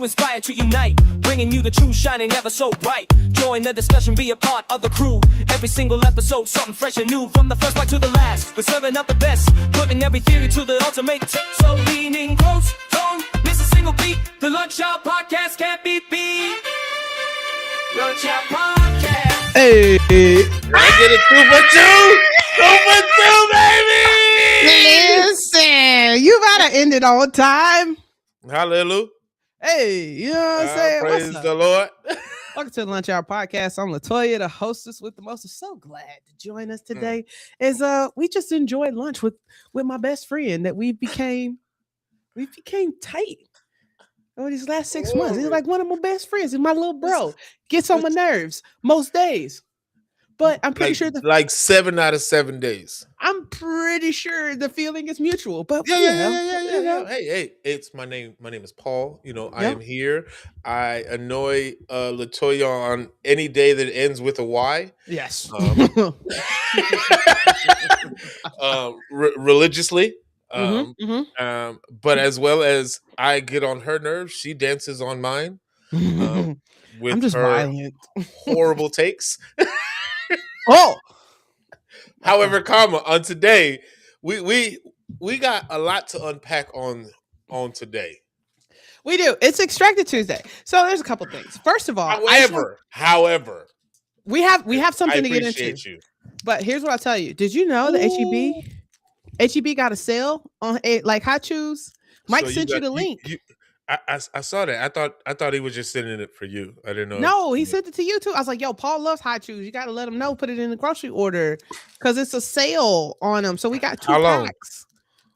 to inspire, to unite, bringing you the truth, shining ever so bright. Join the discussion, be a part of the crew. Every single episode, something fresh and new. From the first bite to the last, we're serving up the best, putting every theory to the ultimate test. So leaning close, don't miss a single beat. The Lunch Hour Podcast can't be beat. Lunch Hour Podcast. Hey, I get it 2 for 2, 2 for 2, baby. Listen, you gotta end it on time. Hallelujah. Hey, you know what I'm saying? Praise What's up? the Lord. Welcome to the Lunch Hour Podcast. I'm LaToya, the hostess with the most. I'm so glad to join us today. Is we just enjoyed lunch with my best friend that we became tight over these last 6 months. He's like one of my best friends. He's my little bro. Gets on my nerves most days. But I'm pretty sure like 7 out of 7 days. I'm pretty sure the feeling is mutual. But Yeah. Hey, it's my name. My name is Paul. I am here. I annoy LaToya on any day that ends with a Y. Yes. Religiously. But as well as I get on her nerves, she dances on mine. With I'm just her violent. horrible takes. Oh, however, on today, we got a lot to unpack on today. We do. It's Extracted Tuesday, so there's a couple things. First of all, however, we have something to get into. You. But here's what I'll tell you. Did you know that HEB got a sale on like hot chews? Mike sent you the link. I saw that. I thought he was just sending it for you. I didn't know. No, he sent it to you too. I was like, yo, Paul loves hot chews. You got to let him know. Put it in the grocery order because it's a sale on them. So we got 2 How long? packs.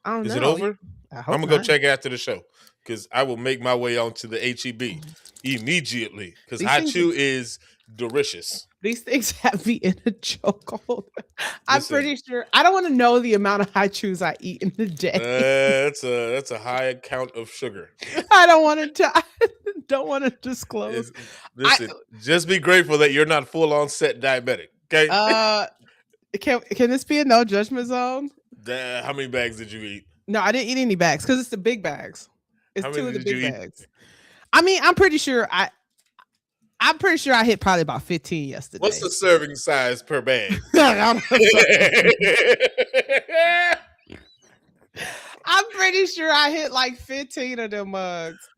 I don't know. Is it over? I'm gonna go check after the show because I will make my way onto the HEB immediately because hot chew is delicious. These things have me in a chokehold. I'm pretty sure. I don't want to know the amount of hot chews I eat in the day. That's a high count of sugar. I don't want to. Don't want to disclose. Listen, just be grateful that you're not full on set diabetic. Okay. Can this be a no judgment zone? How many bags did you eat? No, I didn't eat any bags because it's the big bags. It's How 2 of the many did big you bags. I mean, I'm pretty sure I hit probably about 15 yesterday. What's the serving size per bag? I'm pretty sure I hit like 15 of them mugs.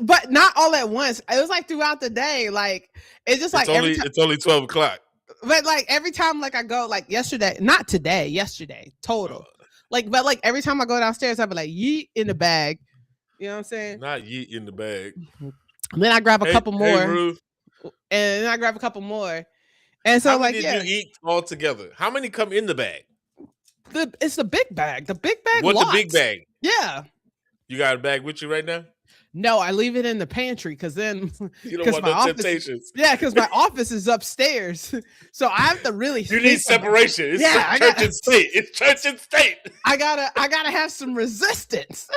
But not all at once. It was like throughout the day. Like it's just like it's only 12 o'clock. But like every time like I go like yesterday, not today, yesterday, total. But every time I go downstairs, I'll be like yeet in the bag. You know what I'm saying? Not yeet in the bag. And then I grab a couple more. Hey, Ruth. And then I grab a couple more. And so how many did you eat all together? How many come in the bag? It's the big bag. The big bag. What's the big bag? Yeah. You got a bag with you right now? No, I leave it in the pantry because then you don't want no temptations. Yeah, because my office is upstairs, so I have to really. You need separation. It's church and state. It's church and state. I gotta have some resistance.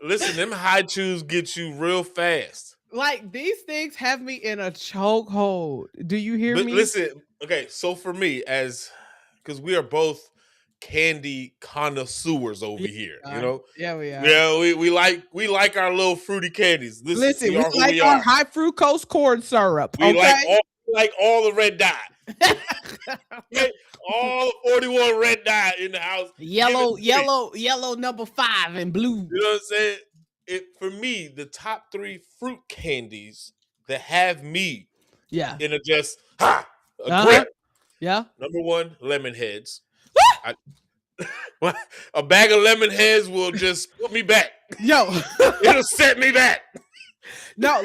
Listen, them high chews get you real fast. Like these things have me in a chokehold. Do you hear me? Listen, okay. So for me, because we are both candy connoisseurs over here, Yeah, we are. Yeah, we like our little fruity candies. Listen, we like our high fructose corn syrup. We like all the red dye. All 41 red dye in the house. Yellow number 5 and blue. You know what I'm saying? For me, the top 3 fruit candies that have me in a grip. Yeah. Number 1, lemon heads. A bag of lemon heads will just put me back. Yo, it'll set me back. No,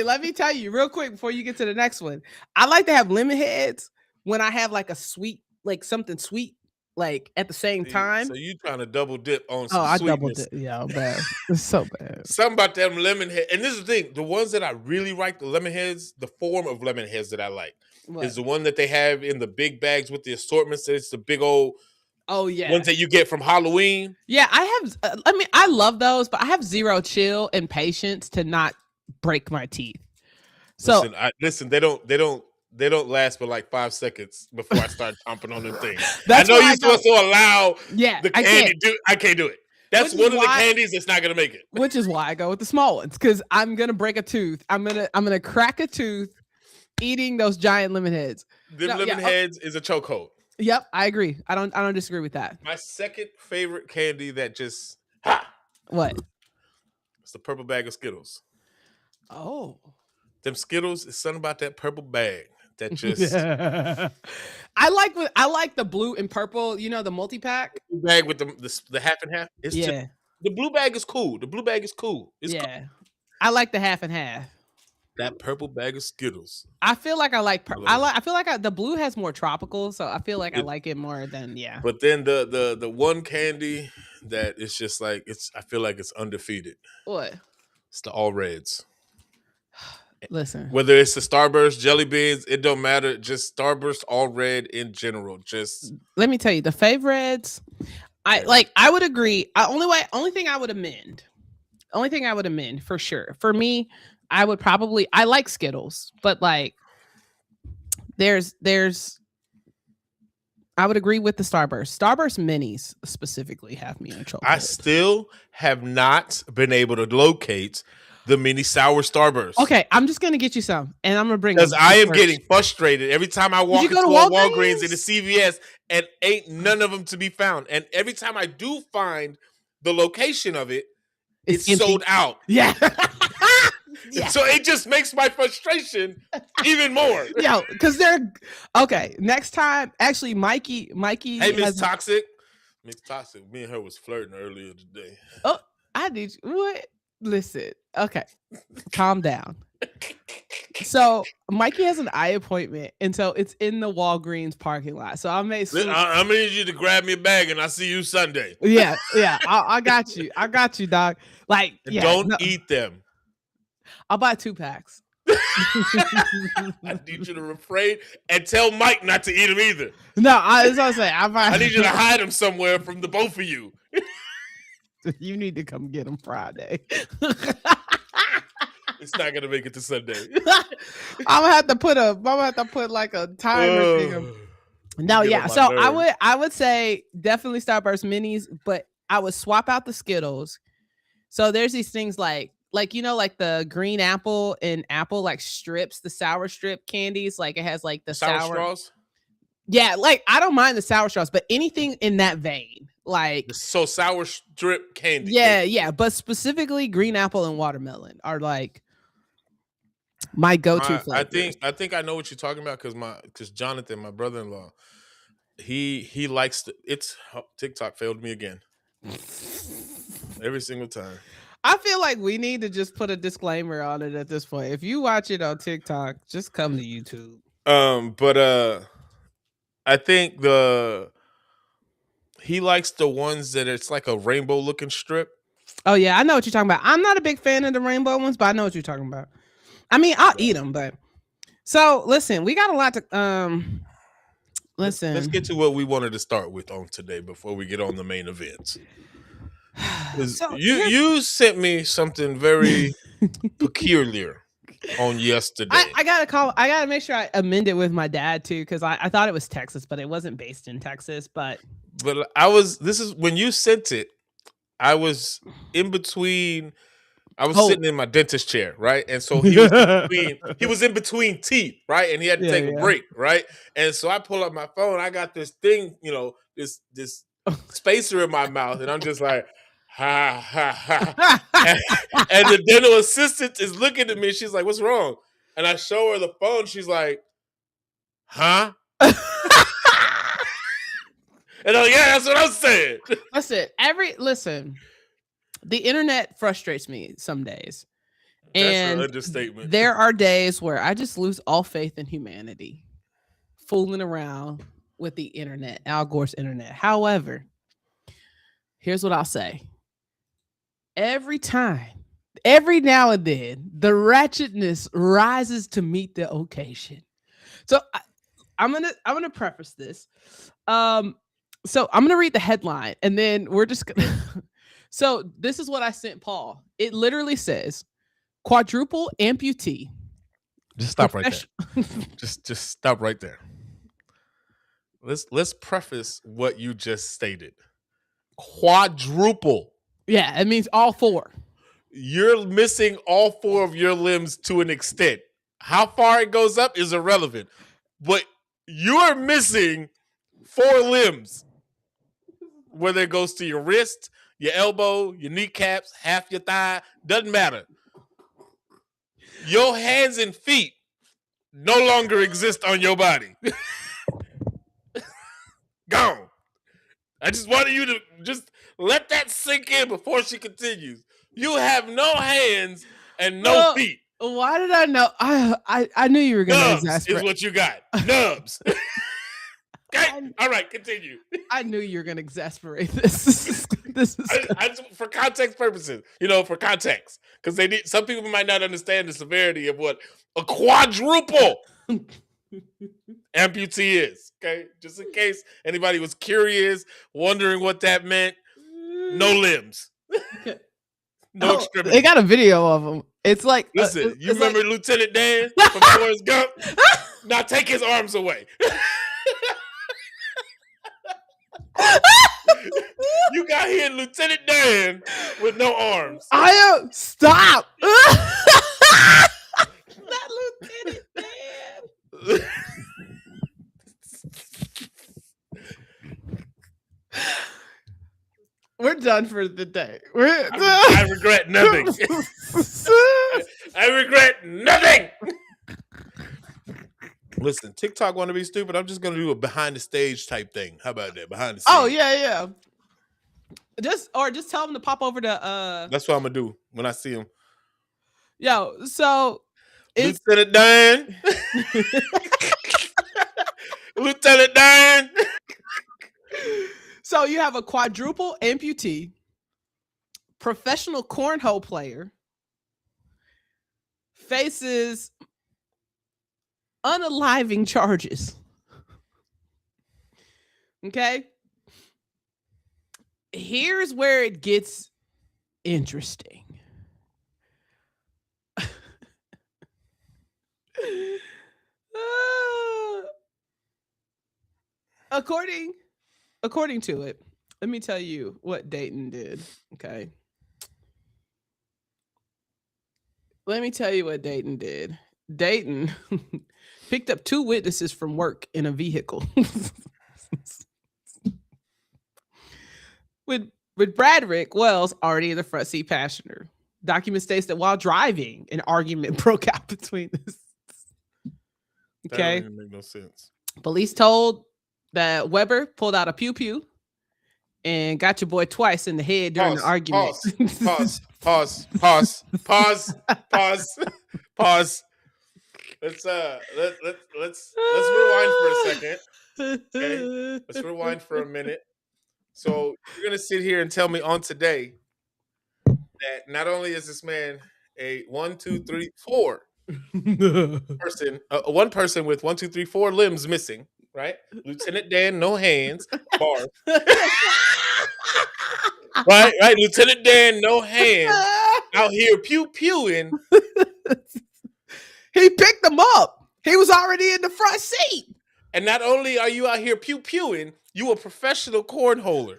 let me tell you real quick before you get to the next one. I like to have lemon heads when I have like a sweet, like something sweet, like at the same time. So you trying to double dip on some I sweetness. double dip. Yeah, bad. It's so bad. Something about them lemon heads. And this is the thing. The ones that I really like, the lemon heads, the form of lemon heads that I like is the one that they have in the big bags with the assortments. It's the big old ones that you get from Halloween. Yeah, I have. I love those, but I have zero chill and patience to not break my teeth. So listen, they don't last for like 5 seconds before I start chomping on them things. I know you're supposed to allow the candy. I can't do it. That's one of the candies that's not gonna make it. Which is why I go with the small ones, because I'm gonna break a tooth. I'm gonna crack a tooth eating those giant lemon heads. Lemon heads is a chokehold. Yep, I agree. I don't disagree with that. My second favorite candy that just what? It's the purple bag of Skittles. Oh, them Skittles. It's something about that purple bag that just. I like the blue and purple. You know, the multi-pack bag with the half and half. It's just, the blue bag is cool. The blue bag is cool. It's cool. I like the half and half. That purple bag of Skittles. I feel like I feel like the blue has more tropical, so I feel like I like it more than But then the one candy that it's just like I feel like it's undefeated. What? It's the All Reds. Listen, whether it's the Starburst jelly beans, it don't matter. Just Starburst All Red in general. Just let me tell you, the favorites. I would agree. Only thing I would amend for sure. For me, I like Skittles, but like there's I would agree with the Starburst. Starburst minis specifically have me in trouble. I still have not been able to locate the mini sour Starburst. Okay, I'm just gonna get you some, and I'm gonna bring because I am getting frustrated every time I walk into a Walgreens and a CVS, and ain't none of them to be found. And every time I do find the location of it, it's sold out. Yeah. Yeah. So it just makes my frustration even more. Yo, because they're okay. Next time, actually, Mikey. Hey, Miss Toxic. Miss Toxic. Me and her was flirting earlier today. Oh, I did. What? Listen. Okay, calm down. So Mikey has an eye appointment, and so it's in the Walgreens parking lot. So I'm gonna need you to grab me a bag, and I'll see you Sunday. Yeah. I got you. I got you, dog. Like, don't eat them. I'll buy 2 packs. I need you to refrain and tell Mike not to eat them either. No, that's what I'm saying. I need you to hide them somewhere from the both of you. You need to come get them Friday. It's not gonna make it to Sunday. I'm gonna have to put like a timer thing. No, yeah. So nerves. I would say definitely Starburst minis, but I would swap out the Skittles. So there's these things like you know, like the green apple and apple like strips, the sour strip candies. Like it has like the sour straws. Yeah, like I don't mind the sour straws, but anything in that vein, like so sour strip candy. Yeah, but specifically green apple and watermelon are like my go-to flavors. I think I know what you're talking about because Jonathan, my brother-in-law, he likes TikTok failed me again. Every single time. I feel like we need to just put a disclaimer on it at this point. If you watch it on TikTok, just come to YouTube. But I think he likes the ones that it's like a rainbow looking strip. Oh yeah, I know what you're talking about. I'm not a big fan of the rainbow ones, but I know what you're talking about. I mean, I'll eat them, but so listen, we got a lot to listen. Let's get to what we wanted to start with on today before we get on the main events. So, you sent me something very peculiar on yesterday. I gotta make sure I amend it with my dad too, because I thought it was Texas, but it wasn't based in Texas. But when you sent it, I was in between. I was sitting in my dentist chair, right? And so he was in between teeth, right? And he had to take a break, right? And so I pull up my phone. I got this thing, this spacer in my mouth, and I'm just like, ha ha ha. And the dental assistant is looking at me. She's like, "What's wrong?" And I show her the phone. She's like, "Huh?" And I'm like, "Yeah, that's what I'm saying." Listen. The internet frustrates me some days. That's an understatement. There are days where I just lose all faith in humanity, fooling around with the internet, Al Gore's internet. However, here's what I'll say. Every now and then, the ratchetness rises to meet the occasion. So I'm gonna preface this. So I'm gonna read the headline, and then we're just gonna. So this is what I sent Paul. It literally says, "Quadruple amputee." Just stop right there. just stop right there. Let's preface what you just stated. Quadruple Yeah, it means all 4. You're missing all 4 of your limbs to an extent. How far it goes up is irrelevant. But you're missing 4 limbs. Whether it goes to your wrist, your elbow, your kneecaps, half your thigh, doesn't matter. Your hands and feet no longer exist on your body. Gone. I just wanted you to just let that sink in before she continues. You have no hands and no feet. Why did I know? I knew you were going to exasperate. Is what you got. Nubs. Okay. All right, continue. I knew you were going to exasperate this. For context purposes, for context, because some people might not understand the severity of what a quadruple amputee is. Okay, just in case anybody was curious, wondering what that meant. No limbs, no extremities. They got a video of them. It's like, listen, you remember like... Lieutenant Dan from Forrest Gump? Now take his arms away. You got here Lieutenant Dan with no arms. Stop. Not Lieutenant Dan. We're done for the day. I regret nothing. I regret nothing. Listen, TikTok want to be stupid. I'm just going to do a behind the stage type thing. How about that? Behind the scenes. Oh, yeah. Just tell them to pop over to That's what I'm going to do when I see them. Yo, so Lieutenant Dan. Lieutenant Dan. So you have a quadruple amputee, professional cornhole player, faces unaliving charges. Okay? Here's where it gets interesting. According to it, let me tell you what Dayton did. Okay. Let me tell you what Dayton did. Dayton picked up 2 witnesses from work in a vehicle. with Bradrick Wells already in the front seat passenger. Document states that while driving, an argument broke out between this. Okay. That doesn't make no sense. Police told that Weber pulled out a pew-pew and got your boy twice in the head during the argument. Pause. Let's rewind for a second. Okay? Let's rewind for a minute. So you're gonna sit here and tell me on today that not only is this man a 1, 2, 3, 4 person, one person with 1, 2, 3, 4 limbs missing, right? Lieutenant Dan, no hands, bar. Right. Lieutenant Dan, no hands, out here pew-pewing. He picked them up. He was already in the front seat. And not only are you out here pew-pewing, you a professional cornholer.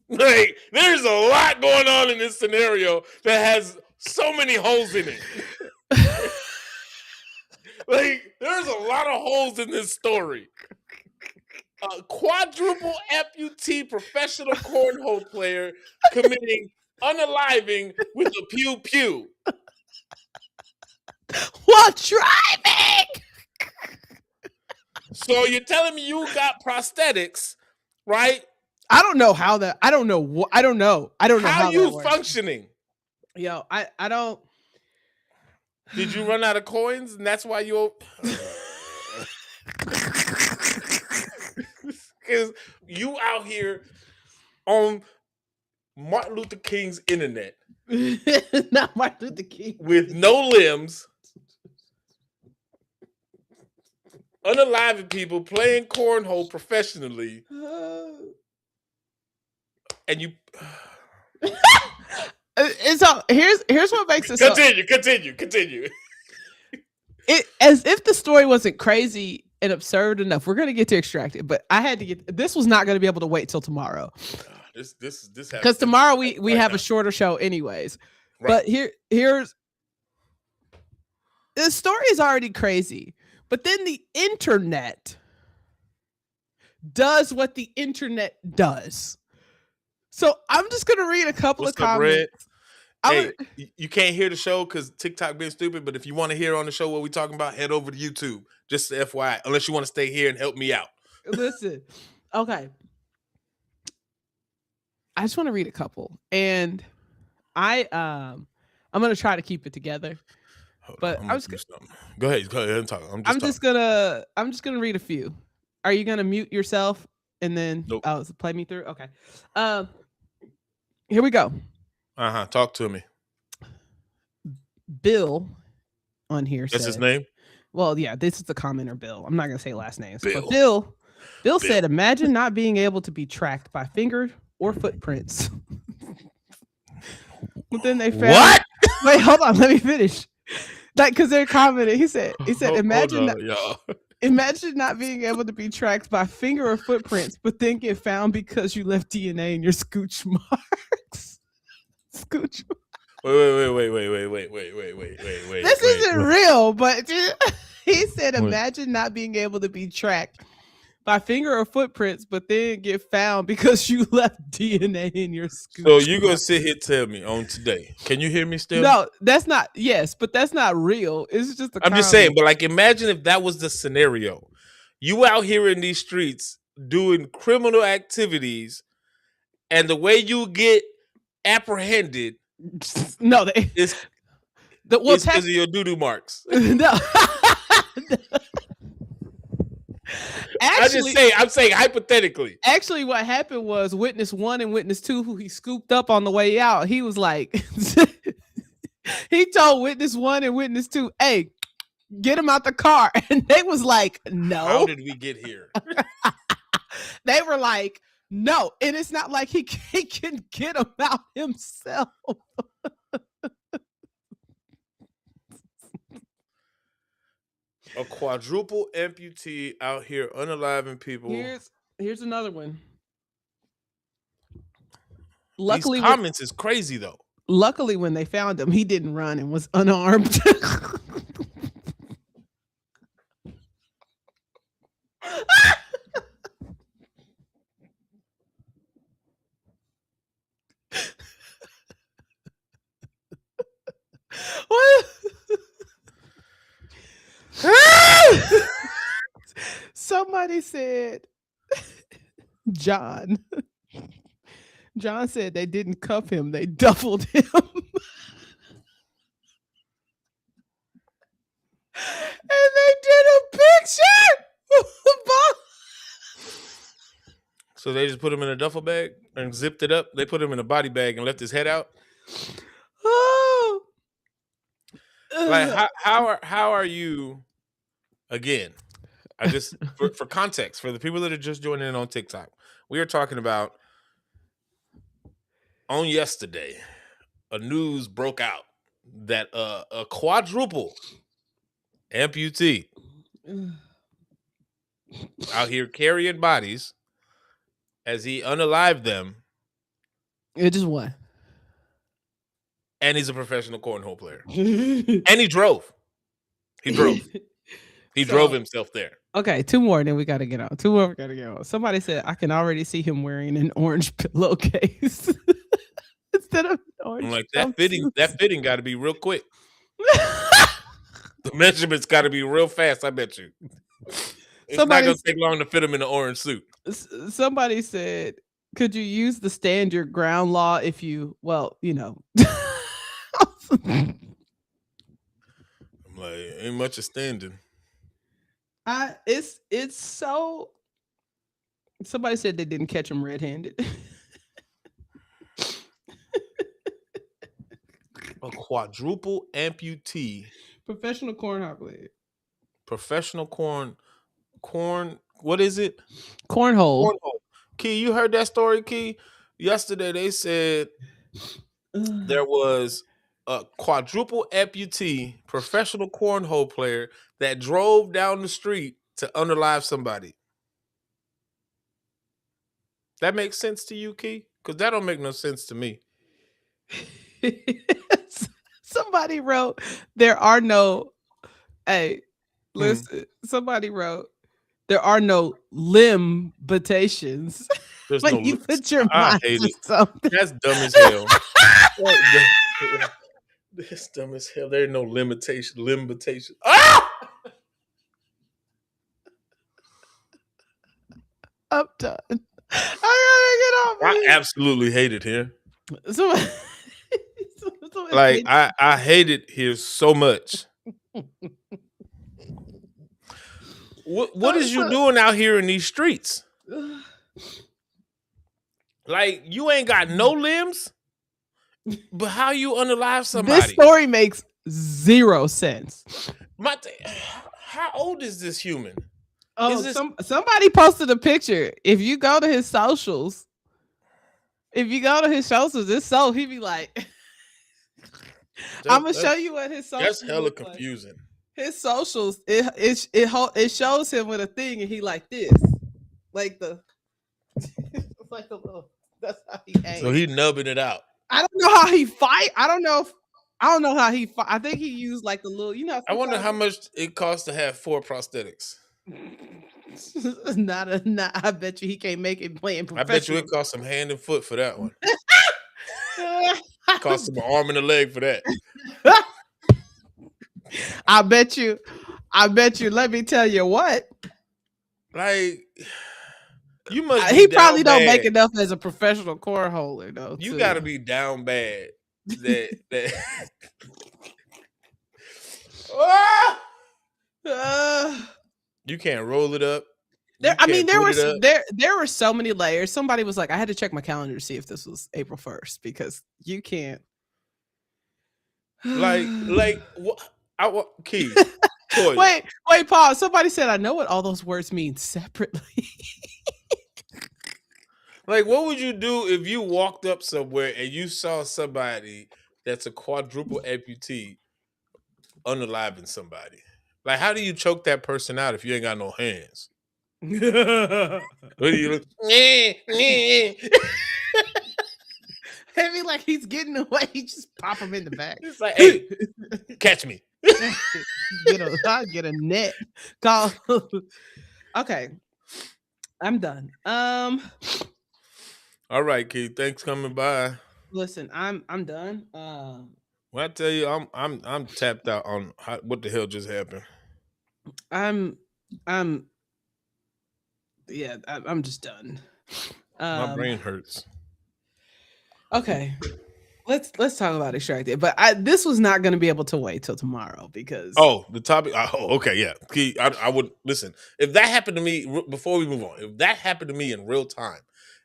Like, there's a lot going on in this scenario that has so many holes in it. Like, there's a lot of holes in this story. A quadruple amputee professional cornhole player committing unaliving with a pew-pew. While driving! So you're telling me you got prosthetics, right? I don't know how that. I don't know. How you functioning? Yo, I don't. Did you run out of coins, and that's why you? Because you out here on Martin Luther King's internet, not Martin Luther King, with no limbs. Unaliving people playing cornhole professionally, and you. And so here's what makes it continue. It as if the story wasn't crazy and absurd enough. We're gonna get to Extracted, but I had to get. This was not gonna be able to wait till tomorrow. This because tomorrow we have a shorter show anyways. Right. But here's the story is already crazy, but then the internet does what the internet does. So I'm just gonna read a couple of comments. Hey, you can't hear the show because TikTok being stupid, but if you want to hear on the show what we're talking about, head over to YouTube. Just FYI, unless you want to stay here and help me out. Listen, okay. I just want to read a couple, and I'm gonna try to keep it together. But go ahead and talk. I'm just gonna read a few. Are you gonna mute yourself and then play me through? Okay. Here we go. Talk to me. Bill on here. That's his name? Well, yeah, this is the commenter, Bill. I'm not gonna say last names. Bill. But Bill said, imagine not being able to be tracked by finger or footprints. But then they found what? Wait, hold on, let me finish. Like, because they're commenting. He said, imagine not being able to be tracked by finger or footprints, but then get found because you left DNA in your scooch marks. Scooch. Wait. This isn't real, but he said, imagine not being able to be tracked by finger or footprints, but then get found because you left DNA in your scooch. So you gonna sit here tell me on today? Can you hear me still? No, that's not. Yes, but that's not real. It's just. I'm just saying, but like, imagine if that was the scenario. You out here in these streets doing criminal activities, and the way you get apprehended, it's because of your doo-doo marks. No. Actually, I'm saying hypothetically. Actually, what happened was witness 1 and witness 2, who he scooped up on the way out, he was like, he told witness 1 and witness 2, hey, get him out the car. And they was like, no. How did we get here? They were like, no. And it's not like he can get him out himself. A quadruple amputee out here unaliving people. Here's another one. Luckily, these comments is crazy though. Luckily, when they found him, he didn't run and was unarmed. What? Somebody said, John said they didn't cuff him, they duffled him. And they did a picture. So they just put him in a duffel bag and zipped it up. They put him in a body bag and left his head out. Oh. Like how are you? Again, I just for context, for the people that are just joining in on TikTok, we are talking about on yesterday, a news broke out that a quadruple amputee out here carrying bodies as he unalived them. It just what? And he's a professional cornhole player. And he drove. He drove himself there. Okay, 2 more, and then we got to get on. 2 more, we got to get on. Somebody said, I can already see him wearing an orange pillowcase instead of orange. I'm like, that fitting got to be real quick. The measurements got to be real fast, I bet you. It's not going to take long to fit him in an orange suit. Somebody said, could you use the stand your ground law if you, well, you know. I'm like, ain't much of standing. It's so. Somebody said they didn't catch him red-handed. A quadruple amputee. Professional cornhole player. Professional corn. What is it? Cornhole. Key, you heard that story, Key? Yesterday they said there was a quadruple amputee professional cornhole player that drove down the street to unalive somebody. That makes sense to you, Key? Because that don't make no sense to me. Somebody wrote, there are no, hey, listen, somebody wrote, there are no limitations. There's When no. you put your I mind hate to it. something. That's dumb as hell. That's dumb as hell. There are no limitation. Ah! I'm done. I gotta get off. I absolutely hate it here. Somebody, Like I hate it here so much. What is you doing out here in these streets? Like you ain't got no limbs, but how you unalive somebody? This story makes zero sense. How old is this human? Oh, somebody posted a picture. If you go to his socials, it's so he be like, I'm gonna show you what his socials. That's hella confusing. Like. His socials, it shows him with a thing, and he like this, like the, it's like a little. That's how he aims. So he nubbing it out. I don't know how he fight. I don't know how he fight. I think he used like the little, I wonder how much it costs to have 4 prosthetics. Not. I bet you he can't make it playing professional. I bet you it costs some hand and foot for that one. Cost some arm and a leg for that. I bet you. Let me tell you what. Like you must. He probably don't make enough as a professional cornholer though. You got to be down bad. That. You can't roll it up. There were so many layers. Somebody was like, I had to check my calendar to see if this was April 1st because you can't. like what? Key. Wait, Paul. Somebody said, I know what all those words mean separately. Like, what would you do if you walked up somewhere and you saw somebody that's a quadruple amputee unaliving somebody? Like, how do you choke that person out if you ain't got no hands? What do you look? It'd be like he's getting away. You just pop him in the back. It's like, hey, catch me. I'll get a net. Call. Okay, I'm done. All right, Keith. Thanks for coming by. Listen, I'm done. Well, I tell you, I'm tapped out on what the hell just happened. I'm just done. My brain hurts. Okay, let's talk about Extracted. But this was not going to be able to wait till tomorrow because the topic. Okay, yeah. Key, I would listen if that happened to me before we move on. If that happened to me in real time,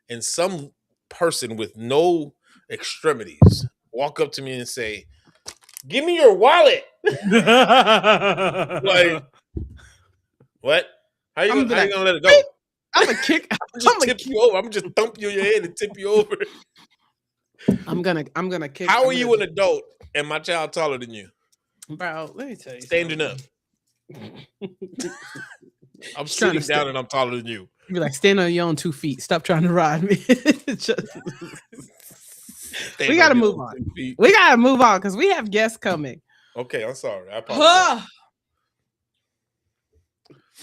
and some person with no extremities walk up to me and say, "Give me your wallet." Like, what? How you gonna let it go? I'm gonna kick. I'm just tip you over. I'm just thump you in your head and tip you over. I'm gonna kick. How are you an adult and my child taller than you? Bro, let me tell you. Standing up. I'm sitting down and I'm taller than you. You be like, stand on your own 2 feet. Stop trying to ride me. We gotta move on. We gotta move on because we have guests coming. Okay, I'm sorry. I apologize.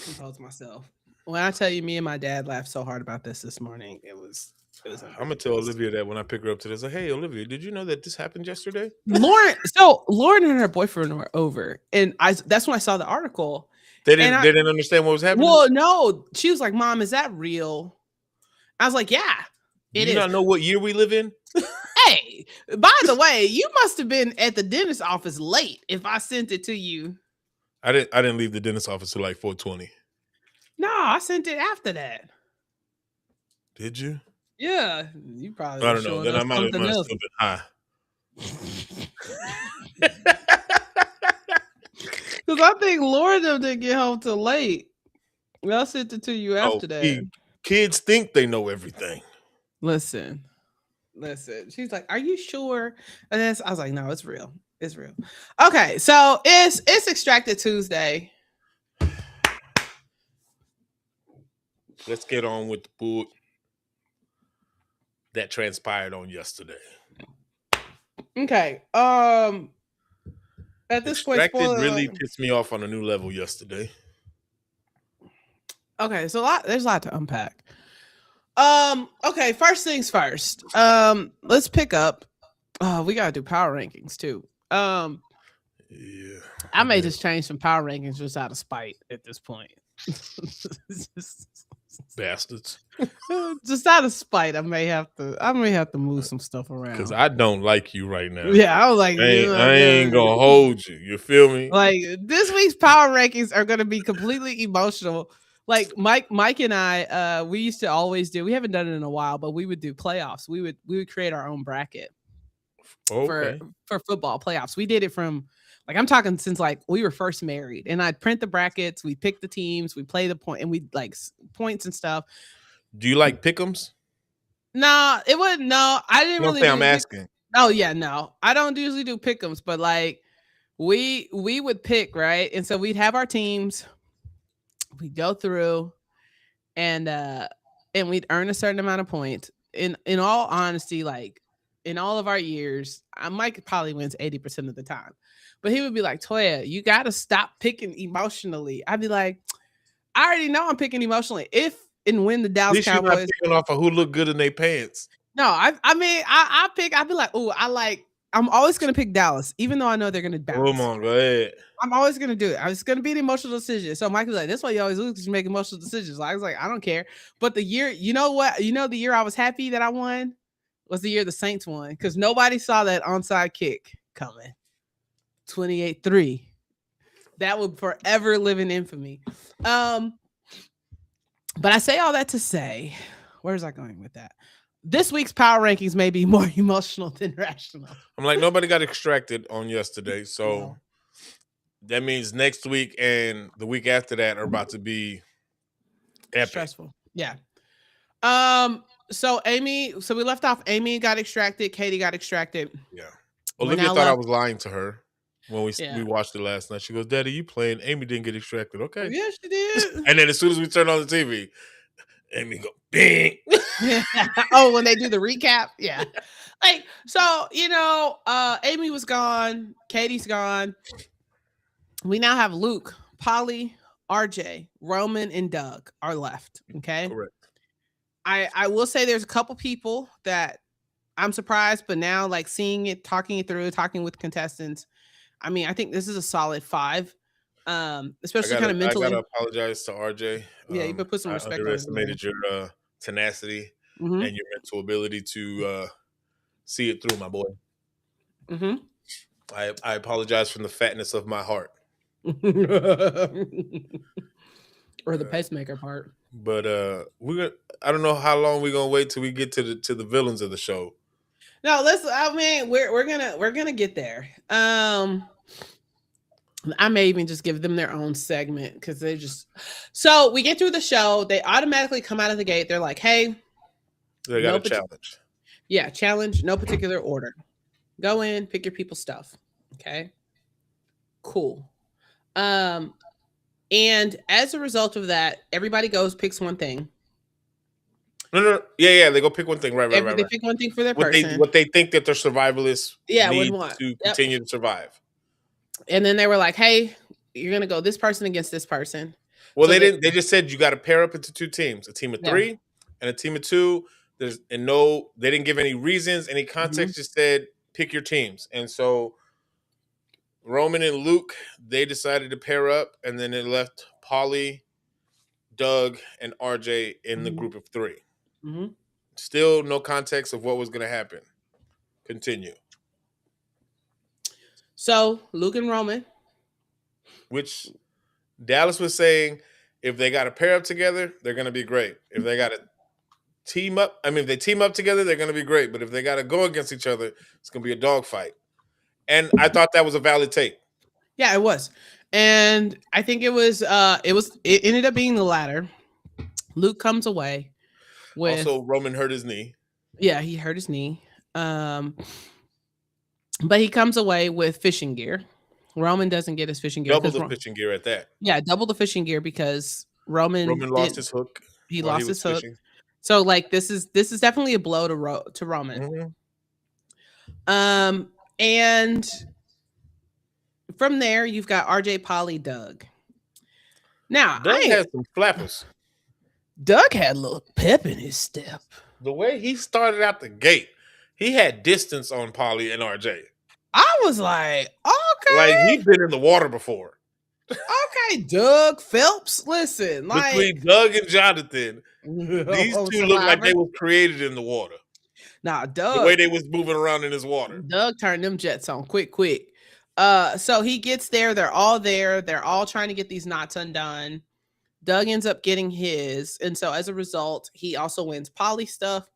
Compose myself. When I tell you, me and my dad laughed so hard about this morning, it was. I'm gonna tell Olivia that when I pick her up to this. Like, hey, Olivia, did you know that this happened yesterday? Lauren and her boyfriend were over, and that's when I saw the article. They didn't understand what was happening. Well, no, she was like, "Mom, is that real?" I was like, "Yeah, it is." Do you not know what year we live in? Hey, by the way, you must have been at the dentist office late if I sent it to you. I didn't leave the dentist office till like 4:20. No, I sent it after that. Did you? Yeah, you probably. I don't know. Then I might have still been high. Because I think Lauren didn't get home till late. I sent it to you after that. Kids think they know everything. Listen. She's like, "Are you sure?" And I was like, "No, it's real. It's real." Okay, so it's Extracted Tuesday. Let's get on with the boot. that transpired on yesterday. Okay. At this point, Extracted really pissed me off on a new level yesterday. Okay, so there's a lot to unpack. Okay, first things first. Let's pick up. We gotta do power rankings too. Yeah. I may just change some power rankings just out of spite at this point. Bastards. Just out of spite, I may have to move some stuff around. Because I don't like you right now. Yeah, I was like, I ain't gonna hold you. You feel me? Like this week's power rankings are gonna be completely emotional. Like Mike and I, we used to always do. We haven't done it in a while, but we would do playoffs. We would create our own bracket for football playoffs. We did it from like I'm talking since like we were first married, and I'd print the brackets. We pick the teams. We play the point, and we like points and stuff. Do you like pick'ems? No, it wouldn't. No, I didn't really. I'm asking. Oh yeah, no, I don't usually do pick'ems, but like we would pick, right, and so we'd have our teams. We'd go through, and we'd earn a certain amount of points. In all honesty, like in all of our years, Mike probably wins 80% of the time. But he would be like, Toya, you got to stop picking emotionally. I'd be like, I already know I'm picking emotionally. If and when the Dallas Cowboys. You're not picking off of who look good in their pants. No, I mean, I pick, I'd be like, oh, I'm always going to pick Dallas, even though I know they're going to bounce. Come on, go ahead. I'm always going to do it. It's going to be an emotional decision. So Mike was like, that's why you always lose because you make emotional decisions. I was like, I don't care. But the year, you know what? You know, the year I was happy that I won was the year the Saints won because nobody saw that onside kick coming. 28-3. That would forever live in infamy. But I say all that to say, where's I going with that? This week's power rankings may be more emotional than rational. I'm like, nobody got extracted on yesterday. So that means next week and the week after that are about to be epic. Stressful. Yeah. So we left off. Amy got extracted. Katie got extracted. Yeah. Olivia thought I was lying to her when we watched it last night. She goes, Daddy, you playing. Amy didn't get extracted. Okay. Yeah, she did. And then as soon as we turned on the TV, Amy go, bing. Oh, when they do the recap? Yeah. Like, so, Amy was gone. Katie's gone. We now have Luke, Polly, RJ, Roman, and Doug are left. Okay. Correct. I will say there's a couple people that I'm surprised, but now like seeing it, talking it through, talking with contestants. I mean, I think this is a solid 5. Especially kind of mentally. I gotta apologize to RJ. Yeah, you put some respect. I underestimated your tenacity and your mental ability to see it through, my boy. Mm-hmm. I apologize from the fatness of my heart. Or the pacemaker part. But I don't know how long we're gonna wait till we get to the villains of the show. No, we're gonna get there. I may even just give them their own segment because they just. So we get through the show. They automatically come out of the gate. They're like, "Hey, they got a challenge." Yeah, challenge. No particular order. Go in, pick your people's stuff. Okay, cool. And as a result of that, everybody picks one thing. No. Yeah. They go pick one thing. Right. They pick one thing for their person. What they think that their survivalists need to continue to survive. And then they were like, "Hey, you're gonna go this person against this person." Well, they didn't. They just said you got to pair up into 2 teams: a team of 3 and a team of 2. They didn't give any reasons, any context. Just said pick your teams. And so Roman and Luke, they decided to pair up, and then it left Polly, Doug, and RJ in the group of 3. Mm-hmm. Still no context of what was going to happen. Continue. So Luke and Roman, which Dallas was saying, if they got to pair up together, they're going to be great. If they got to team up, if they team up together, they're going to be great. But if they got to go against each other, it's going to be a dogfight. And I thought that was a valid take. Yeah, it was. And I think it ended up being the latter. Luke comes away with. Also, Roman hurt his knee. Yeah, he hurt his knee. But he comes away with fishing gear. Roman doesn't get his fishing gear. Double the fishing gear at that. Yeah, double the fishing gear because Roman lost his hook. He lost his hook. So like this is definitely a blow to Roman. And from there you've got RJ, Polly, Doug. Now Doug had some flappers. Doug had a little pep in his step. The way he started out the gate, he had distance on Polly and RJ. I was like, okay. Like, he'd been in the water before. Okay, Doug Phelps. Listen, like between Doug and Jonathan, these two look like they were created in the water. Nah, Doug. The way they was moving around in his water. Doug turned them jets on quick. So he gets there. They're all there. They're all trying to get these knots undone. Doug ends up getting his. And so as a result, he also wins Polly stuff.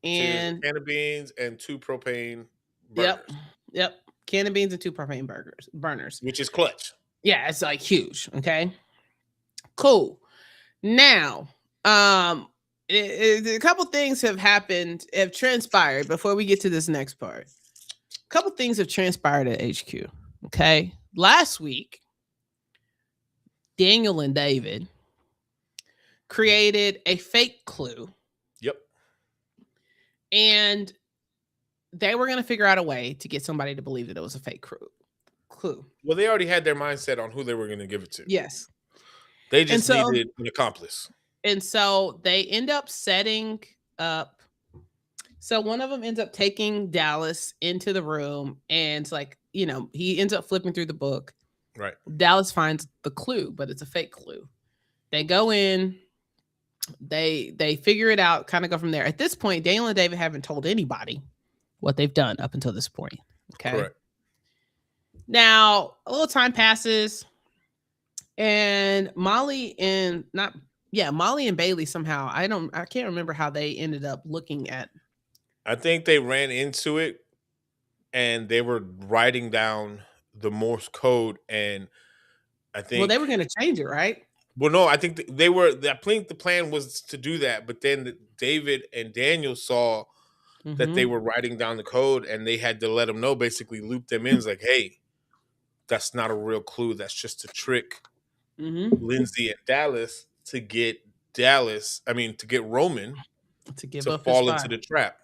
And 2 can of beans and 2 propane burners. Yep. Can of beans and 2 propane burners. Which is clutch. Yeah, it's like huge. Okay. Cool. Now, a couple things have transpired before we get to this next part. A couple things have transpired at HQ. Okay. Last week, Daniel and David created a fake clue. Yep. And they were going to figure out a way to get somebody to believe that it was a fake clue. Well, they already had their mindset on who they were going to give it to. Yes. They just needed an accomplice. And so they end up setting up. So one of them ends up taking Dallas into the room and like, he ends up flipping through the book. Right. Dallas finds the clue, but it's a fake clue. They go in, they figure it out, kind of go from there. At this point, Daniel and David haven't told anybody what they've done up until this point. Okay. Correct. Now, a little time passes and Molly and Bailey somehow, I can't remember how they ended up looking at. I think they ran into it and they were writing down the Morse code, and I think they were going to change it, right? Well, no, I think I think the plan was to do that, but then David and Daniel saw that they were writing down the code, and they had to let them know, basically loop them in. It's like, hey, that's not a real clue. That's just a trick. Lindsay and Dallas to get Roman to fall into the trap.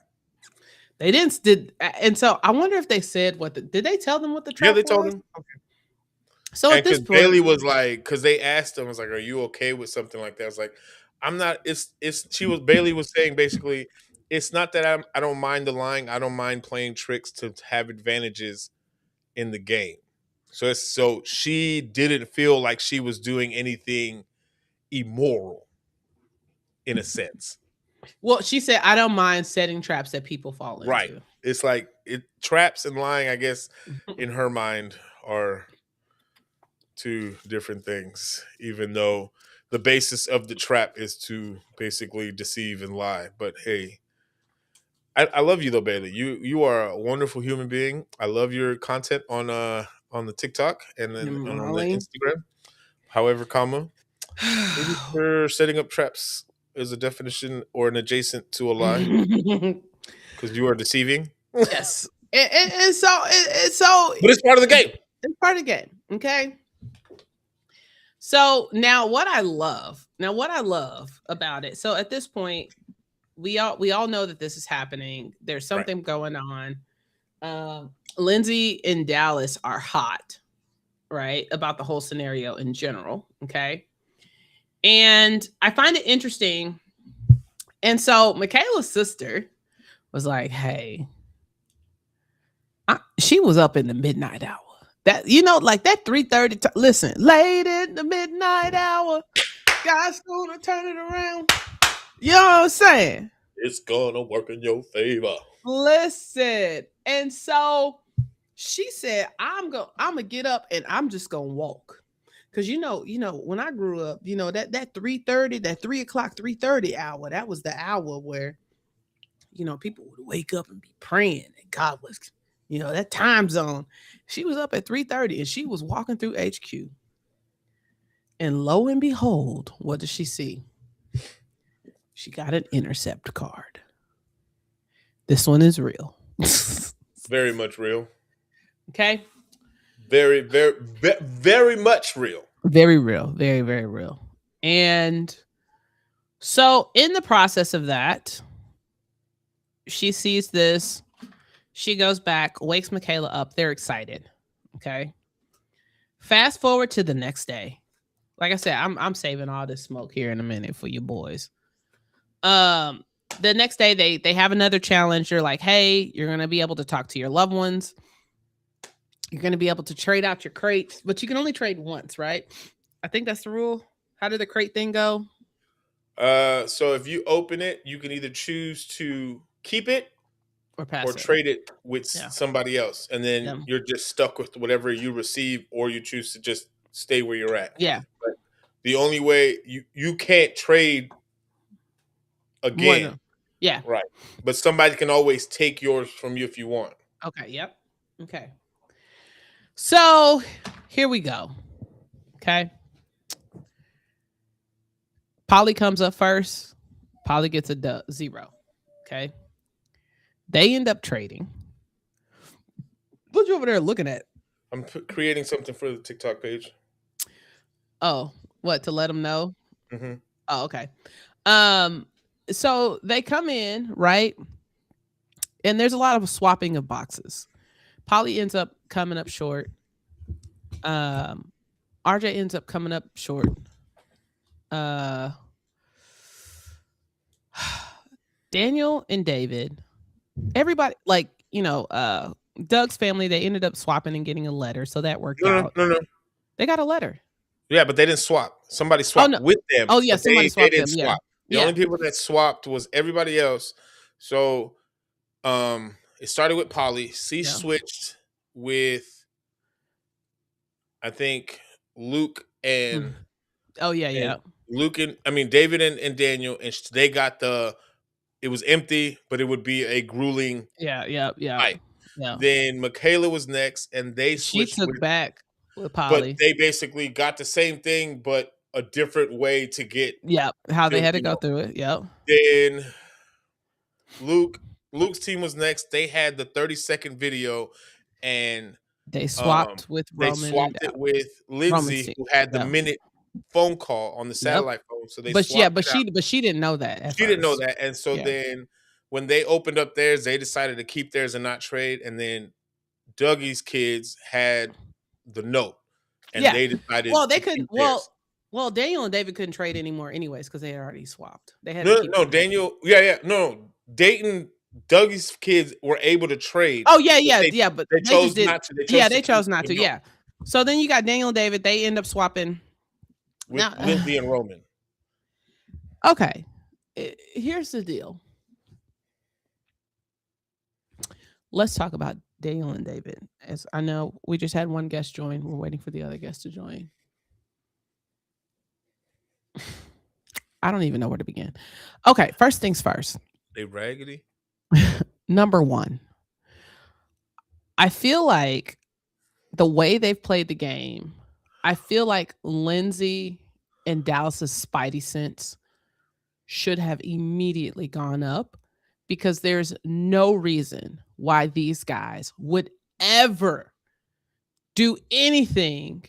They didn't and so I wonder if they said did they tell them what the trap was? Yeah, they told them. Okay. So at this point, Bailey was like, because they asked him, I was like, "Are you okay with something like that?" I was like, "I'm not." Bailey was saying basically, it's not that I don't mind the lying. I don't mind playing tricks to have advantages in the game. So she didn't feel like she was doing anything immoral, in a sense. Well, she said, "I don't mind setting traps that people fall into." Right. It's like traps and lying, I guess, in her mind are 2 different things, even though the basis of the trap is to basically deceive and lie. But hey, I love you though, Bailey. You are a wonderful human being. I love your content on the TikTok and then on the Instagram. However, maybe for setting up traps is a definition or an adjacent to a lie, because you are deceiving. Yes, and so, but it's part of the game. It's part of the game. Okay. So now what I love about it. So at this point, we all know that this is happening. There's something going on. Lindsay and Dallas are hot, right? About the whole scenario in general. Okay. And I find it interesting. And so Michaela's sister was like, hey, she was up in the midnight hour. That, like that 3:30. Listen, late in the midnight hour, God's gonna turn it around. You know what I'm saying? It's gonna work in your favor. Listen, and so she said, "I'm gonna get up and I'm just gonna walk." Because when I grew up, that 3:30, that 3:00, 3:30 hour, that was the hour where, people would wake up and be praying and God was, that time zone. She was up at 3:30 and she was walking through HQ. And lo and behold, what does she see? She got an intercept card. This one is real. Very much real. Okay. Very, very, very much real. Very real. Very, very real. And So in the process of that, she sees this. She goes back, wakes Michaela up. They're excited. Okay. Fast forward to the next day. Like I said, I'm saving all this smoke here in a minute for you boys. The next day they have another challenge. They're like, hey, you're gonna be able to talk to your loved ones. You're gonna be able to trade out your crates, but you can only trade once, right? I think that's the rule. How did the crate thing go? So if you open it, you can either choose to keep it or trade it with somebody else, and then you're just stuck with whatever you receive, or you choose to just stay where you're at. Yeah. But the only way you can't trade again. Yeah. Right. But somebody can always take yours from you if you want. Okay. Yep. Okay. So here we go. Okay. Polly comes up first. Polly gets a 0. Okay. They end up trading. What you over there looking at? I'm creating something for the TikTok page. Oh, what, to let them know? Mm-hmm. Oh, okay. So they come in, right? And there's a lot of swapping of boxes. Polly ends up coming up short. RJ ends up coming up short. Daniel and David, everybody, like, Doug's family, they ended up swapping and getting a letter, so that worked out. No. They got a letter. Yeah, but they didn't swap. Somebody swapped with them. Oh, yeah, somebody swapped they didn't them. swap. The only people that swapped was everybody else. So it started with Polly. She switched with, I think, Luke and Luke and David and Daniel, and they got it was empty, but it would be a grueling fight. Yeah. Then Michaela was next, and she took back with Polly. But they basically got the same thing, but a different way to get. Yeah, how they had to go through it. Yep. Then Luke's team was next. They had the 30-second video, and they swapped with Roman. They swapped it with Lindsay, who had the minute phone call on the satellite phone. So they but she didn't know that. She didn't know that, and so then when they opened up theirs, they decided to keep theirs and not trade. And then Dougie's kids had the note, and they decided. Well, they couldn't. Well, Daniel and David couldn't trade anymore, anyways, because they had already swapped. They had Daniel. No, Dayton. Dougie's kids were able to trade. Oh yeah, but they chose not to. They chose not to. Yeah. So then you got Daniel and David. They end up swapping with Lindsay and Roman. Okay, here's the deal. Let's talk about Daniel and David. As I know, we just had one guest join. We're waiting for the other guest to join. I don't even know where to begin. Okay, first things first. They raggedy. Number one, I feel like the way they've played the game, I feel like Lindsay and Dallas's spidey sense should have immediately gone up, because there's no reason why these guys would ever do anything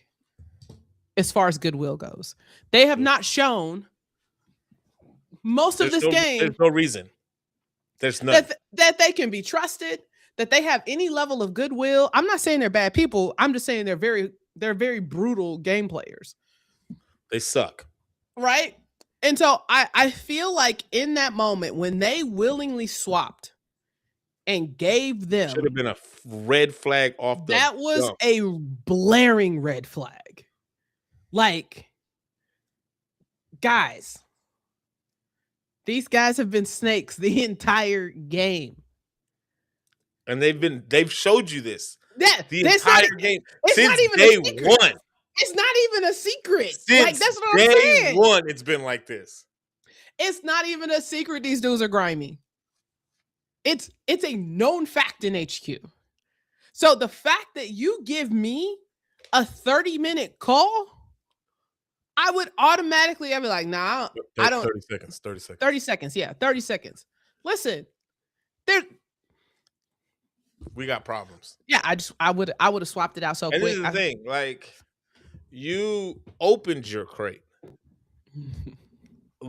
as far as goodwill goes. They have not shown most of this game. There's no reason. There's none. That they can be trusted, that they have any level of goodwill. I'm not saying they're bad people. I'm just saying they're very brutal game players. They suck. Right? And so I feel like in that moment when they willingly swapped and gave them, should have been a red flag off the that was jump. A blaring red flag. Like, guys, these guys have been snakes the entire game. And they've showed you this. The entire game. It's since not even day a secret. one. It's not even a secret. Since like, that's what I'm saying. saying. Day one, it's been like this. It's not even a secret these dudes are grimy. It's a known fact in HQ. So the fact that you give me a 30-minute call, I would automatically, I'd be like, nah, I don't. 30 seconds. 30 seconds. Yeah, 30 seconds. Listen, we got problems. Yeah, I would have swapped it out so quick. And this is the thing, like, you opened your crate.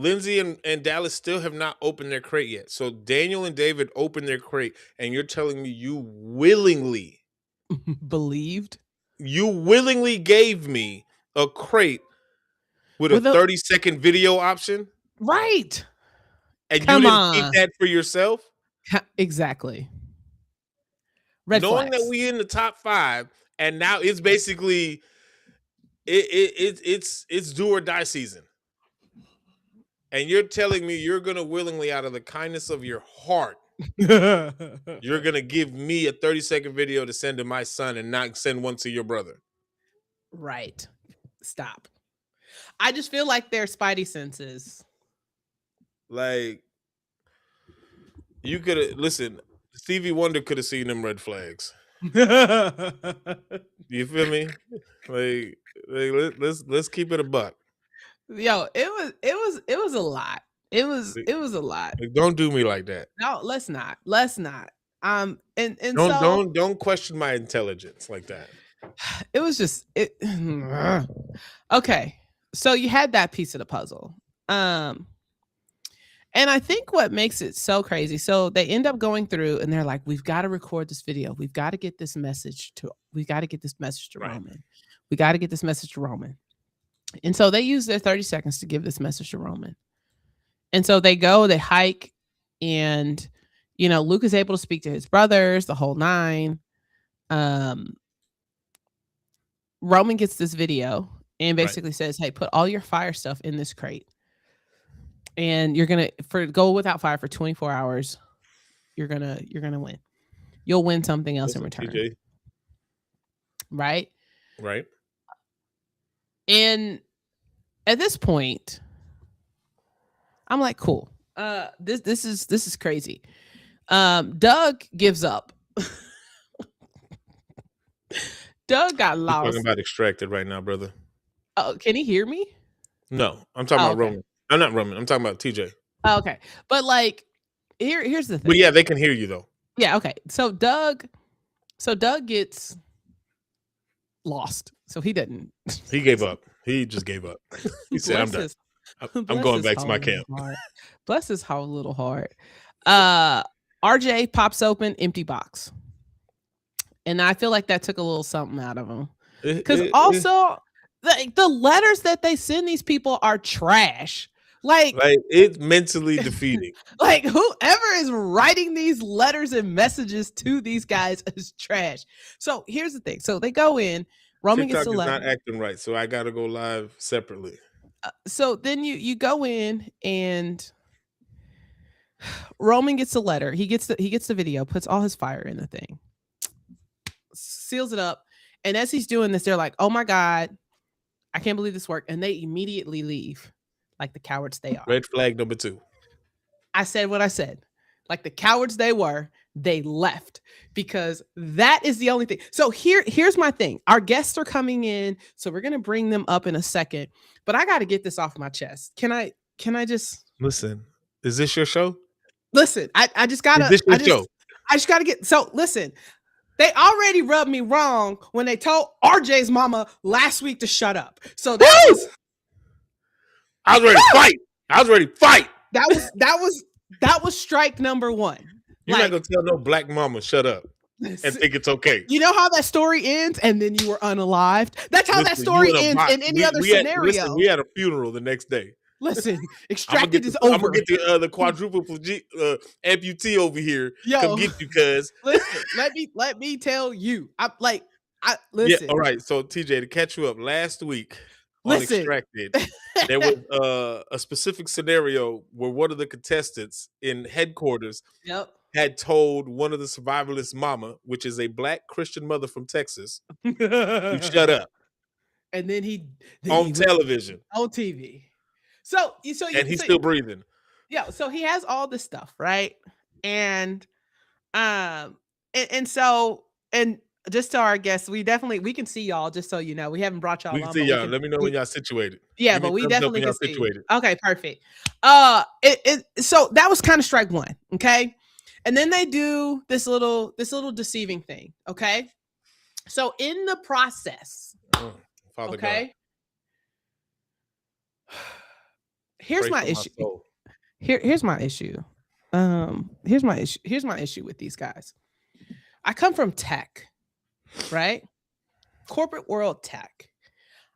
Lindsay and Dallas still have not opened their crate yet. So Daniel and David opened their crate, and you're telling me you willingly gave me a crate with a 30-second video option? Right. And you didn't keep that for yourself? Exactly. Knowing that we in the top 5, and now it's basically it's do or die season. And you're telling me you're gonna willingly, out of the kindness of your heart, you're gonna give me a 30-second video to send to my son and not send one to your brother. Right. Stop. I just feel like their spidey senses. Like, you could have Stevie Wonder could have seen them red flags. You feel me? Like let's keep it a buck. Yo, it was a lot. It was a lot. Like, don't do me like that. No, let's not. And don't question my intelligence like that. It was just okay. So you had that piece of the puzzle. And I think what makes it so crazy, so they end up going through and they're like, we've got to record this video. We've got to get this message to Roman. We got to get this message to Roman. And so they use their 30 seconds to give this message to Roman. And so they go, they hike, and, Luke is able to speak to his brothers, the whole 9. Roman gets this video and basically says, hey, put all your fire stuff in this crate. And you're going to go without fire for 24 hours. You're going to win. You'll win something else in return. TJ. Right? Right. And at this point, I'm like, cool. This is crazy. Doug gives up. Doug got lost. You're talking about Extracted right now, brother. Oh, can he hear me? No, I'm talking about Roman. I'm not Roman. I'm talking about TJ. Oh, okay. But like, here's the thing. Well, yeah, they can hear you though. Yeah. Okay. So Doug gets lost. So he didn't. He gave up. He just gave up. He said, "I'm done. I'm going back to my camp." Bless his whole little heart. RJ pops open, empty box, and I feel like that took a little something out of him. Because also, the letters that they send these people are trash. Like it's mentally defeating. Like, whoever is writing these letters and messages to these guys is trash. So here's the thing. So they go in. Roman TikTok gets the letter. is not acting right, so I got to go live separately. So then you go in and Roman gets the letter. He gets the video, puts all his fire in the thing, seals it up. And as he's doing this, they're like, "Oh my God, I can't believe this worked!" And they immediately leave, like the cowards they are. Red flag number 2. I said what I said. Like the cowards they were, they left, because that is the only thing. So here's my thing. Our guests are coming in, so we're gonna bring them up in a second. But I got to get this off my chest. Can I just listen? Is this your show? Listen, I just gotta. Is this your show? I just gotta get. So listen, they already rubbed me wrong when they told RJ's mama last week to shut up. So that was. I was ready to fight. I was ready to fight. That was strike number 1. You're not gonna tell no black mama shut up and think it's okay. You know how that story ends, and then you were unalived. That's how that story ends in any other scenario. We had a funeral the next day. Listen, Extracted is over. I'm gonna get the quadruple amputee over here. Yo, come get you, cuz. Listen, let me tell you. Listen. Yeah, all right. So TJ, to catch you up, last week on Extracted, there was a specific scenario where one of the contestants in headquarters had told one of the survivalists' mama, which is a black Christian mother from Texas, to shut up. And then he television. On TV. So he's still breathing. Yeah, so he has all this stuff, right? And just to our guests, we can see y'all, just so you know. We haven't brought y'all. We can see y'all. Let me know when y'all situated. Yeah, but we definitely can see. Okay, perfect. So that was kind of strike 1, okay? And then they do this little deceiving thing, okay? So in the process, Father okay? Here's Pray my for my issue. soul. Here's my issue. Here's my issue. Here's my issue with these guys. I come from tech, right? Corporate world tech.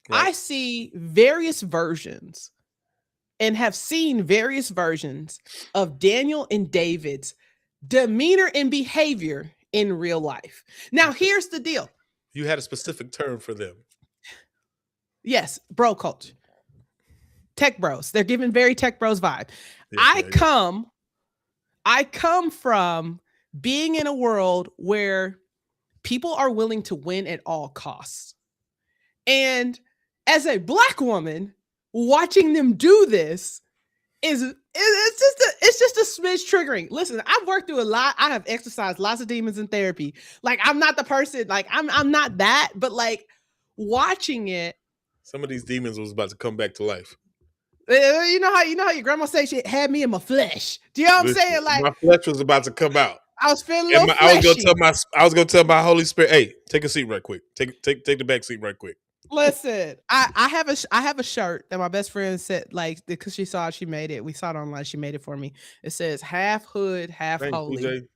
Right. I see various versions and have seen various versions of Daniel and David's demeanor and behavior in real life. Now, here's the deal. You had a specific term for them. Yes, bro culture. Tech bros. They're giving very tech bros vibe. Yeah, I come from being in a world where people are willing to win at all costs. And as a Black woman, watching them do this it's just a smidge triggering. Listen, I've worked through a lot. I have exercised lots of demons in therapy. Like, I'm not the person, like I'm not that, but like watching it. Some of these demons was about to come back to life. You know how your grandma say she had me in my flesh. Do you know what I'm saying? Like, my flesh was about to come out. I was feeling a little I was gonna tell my Holy Spirit, hey, take a seat right quick. Take the back seat right quick. Listen, I have a shirt that my best friend said, like, because she saw it, she made it. We saw it online. She made it for me. It says half hood, half holy. PJ.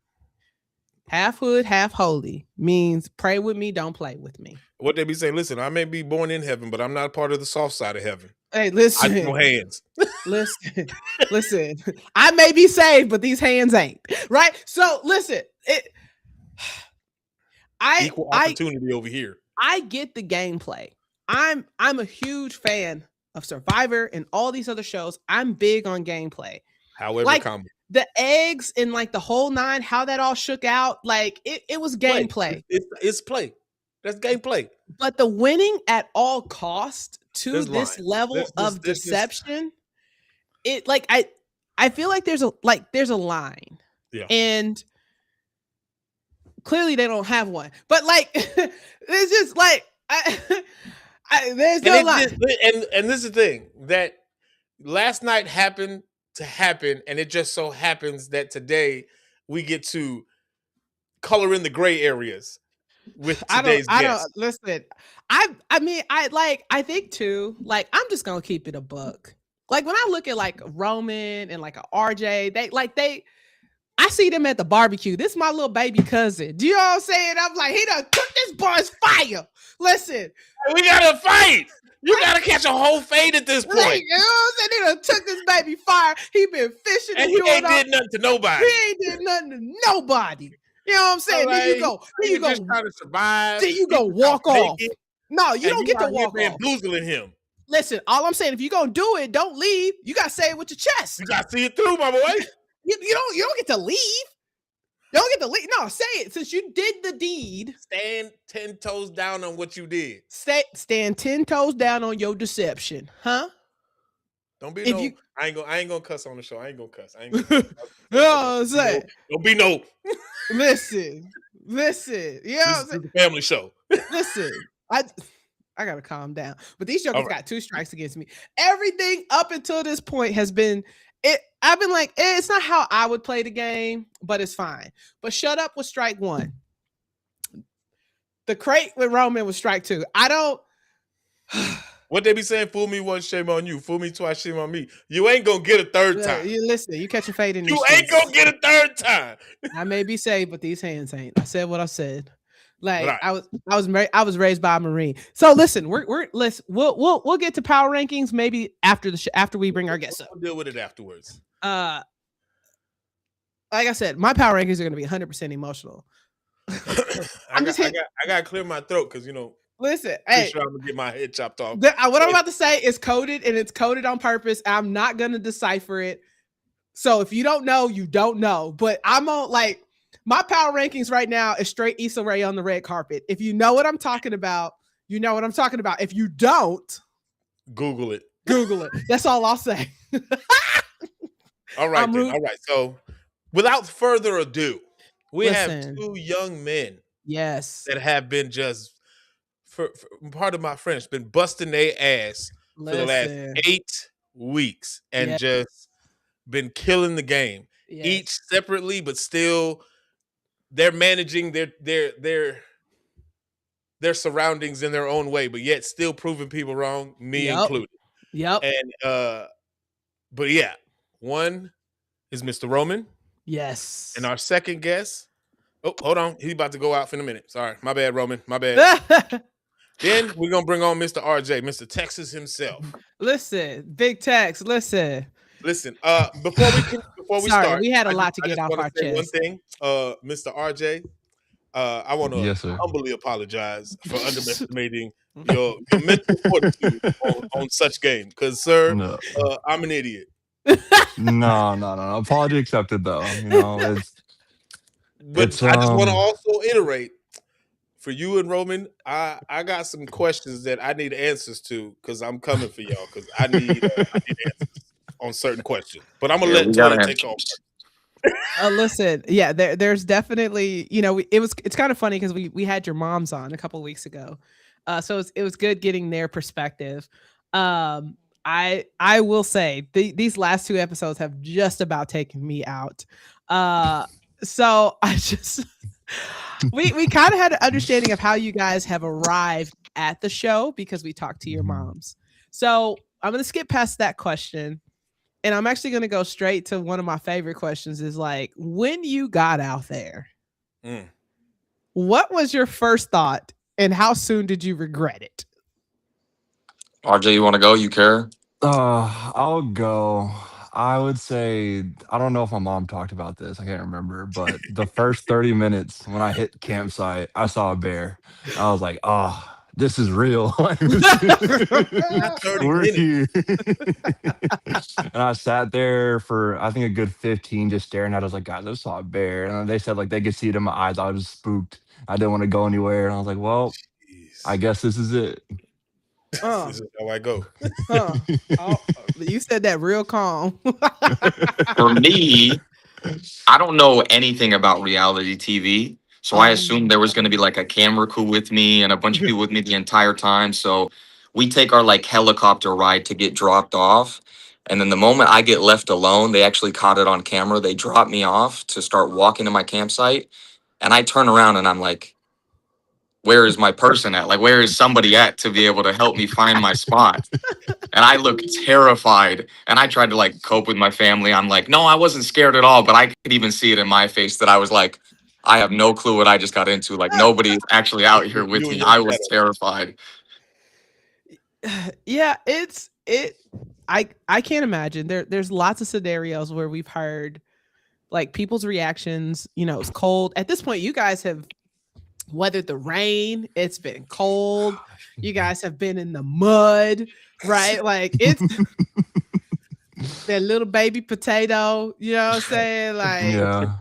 Half hood, half holy means pray with me, don't play with me. What they be saying? Listen, I may be born in heaven, but I'm not part of the soft side of heaven. Hey, listen. I no hands. Listen. I may be saved, but these hands ain't. Right? So listen. Equal opportunity over here. I get the gameplay. I'm a huge fan of Survivor and all these other shows. I'm big on gameplay. However, like, the eggs and like the whole nine, how that all shook out, like it was gameplay. It's play. That's gameplay. But the winning at all cost to this level of deception, it like I feel like there's a line. Yeah. And clearly they don't have one. But like it's just like there's no line. And this is the thing that last night happened to happen, and it just so happens that today we get to color in the gray areas with today's guest. Listen. I think too, like, I'm just gonna keep it a buck. Like, when I look at like Roman and like a RJ, I see them at the barbecue. This is my little baby cousin. Do you know what I'm saying? I'm like, he done took this boy's fire. Listen, we gotta fight. You gotta catch a whole fade at this point. Like, you know what I'm saying? He done took this baby fire. He been fishing and he ain't did nothing to nobody. He ain't did nothing to nobody. You know what I'm saying? Right. Then you go just trying to survive. Then you go walk off. No, you don't get to walk off. Bamboozling him. Listen, all I'm saying, if you're gonna do it, don't leave. You gotta say it with your chest. You gotta see it through, my boy. You don't get to leave. You don't get to leave. No, say it. Since you did the deed, stand 10 toes down on what you did. Stand 10 toes down on your deception, huh? Don't be I ain't gonna cuss on the show. I ain't gonna cuss. I ain't gonna cuss. Don't be no. Listen. You know this is a family show. Listen, I gotta calm down. But these jokers got 2 strikes against me. Everything up until this point has been it. I've been like, it's not how I would play the game, but it's fine. But shut up was strike 1. The crate with Roman was strike 2. I don't. What they be saying? Fool me once, shame on you. Fool me twice, shame on me. You ain't gonna get a third time. You listen. You catch a fade in. You ain't gonna get a third time. I may be saved, but these hands ain't. I said what I said. Like, right. I was raised by a Marine. So listen, we'll get to power rankings maybe after after we bring our guests up. We'll deal with it afterwards. Like I said, my power rankings are going to be 100% emotional. I gotta clear my throat because Listen, hey, sure I'm gonna get my head chopped off. What I'm about to say is coded, and it's coded on purpose. I'm not gonna decipher it. So if you don't know, you don't know. But I'm on my power rankings right now is straight Issa Rae on the red carpet. If you know what I'm talking about, you know what I'm talking about. If you don't, Google it. That's all I'll say. All right, then. All right. So without further ado, we have 2 young men. Yes. That have been just, for part of my French, been busting their ass for the last 8 weeks and just been killing the game. Yes. Each separately, but still they're managing their surroundings in their own way, but yet still proving people wrong, me included. Yep. And But yeah, one is Mr. Roman. Yes. And our second guest. Oh, hold on. He's about to go out for a minute. Sorry. My bad, Roman. My bad. Then we're gonna bring on Mr. RJ, Mr. Texas himself. Listen, Big Tex, listen. Listen, before we Sorry, start, we had a lot to get off our say one chest. thing. Mr. RJ, I want to humbly apologize for underestimating your mental fortitude on such game. Because, sir, No. I'm an idiot. No. Apology accepted, though. You know, But I just want to also iterate for you and Roman. I got some questions that I need answers to because I'm coming for y'all because I need answers on certain questions. But I'm gonna let Toya take off. Listen, yeah, there's definitely, you know, it's kind of funny because we had your moms on a couple of weeks ago, so it was good getting their perspective. I will say these last 2 episodes have just about taken me out. So I just we kind of had an understanding of how you guys have arrived at the show because we talked to your moms. So I'm gonna skip past that question. And I'm actually going to go straight to one of my favorite questions is like, when you got out there, what was your first thought and how soon did you regret it? RJ, you want to go? You care? I'll go. I would say, I don't know if my mom talked about this. I can't remember. But the first 30 minutes when I hit campsite, I saw a bear. I was like, oh, this is real. We're here. And I sat there for, I think, a good 15 just staring at it. I was like, guys, I saw a bear. And they said, like, they could see it in my eyes. I was spooked. I didn't want to go anywhere. And I was like, well, I guess this is it. This is how I go. Oh, you said that real calm. For me, I don't know anything about reality TV. So I assumed there was going to be like a camera crew with me and a bunch of people with me the entire time. So we take our like helicopter ride to get dropped off. And then the moment I get left alone, they actually caught it on camera. They drop me off to start walking to my campsite. And I turn around and I'm like, where is my person at? Like, where is somebody at to be able to help me find my spot? And I look terrified. And I tried to like cope with my family. I'm like, no, I wasn't scared at all. But I could even see it in my face that I was like, I have no clue what I just got into. Like, nobody's actually out here with me. I was terrified. Yeah, I can't imagine. There's lots of scenarios where we've heard like people's reactions. You know, it's cold. At this point, you guys have weathered the rain. It's been cold. You guys have been in the mud, right? Like it's that little baby potato, you know what I'm saying? Like, yeah.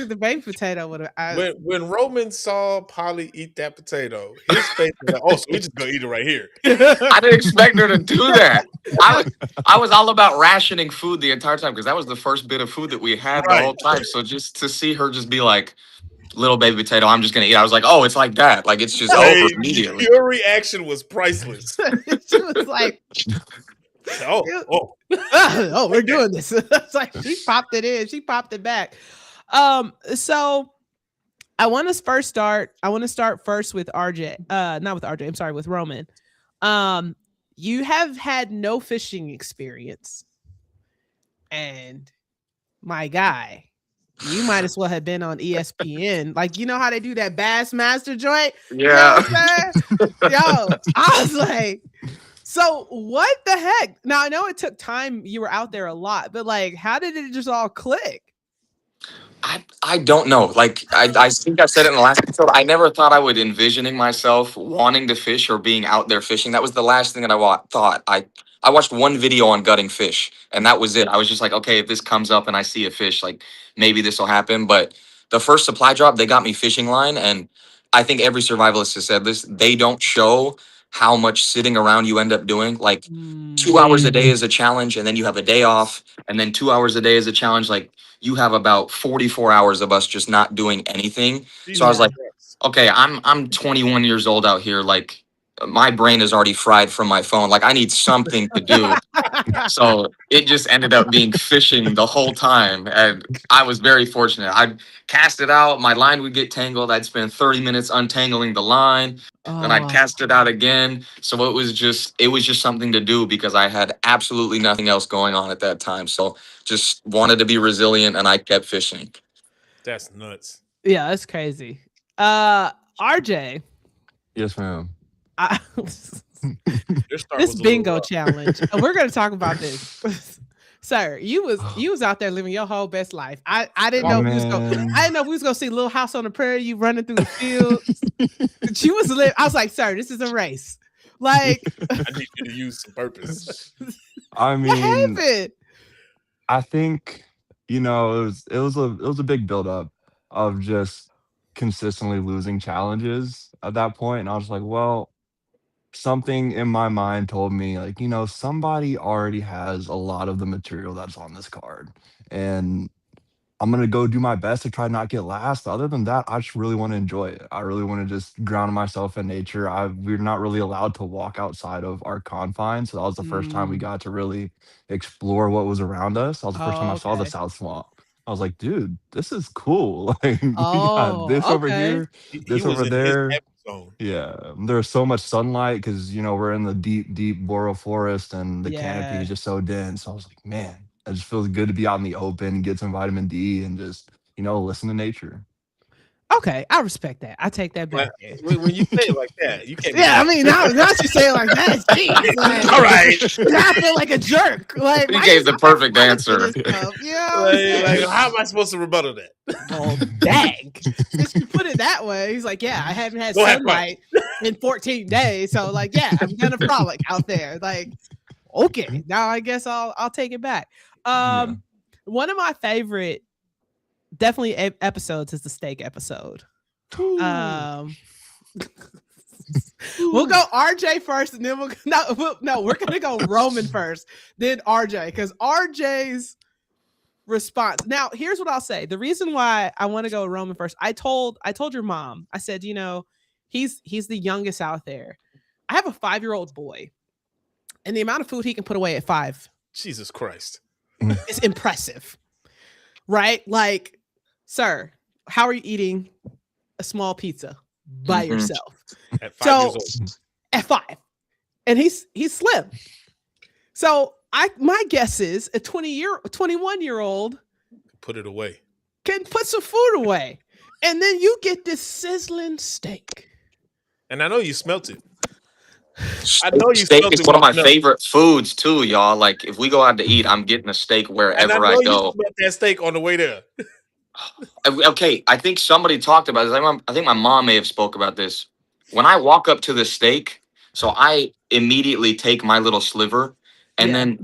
The baby potato would have. When Roman saw Polly eat that potato, his face was like, "Oh, so we just gonna eat it right here." I didn't expect her to do that. I was all about rationing food the entire time because that was the first bit of food that we had the whole time. So just to see her just be like, "Little baby potato, I'm just gonna eat." I was like, "Oh, it's like that. Like it's just over immediately." Your reaction was priceless. She was like, oh, we're doing this. It's like she popped it in, she popped it back. So I want to start first with RJ. Not with RJ, I'm sorry, with Roman. You have had no fishing experience. And my guy, you might as well have been on ESPN. Like, you know how they do that Bassmaster joint? Yeah. You know what I'm saying? Yo, I was like, so what the heck? Now I know it took time. You were out there a lot, but like, how did it just all click? I don't know. Like I think I said it in the last episode. I never thought I would envisioning myself wanting to fish or being out there fishing. That was the last thing that I thought. I watched one video on gutting fish, and that was it. I was just like, okay, if this comes up and I see a fish, like maybe this will happen. But the first supply drop, they got me fishing line, and I think every survivalist has said this. They don't show how much sitting around you end up doing. Like 2 hours a day is a challenge, and then you have a day off, and then 2 hours a day is a challenge. Like you have about 44 hours of us just not doing anything. So I was like, okay, I'm 21 years old out here. Like my brain is already fried from my phone. Like I need something to do. So it just ended up being fishing the whole time. And I was very fortunate. I'd cast it out, my line would get tangled. I'd spend 30 minutes untangling the line. Then I'd cast it out again. So it was just something to do because I had absolutely nothing else going on at that time. So just wanted to be resilient and I kept fishing. That's nuts. Yeah, that's crazy. RJ. Yes, ma'am. This bingo challenge. We're going to talk about this. Sir, you was out there living your whole best life. I didn't know we was gonna see Little House on the Prairie, you running through the fields. You was I was like, sir, this is a race. Like I need you to use some purpose. I mean, what happened? I think, you know, it was a big buildup of just consistently losing challenges at that point. And I was like, well, something in my mind told me, like, you know, somebody already has a lot of the material that's on this card. And I'm gonna go do my best to try not get last. Other than that, I just really want to enjoy it. I really want to just ground myself in nature. We're not really allowed to walk outside of our confines, so that was the first time we got to really explore what was around us. That was the first time I saw the South Swamp. I was like, dude, this is cool. Like, we got this over here, this over there. Yeah, there's so much sunlight because, you know, we're in the deep boreal forest and the canopy is just so dense. I was like, man, it just feels good to be out in the open, get some vitamin D, and just, you know, listen to nature. Okay, I respect that. I take that back. When you say it like that, you can't. Yeah, I mean, now you say it like that. Geez, like, all right. I feel like a jerk. Like you gave the perfect answer. Like, how am I supposed to rebuttal that? Oh, dang! Since you put it that way, he's like, yeah, I haven't had sunlight in 14 days, so like, yeah, I'm gonna frolic out there. Like, okay, now I guess I'll take it back. One of my favorite. Definitely episodes is the steak episode. We'll go RJ first, and then we're gonna go Roman first, then RJ, because RJ's response. Now, here's what I'll say. The reason why I want to go Roman first, I told your mom, I said, you know, he's the youngest out there. I have a 5-year-old boy, and the amount of food he can put away at 5. Jesus Christ. It's impressive. Right? Like, sir, how are you eating a small pizza by yourself? At 5 years old. At 5. And he's slim. So my guess is a 21-year-old put it away. Can put some food away. And then you get this sizzling steak. And I know you smelt it. Steak is one of my favorite foods too, y'all. Like if we go out to eat, I'm getting a steak wherever I go. You smelled that steak on the way there. Okay, I think somebody talked about this. I think my mom may have spoke about this. When I walk up to the steak, so I immediately take my little sliver, and then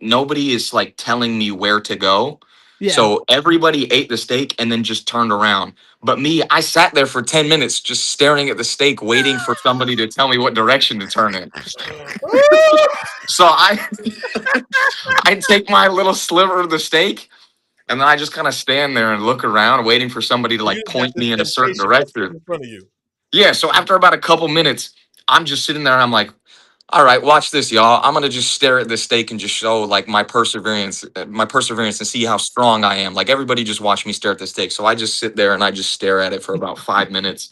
nobody is like telling me where to go. Yeah. So everybody ate the steak and then just turned around. But me, I sat there for 10 minutes just staring at the steak, waiting for somebody to tell me what direction to turn in. So I take my little sliver of the steak, and then I just kind of stand there and look around, waiting for somebody to like point me in a certain direction. In front of you. Yeah, so after about a couple minutes, I'm just sitting there and I'm like, all right, watch this, y'all. I'm gonna just stare at this steak and just show like my perseverance and see how strong I am. Like everybody just watch me stare at the steak. So I just sit there and I just stare at it for about 5 minutes.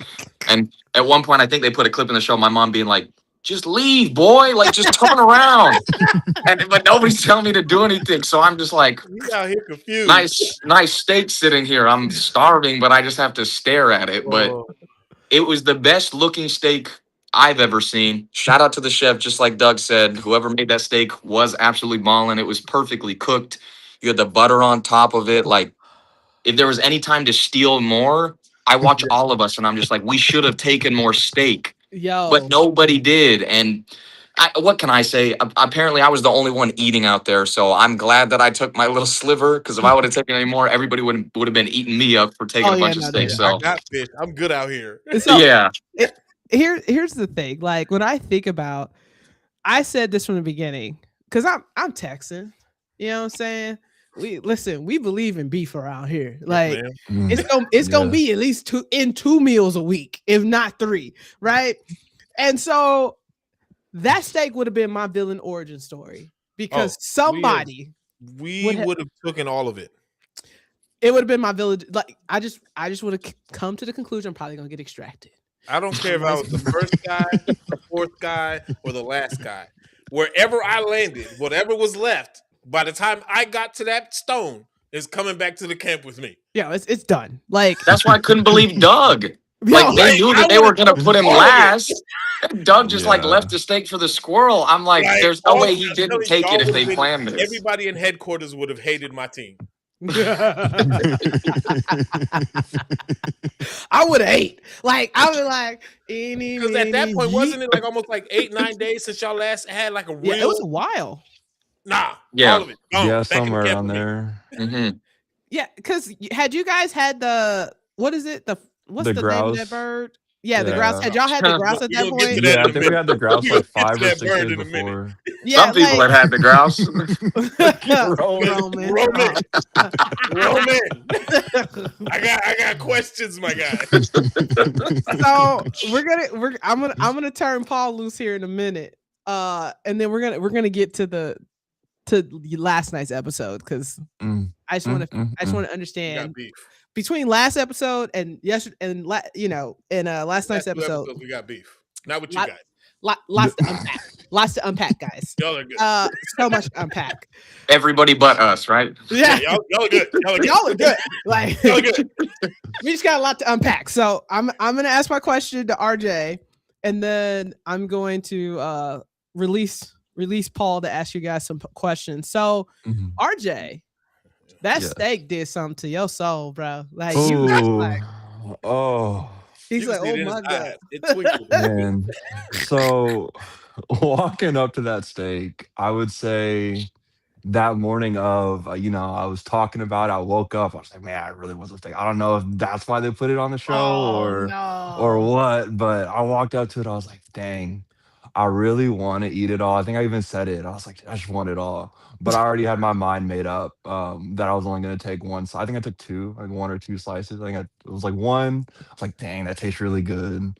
And at one point, I think they put a clip in the show, my mom being like, just leave, boy. Like, just turn around. But nobody's telling me to do anything. So I'm just like, you out here confused. Nice steak sitting here. I'm starving, but I just have to stare at it. But it was the best looking steak I've ever seen. Shout out to the chef, just like Doug said. Whoever made that steak was absolutely balling. It was perfectly cooked. You had the butter on top of it. Like, if there was any time to steal more, I watch all of us and I'm just like, we should have taken more steak. But nobody did. And what can I say? Apparently, I was the only one eating out there. So I'm glad that I took my little sliver, because if I would have taken any more, everybody would have been eating me up for taking a bunch of steak. So I got fish. I'm good out here. So, yeah. Here's the thing. Like when I think about, I said this from the beginning because I'm Texan. You know what I'm saying? We believe in beef around here. Like it's gonna be at least 2 meals a week, if not 3, right? And so that steak would have been my villain origin story because somebody we would have taken all of it. It would have been my village. Like I just would have come to the conclusion I'm probably gonna get extracted. I don't care if I was the first guy, the fourth guy, or the last guy. Wherever I landed, whatever was left, by the time I got to that stone, is coming back to the camp with me. Yeah, it's done. Like that's why I couldn't believe Doug. Like they knew that they were gonna put him last. Doug just like left the steak for the squirrel. I'm like there's no way he didn't take it if they planned this. Everybody in headquarters would have hated my team. I would have ate. Like I was like, because at that point, wasn't it like almost like 8-9 days since y'all last had like a real? Yeah, it was a while. Nah, yeah, all of it. Yeah, somewhere around there. Mm-hmm. Yeah, because had you guys had what's the name of that bird? Yeah, the grouse. Had y'all had the grouse at that point? Yeah, I think we had the grouse like 5 or 6 days before. Yeah, some people had the grouse. Roman. I got questions, my guy. So I'm gonna turn Paul loose here in a minute. And then we're gonna get to last night's episode because I just want to understand between last episode and yesterday and last night's episode. We got beef. Not with you guys. Lots to unpack. Lots to unpack, guys. Y'all are good. So much to unpack. Everybody but us, right? Yeah, y'all are good. Y'all are good. Like y'all are good. We just got a lot to unpack. So I'm gonna ask my question to RJ, and then I'm going to release Paul to ask you guys some questions. So RJ, that steak did something to your soul, bro. Like you like, he's like, oh my god, it twinkled. Man. So walking up to that steak, I would say that morning of I was talking about it, I woke up, I was like, man, I really was a steak. I don't know if that's why they put it on the show or what, but I walked up to it, I was like, dang, I really want to eat it all. I think I even said it. I was like, I just want it all. But I already had my mind made up that I was only going to take one. So I think I took 2, like 1 or 2 slices. I think it was like 1. I was like, dang, that tastes really good.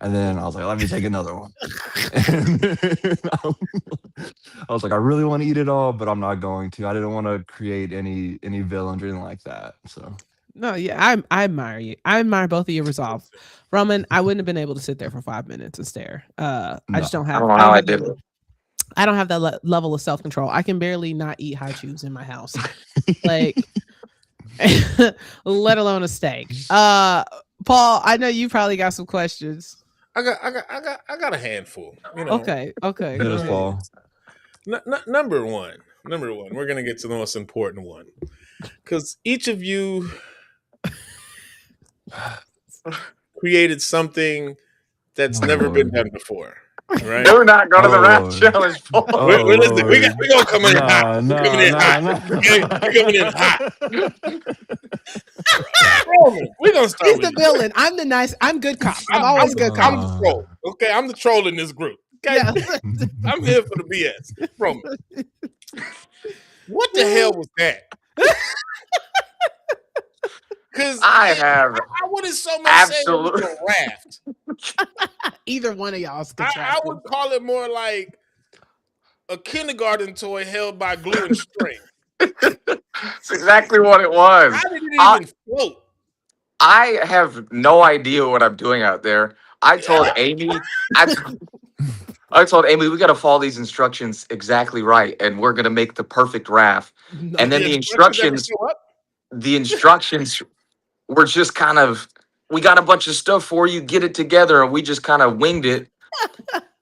And then I was like, let me take another one. And I was like, I really want to eat it all, but I'm not going to. I didn't want to create any villains or anything like that. So. No, yeah, I admire you. I admire both of your resolve. Roman, I wouldn't have been able to sit there for 5 minutes and stare. I just don't have. I don't know how I did it. I don't have that level of self-control. I can barely not eat high chews in my house, like, let alone a steak. Paul, I know you probably got some questions. I got a handful. Okay. Hit us, Paul. Number one. We're gonna get to the most important one, because each of you created something that's never been done before. Right? We're not going to the rap challenge. We're gonna come in hot. We're coming in hot. We're gonna start. He's the villain. I'm good cop. I'm always good cop. I'm the troll. Okay, I'm the troll in this group. Okay, yeah. I'm here for the BS. Roman. What the hell was that? Because I wouldn't so much say it was a raft. Either one of y'all's I would call it more like a kindergarten toy held by glue and string. That's exactly what it was. How did it even float? I have no idea what I'm doing out there. I told Amy, I told Amy, we got to follow these instructions exactly right, and we're gonna make the perfect raft. No, and then the instructions were just kind of, we got a bunch of stuff for you, get it together, and we just kind of winged it.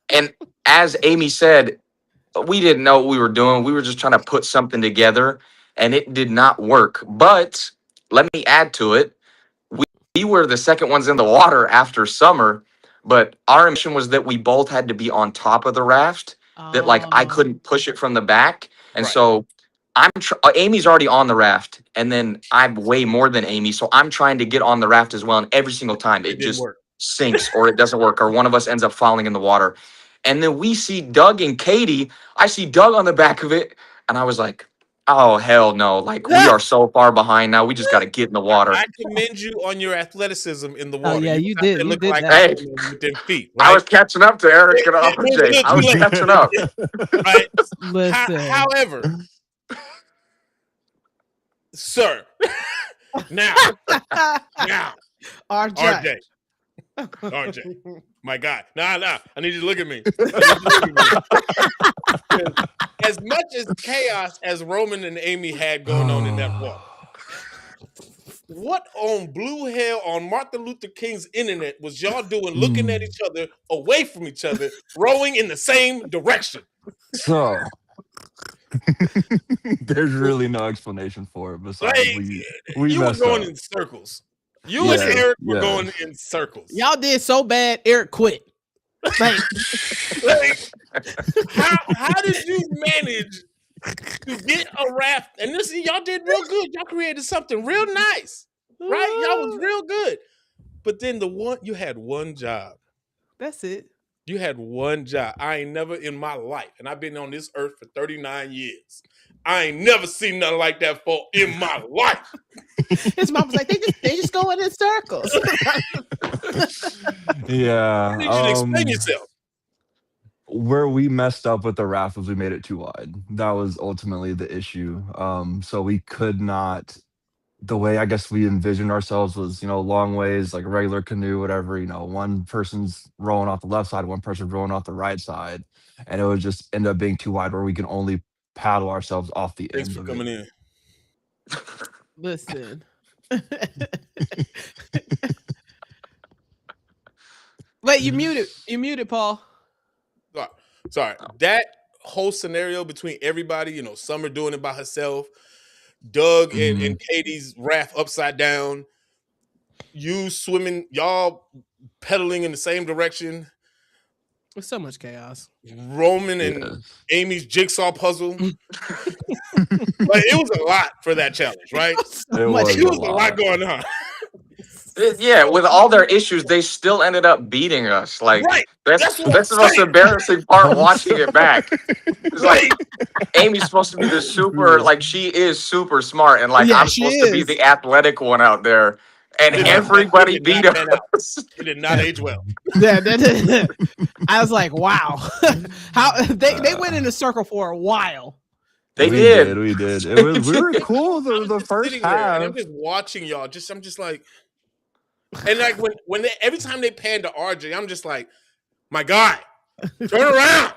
And as Amy said, we didn't know what we were doing. We were just trying to put something together, and it did not work. But let me add to it. We were the second ones in the water after summer, but our mission was that we both had to be on top of the raft, that like I couldn't push it from the back. And so Amy's already on the raft, and then I'm way more than Amy, so I'm trying to get on the raft as well, and every single time it just sinks or it doesn't work, or one of us ends up falling in the water. And then we see Doug and Katie. I see Doug on the back of it, and I was like, Oh hell no! Like we are so far behind now. We just got to get in the water. I commend you on your athleticism in the Oh water. yeah, You you was out did. there You looking did like that. Hey, Superman with them feet, I right? was catching up to Eric and It was a RJ. little I too was late. catching up. Right? Listen, However, sir, now, now, RJ. RJ, RJ, my guy. Nah. I need you to look at me. I need you to look at me. As much as chaos as Roman and Amy had going on in that water, what on blue hell on Martin Luther King's internet was y'all doing looking at each other away from each other, rowing in the same direction? So there's really no explanation for it besides Like, we you were messed going up. in circles. You and Listen, Eric were yes. going in circles. y'all did so bad. Eric quit. Like, Like, how did you manage to get a raft? And this, y'all did real good. Y'all created something real nice, right? Y'all was real good. But then you had one job. that's it. You had one job. I ain't never in my life, and I've been on this earth for 39 years. I ain't never seen nothing like that for in my life. His mom was like, they just going in circles. Yeah. I need you to explain yourself. Where we messed up with the raft was we made it too wide. That was ultimately the issue. So we could not. The way I guess we envisioned ourselves was, long ways, like a regular canoe, whatever. One person's rowing off the left side, one person rowing off the right side, and it would just end up being too wide where we can only paddle ourselves off the Thanks end for of coming it. in. Listen. Wait, you muted. You muted, Paul. Sorry. That whole scenario between everybody, Summer doing it by herself, Doug and Katie's raft upside down, you swimming, y'all pedaling in the same direction. There's so much chaos. Roman and Amy's jigsaw puzzle. Like, it was a lot for that challenge, right? It was a lot going on. Yeah, with all their issues, they still ended up beating us. Like Right. that's what the I'm most saying. embarrassing part watching it back. It's like Amy's supposed to be the super, like she is super smart, and like Yeah, I'm she supposed to be is. the athletic one out there, and It everybody did beat not pan out. us. It did not age well. Yeah, I was like, wow. How they went in a circle for a while. They we did. We did. It was we were cool the first Sitting there, and I'm half. just watching y'all. I'm just like, and like when every time they pan to RJ, I'm just like, my guy, turn around.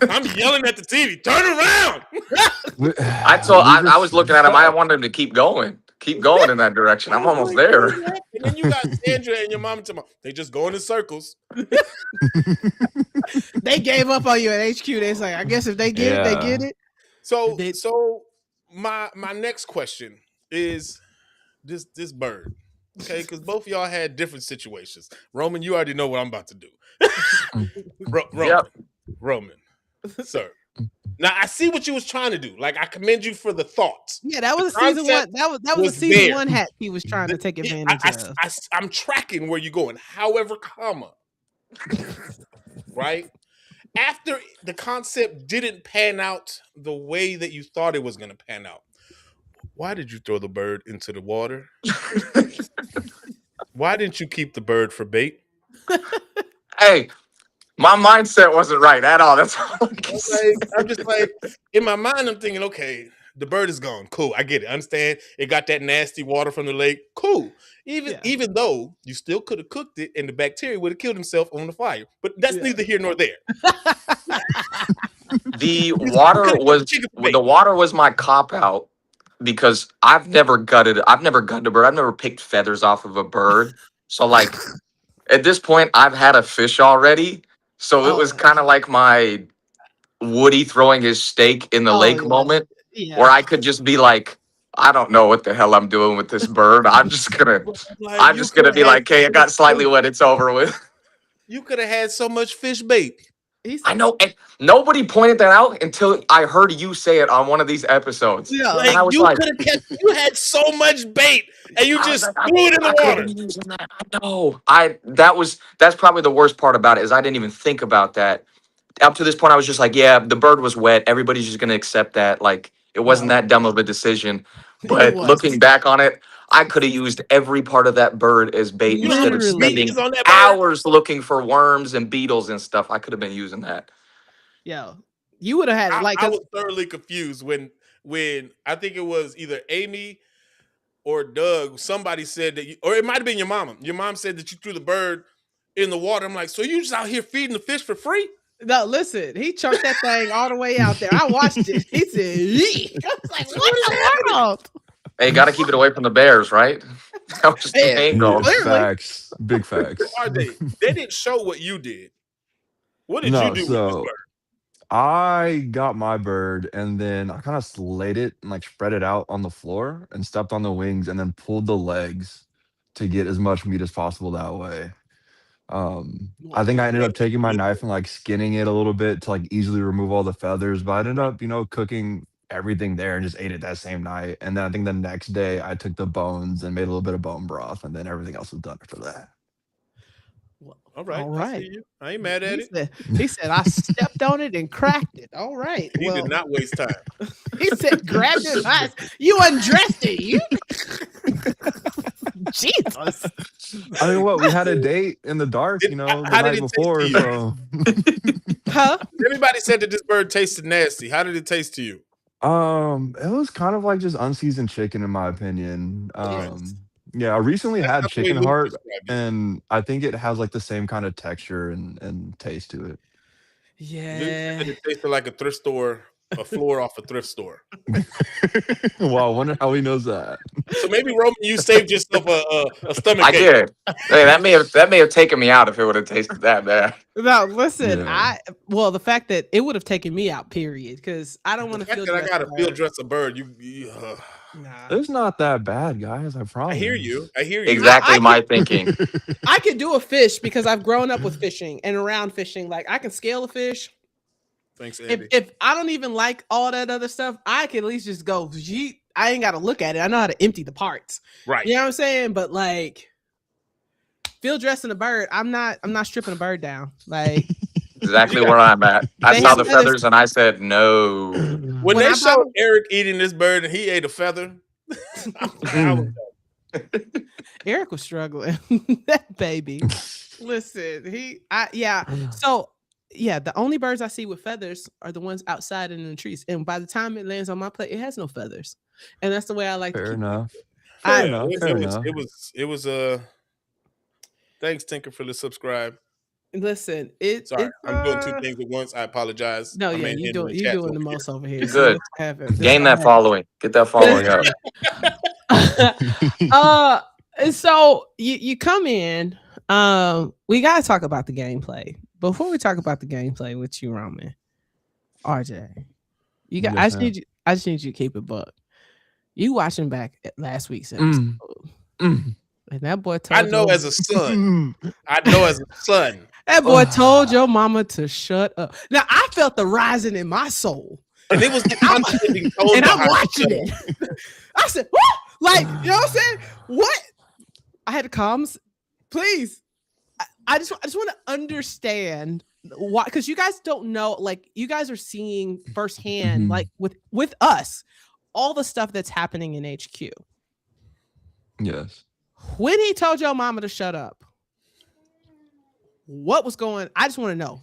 I'm yelling at the TV, turn around. I was looking at him. I wanted him to keep going in that direction. I'm almost there. And then you got Sandra and your mom tomorrow. They just going in circles. They gave up on you at HQ. They like, I guess if they get it, they get it. So my next question is this bird. Okay, because both of y'all had different situations. Roman, you already know what I'm about to do. Roman, sir. Now I see what you was trying to do. Like, I commend you for the thoughts. Yeah, that was a season one. That was a season one hat he was trying to take advantage of. I'm tracking where you're going. However, right? After the concept didn't pan out the way that you thought it was going to pan out, why did you throw the bird into the water? Why didn't you keep the bird for bait? Hey, my mindset wasn't right at all. That's all I can say. I'm just like, in my mind, I'm thinking, okay, the bird is gone. Cool, I get it. I understand. It got that nasty water from the lake. Cool. Even though you still could have cooked it and the bacteria would have killed himself on the fire. But that's neither here nor there. The water was my cop out because I've never gutted a bird. I've never picked feathers off of a bird. So like at this point I've had a fish already. So it was kind of like my Woody throwing his steak in the lake moment where I could just be like, I don't know what the hell I'm doing with this bird. I'm just gonna be like, hey, it got slightly wet, it's over with. You could have had so much fish bait. I know, and nobody pointed that out until I heard you say it on one of these episodes. Yeah, and I was like, you had so much bait, and you just threw it in the water. I know. That's probably the worst part about it is I didn't even think about that. Up to this point, I was just like, yeah, the bird was wet. Everybody's just gonna accept that. Like, It wasn't No. that dumb of a decision. It But was looking back on it, I could have used every part of that bird as bait You know how instead of much meat literally. spending is on that bird? hours looking for worms and beetles and stuff. I could have been using that. Yo, you would have had it like I 'cause was thoroughly confused when I think it was either Amy or Doug. Somebody said that, or it might have been your mama. Your mom said that you threw the bird in the water. I'm like, so you just out here feeding the fish for free? no, listen, he chunked that thing all the way out there. I watched it. He said, "Yeek." I was like, what in the world? Hey, got to keep it away from the bears, right? That was the Yeah, main Yeah, goal. clearly. facts. Big facts. So RJ, they didn't show what you did. What did you No, do with this so bird? I got my bird and then I kind of laid it and like spread it out on the floor and stepped on the wings and then pulled the legs to get as much meat as possible that way. I think I ended up taking my knife and like skinning it a little bit to like easily remove all the feathers, but I ended up, cooking everything there and just ate it that same night. And then I think the next day I took the bones and made a little bit of bone broth and then everything else was done after that. All right, All I right. see you. I ain't mad at it. He said, I stepped on it and cracked it. All right. He did not waste time. He said, grabbed it. You undressed it. You Jesus. I mean, what we had a date in the dark, the How did night it taste before. to you? So, Huh? Everybody said that this bird tasted nasty. How did it taste to you? it was kind of like just unseasoned chicken, in my opinion. Yeah, I recently That's had not the way chicken Luke heart, described it. and I think it has like the same kind of texture and taste to it. Luke Yeah. said it tasted like a thrift store, a floor off a thrift store. Well, I wonder how he knows that. So maybe Roman, you saved yourself a stomach I ache. did. Hey, that may have taken me out if it would have tasted that bad. No, listen, Yeah. the fact that it would have taken me out, period, because I don't want The to fact feel that I got a dressed field up. dress a bird, Nah. It's not that bad, guys. I I promise. hear you. I hear you. Exactly I my thinking. I could do a fish because I've grown up with fishing and around fishing. Like I can scale a fish. Thanks, Andy. If I don't even like all that other stuff, I can at least just go, yeet. I ain't got to look at it. I know how to empty the parts. Right. You know what I'm saying? But like field dressing a bird, I'm not stripping a bird down. Like Exactly where I'm at. I They saw have the feathers. feathers and I said no. When When they I showed probably- Eric eating this bird and he ate a feather, I was Eric was struggling. That baby. Listen, So the only birds I see with feathers are the ones outside in the trees. And by the time it lands on my plate, it has no feathers. And that's the way I like to Fair keep enough. I- Fair enough. Fair enough. it was thanks, Tinker, for the subscribe. Listen, Sorry, I'm doing two things at once. I apologize. No, My yeah, man you Andrew in doing chat's the over here. most over here. You're so good. let's have it. Gain that following. Get that following up. And so you come in. We gotta talk about the gameplay. Before we talk about the gameplay with you, Roman, RJ, you got. Yes, I just need you to keep it buck. You watching back at last week's episode, and that boy told I know as a son. I know as a son. that boy told your mama to shut up. Now I felt the rising in my soul. And it was the condescending tone And I'm behind watching it. I said, what? Like, you know what I'm saying? What? I had to comms. Please. I just want to understand why, because you guys don't know, like you guys are seeing firsthand, like with us, all the stuff that's happening in HQ. Yes. When he told your mama to shut up, what was going? I just want to know.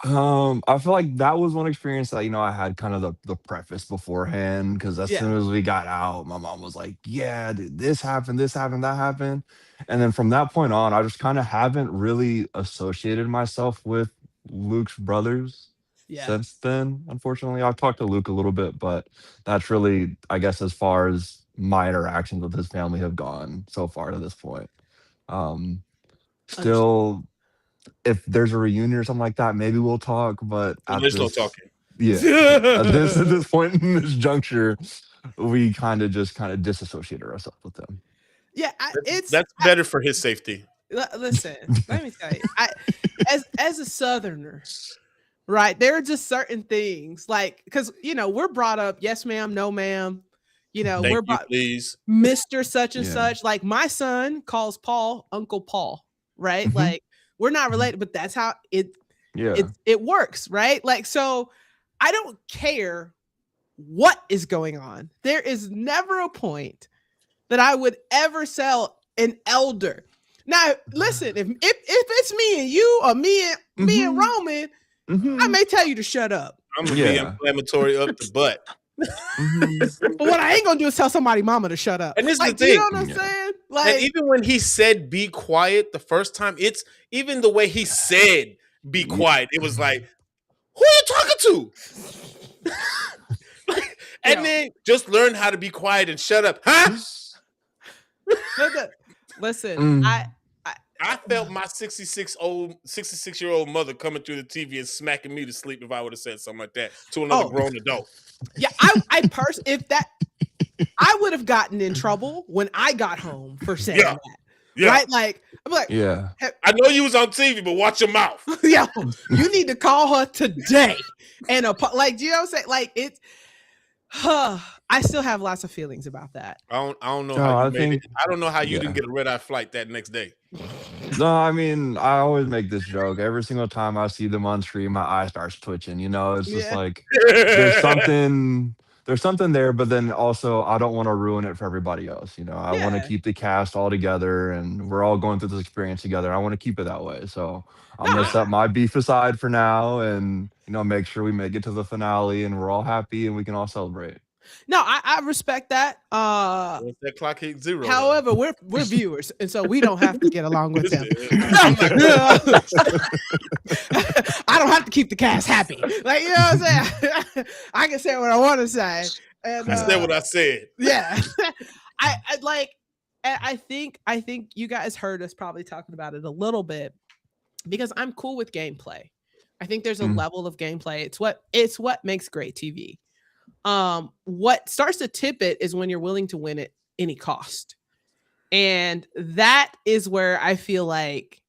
I feel like that was one experience that I had kind of the preface beforehand, because as soon as we got out, my mom was like, "Yeah, dude, this happened, that happened," and then from that point on, I just kind of haven't really associated myself with Luke's brothers since then. Unfortunately, I've talked to Luke a little bit, but that's really, I guess, as far as my interactions with his family have gone so far to this point. Still, if there's a reunion or something like that, maybe we'll talk. But There's no talking. Yeah, at this point in this juncture, we kind of disassociated ourselves with them. Yeah, that's better for his safety. Listen, let me tell you, as a Southerner, right? There are just certain things like because we're brought up, yes, ma'am, no, ma'am. We're brought, please, Mr. Such and such. Like my son calls Paul Uncle Paul, right? Like we're not related, but that's how it works, right? Like so, I don't care what is going on. There is never a point that I would ever sell an elder. Now, listen, if it's me and you or me and Roman, I may tell you to shut up. I'm gonna be inflammatory up the butt. But what I ain't gonna do is tell somebody mama to shut up. And this is the do you thing. know what I'm saying? Like, and even when he said be quiet the first time, it's even the way he said be quiet. It was like, who are you talking to? And then just learn how to be quiet and shut up, huh? Listen, I felt my 66-year-old mother coming through the TV and smacking me to sleep if I would have said something like that to another grown adult. Yeah, I would have gotten in trouble when I got home for saying that. Yeah. Right? Like, I'm like, I know you was on TV, but watch your mouth. Yo, you need to call her today. And like, do you know what I'm saying? Like, it's I still have lots of feelings about that. I don't know how you made it. I don't know how you didn't get a red-eye flight that next day. No, I mean, I always make this joke. Every single time I see them on screen, my eye starts twitching. You know, it's just like there's something there, but then also I don't want to ruin it for everybody else. You know, I want to keep the cast all together, and we're all going through this experience together. I want to keep it that way. So I'm gonna set my beef aside for now, and make sure we make it to the finale, and we're all happy, and we can all celebrate. No, I respect that. Once that clock hit 0. However, we're viewers, and so we don't have to get along with them. I don't have to keep the cast happy. Like, you know what I'm saying? I can say what I want to say. And I said what I said. Yeah. I think you guys heard us probably talking about it a little bit because I'm cool with gameplay. I think there's a level of gameplay. It's what makes great TV. What starts to tip it is when you're willing to win at any cost. And that is where I feel like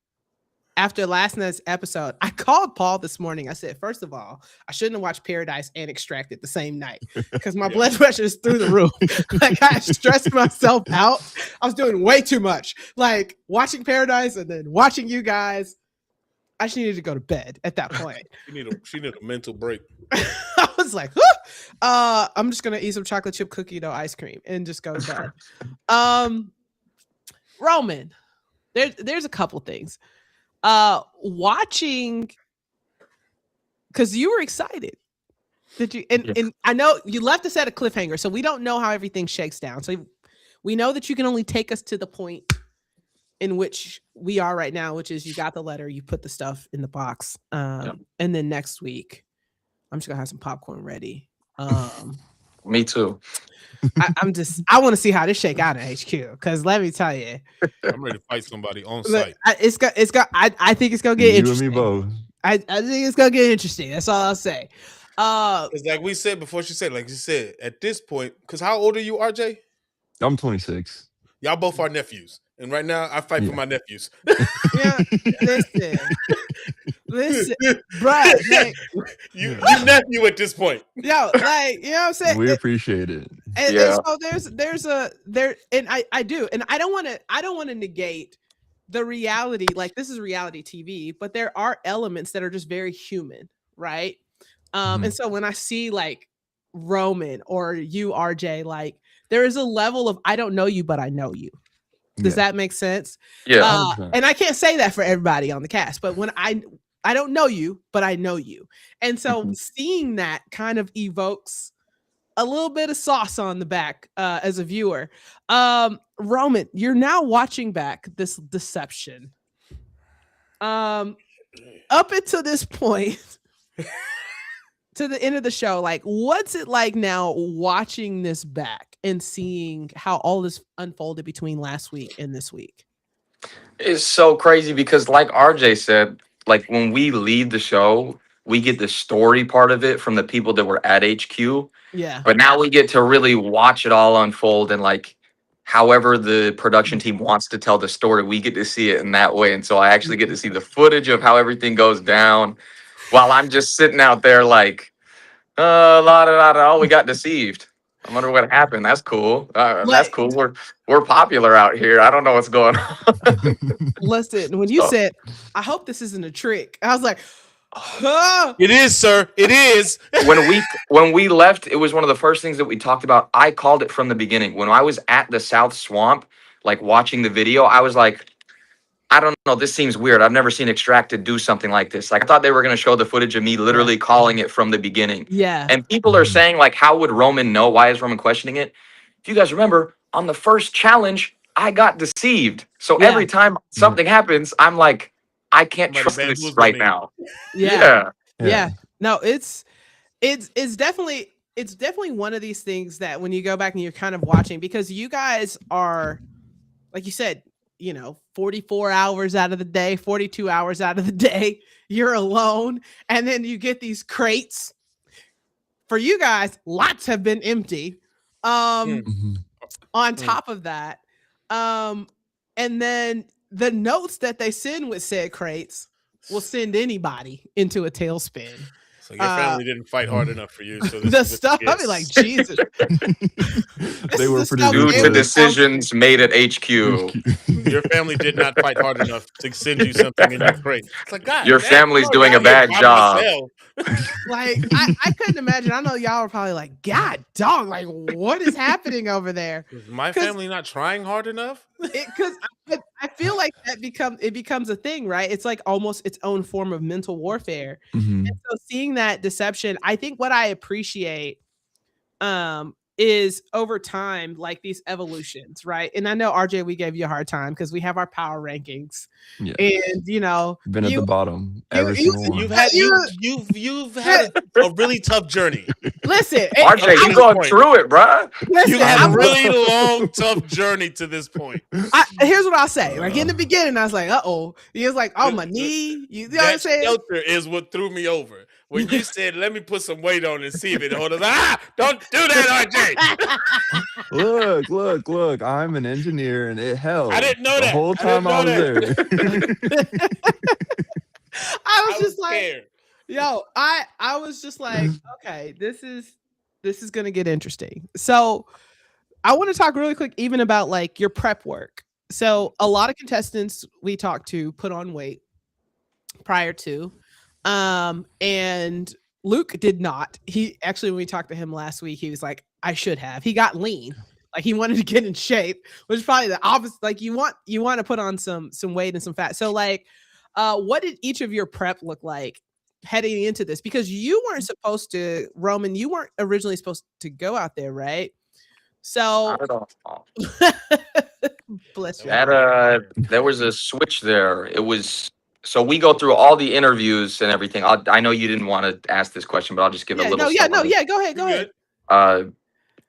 after last night's episode, I called Paul this morning. I said, first of all, I shouldn't have watched Paradise and Extracted the same night because my blood pressure is through the roof. Like, I stressed myself out. I was doing way too much. Like, watching Paradise and then watching you guys. I just needed to go to bed at that point. She need a mental break. I was like, I'm just gonna eat some chocolate chip cookie dough ice cream and just go to bed. Roman, there's a couple things. Watching, because you were excited. Did you? And I know you left us at a cliffhanger, so we don't know how everything shakes down. So we know that you can only take us to the point in which we are right now, which is you got the letter, you put the stuff in the box, and then next week, I'm just gonna have some popcorn ready. Me too. I want to see how this shake out in HQ, because let me tell you, I'm ready to fight somebody on site. I think it's gonna get interesting. You and me both. I think it's gonna get interesting. That's all I'll say. It's like we said before. Like you said, at this point, because how old are you, RJ? I'm 26. Y'all both are nephews. And right now, I fight for my nephews. Yeah, listen, bro. Like, you nephew at this point. Yo, like, you know what I'm saying? We appreciate it. And so and I do, and I don't want to negate the reality. Like, this is reality TV, but there are elements that are just very human, right? And so when I see like Roman or you, RJ, like, there is a level of I don't know you, but I know you. Does that make sense? Yeah. And I can't say that for everybody on the cast, but when I don't know you, but I know you. And so seeing that kind of evokes a little bit of sauce on the back as a viewer. Roman, you're now watching back this deception. Up until this point, to the end of the show, like, what's it like now watching this back and seeing how all this unfolded between last week and this week? It's so crazy because, like RJ said, like, when we leave the show, we get the story part of it from the people that were at HQ. Yeah. But now we get to really watch it all unfold, and like, however the production team wants to tell the story, we get to see it in that way. And so I actually get to see the footage of how everything goes down, while I'm just sitting out there like, we got deceived. I wonder what happened. That's cool. That's cool. We're popular out here. I don't know what's going on. Listen, when you said, I hope this isn't a trick, I was like, It is, sir. It is. When we left, it was one of the first things that we talked about. I called it from the beginning. When I was at the South Swamp, like watching the video, I was like, I don't know, this seems weird. I've never seen Extracted do something like this. Like I thought they were going to show the footage of me literally calling it from the beginning. Yeah. And people are saying like, how would Roman know? Why is Roman questioning it? If you guys remember, on the first challenge, I got deceived. So every time something happens, I'm like, I can't Somebody trust this bamboozled right me. now. Yeah. Yeah. No, it's definitely one of these things that when you go back and you're kind of watching, because you guys are, like you said, 44 hours out of the day, 42 hours out of the day, you're alone. And then you get these crates. For you guys, lots have been empty. On top of that, and then the notes that they send with said crates will send anybody into a tailspin. So your family didn't fight hard enough for you. So the stuff, I mean, like, Jesus. They were pretty Due to ruthless. decisions made at HQ. Your family did not fight hard enough to send you something in your crate. It's like, God, Your family's doing a bad job. Like, I couldn't imagine. I know y'all are probably like, God, dog, like, what is happening over there? Is my family not trying hard enough? Because I feel like it becomes a thing, right? It's like almost its own form of mental warfare. And so seeing that deception, I think what I appreciate is over time, like these evolutions, right? And I know RJ, we gave you a hard time because we have our power rankings, and been at the bottom every single one. You've had a really tough journey. Listen, RJ, you going through it, bro. You had a really long, tough journey to this point. Here's what I'll say. Like in the beginning, I was like, he was like, oh, my knee. You know what I'm saying? Shelter is what threw me over. When you said, let me put some weight on and see if it holds us. Don't do that, RJ. Look. I'm an engineer and it held. I didn't know that. The whole time I was there. I was just like, yo, I was just like, okay, this is gonna get interesting. So I want to talk really quick even about like your prep work. So a lot of contestants we talked to put on weight prior to, and Luke did not. He actually, when we talked to him last week, he was like, I should have. He got lean. Like he wanted to get in shape, which is probably the opposite. Like you want to put on some weight and some fat. So like, what did each of your prep look like heading into this? Because you weren't supposed to, Roman, you weren't originally supposed to go out there, right? So bless you. There was a switch there. It was, so we go through all the interviews and everything. I know you didn't want to ask this question, but I'll just give a little. Go ahead.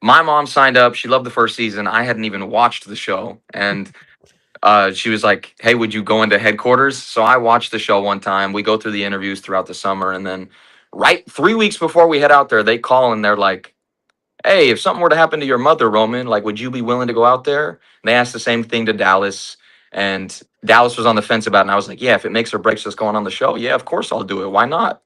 My mom signed up. She loved the first season. I hadn't even watched the show, and she was like, hey, would you go into headquarters? So I watched the show one time. We go through the interviews throughout the summer, and then right 3 weeks before we head out there, they call and they're like, hey, if something were to happen to your mother, Roman, like, would you be willing to go out there? And they asked the same thing to Dallas, and Dallas was on the fence about it. And I was like, yeah, if it makes or breaks us going on the show, yeah, of course I'll do it. Why not?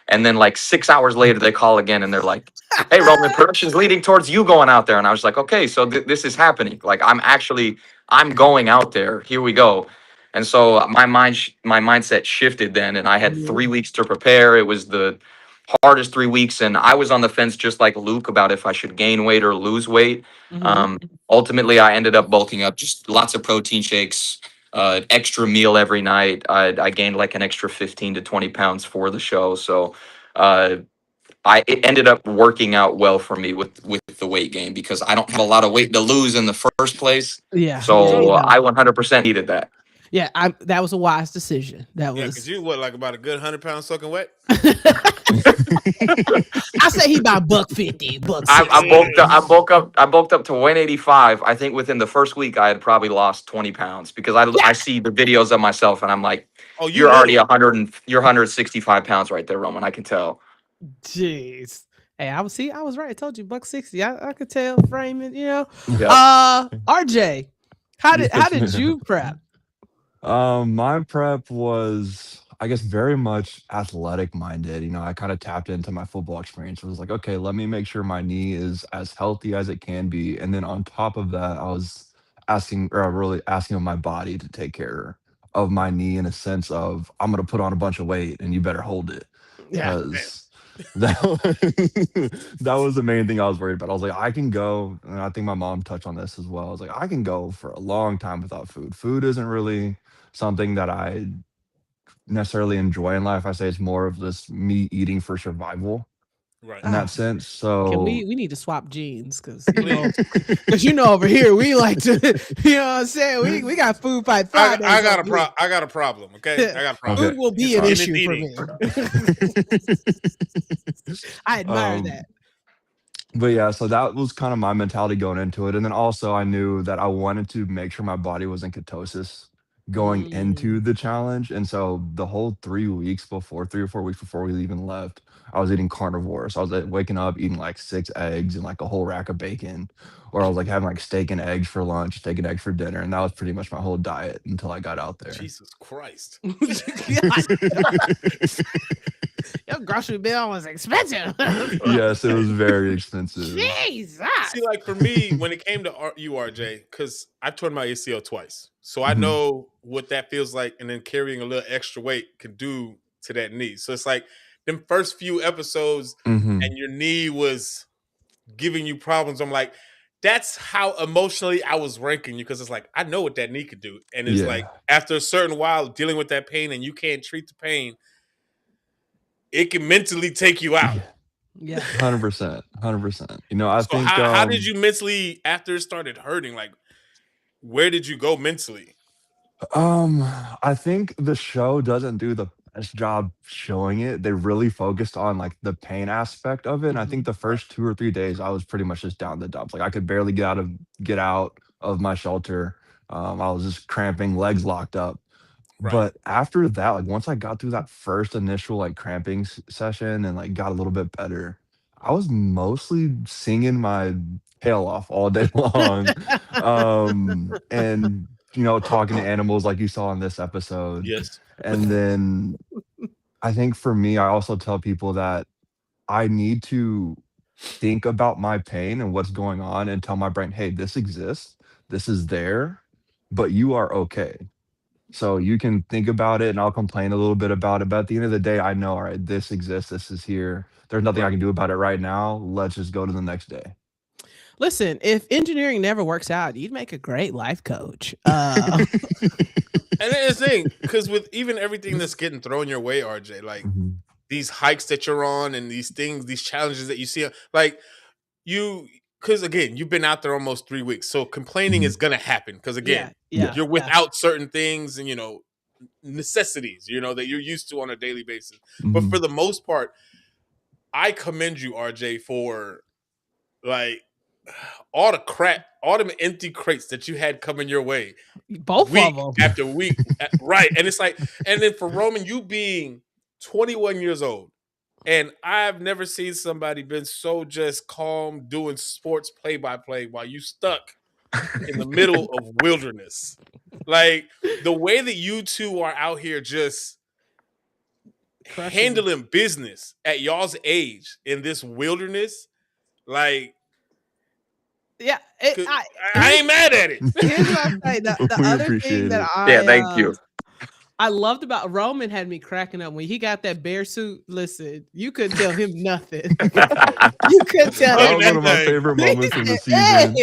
And then like 6 hours later, they call again and they're like, hey, Roman, production's leading towards you going out there. And I was like, okay, so this is happening. Like, I'm going out there. Here we go. And so my mindset shifted then, and I had 3 weeks to prepare. It was the hardest 3 weeks, and I was on the fence just like Luke about if I should gain weight or lose weight. Ultimately, I ended up bulking up, just lots of protein shakes, extra meal every night. I gained like an extra 15 to 20 pounds for the show. So it ended up working out well for me with the weight gain, because I don't have a lot of weight to lose in the first place. Yeah. So I 100% needed that. Yeah, that was a wise decision. That was. Because you like about a good 100 pounds soaking wet. I say he about $150, $160. I bulked up to 185. I think within the first week I had probably lost 20 pounds, because I see the videos of myself and I'm like, oh, you're already 165 pounds right there, Roman. I can tell. Jeez. Hey, I was right. I told you $160. I could tell framing, Yep. RJ, how did you prep? My prep was, I guess, very much athletic minded. I kind of tapped into my football experience. It was like, okay, let me make sure my knee is as healthy as it can be. And then on top of that, I was really asking of my body to take care of my knee in a sense of I'm gonna put on a bunch of weight and you better hold it Yeah. because that that was the main thing I was worried about. I was like, I can go, and I think my mom touched on this as well. I was like, I can go for a long time without food. Food isn't really something that I necessarily enjoy in life. I say it's more of this me eating for survival Right. in that sense. Can So we need to swap genes because over here we like to you know what I'm saying we got food fight Fridays. I got a problem. Okay, I got a problem. Food will be an issue for me. I admire that. But yeah, so that was kind of my mentality going into it. And then also I knew that I wanted to make sure my body was in ketosis going into the challenge. And so the whole 3 weeks before, 3 or 4 weeks before we even left, I was eating carnivore. So I was like, waking up, eating like 6 eggs and like a whole rack of bacon. Or I was like having like steak and eggs for lunch, steak and eggs for dinner. And that was pretty much my whole diet until I got out there. Jesus Christ. Your grocery bill was expensive. Yes, it was very expensive. Jesus. See, like for me, when it came to you, RJ, because I torn my ACL twice. So I know what that feels like. And then carrying a little extra weight could do to that knee. So it's like them first few episodes and your knee was giving you problems. I'm like, that's how emotionally I was ranking you because it's like, I know what that knee could do. And it's like, after a certain while dealing with that pain and you can't treat the pain, it can mentally take you out. Yeah. 100%. You know, I think how did you mentally after it started hurting? Like, where did you go mentally? I think the show doesn't do the best job showing it. They really focused on like the pain aspect of it. And I think the first 2 or 3 days I was pretty much just down the dumps. Like I could barely get out of my shelter. I was just cramping, legs locked up. Right. But after that, like once I got through that first initial like cramping session and like got a little bit better, I was mostly singing my tail off all day long. And you know, talking to animals like you saw in this episode. Yes. And then I think for me, I also tell people that I need to think about my pain and what's going on and tell my brain, hey, this exists, this is there, but you are okay. So you can think about it and I'll complain a little bit about it. But at the end of the day, I know, all right, this exists, this is here. There's nothing I can do about it right now. Let's just go to the next day. Listen, if engineering never works out, you'd make a great life coach. And that's the thing, because with even everything that's getting thrown your way, RJ, like these hikes that you're on and these things, these challenges that you see, like because again, you've been out there almost 3 weeks. So complaining is going to happen because again, you're without certain things and, you know, necessities, you know, that you're used to on a daily basis. But for the most part, I commend you, RJ, for like all the crap, all them empty crates that you had coming your way. Both week of them. after week. Right. And it's like, and then for Roman, you being 21 years old, and I've never seen somebody been so just calm doing sports play-by-play while you stuck in the middle of wilderness. Like the way that you two are out here just handling business at y'all's age in this wilderness, like yeah, I ain't mad at it. Here's what I say. The other thing that thank you. I loved about Roman had me cracking up when he got that bear suit. Listen, you couldn't tell him nothing. You couldn't tell him. That was one of my favorite moments of the season.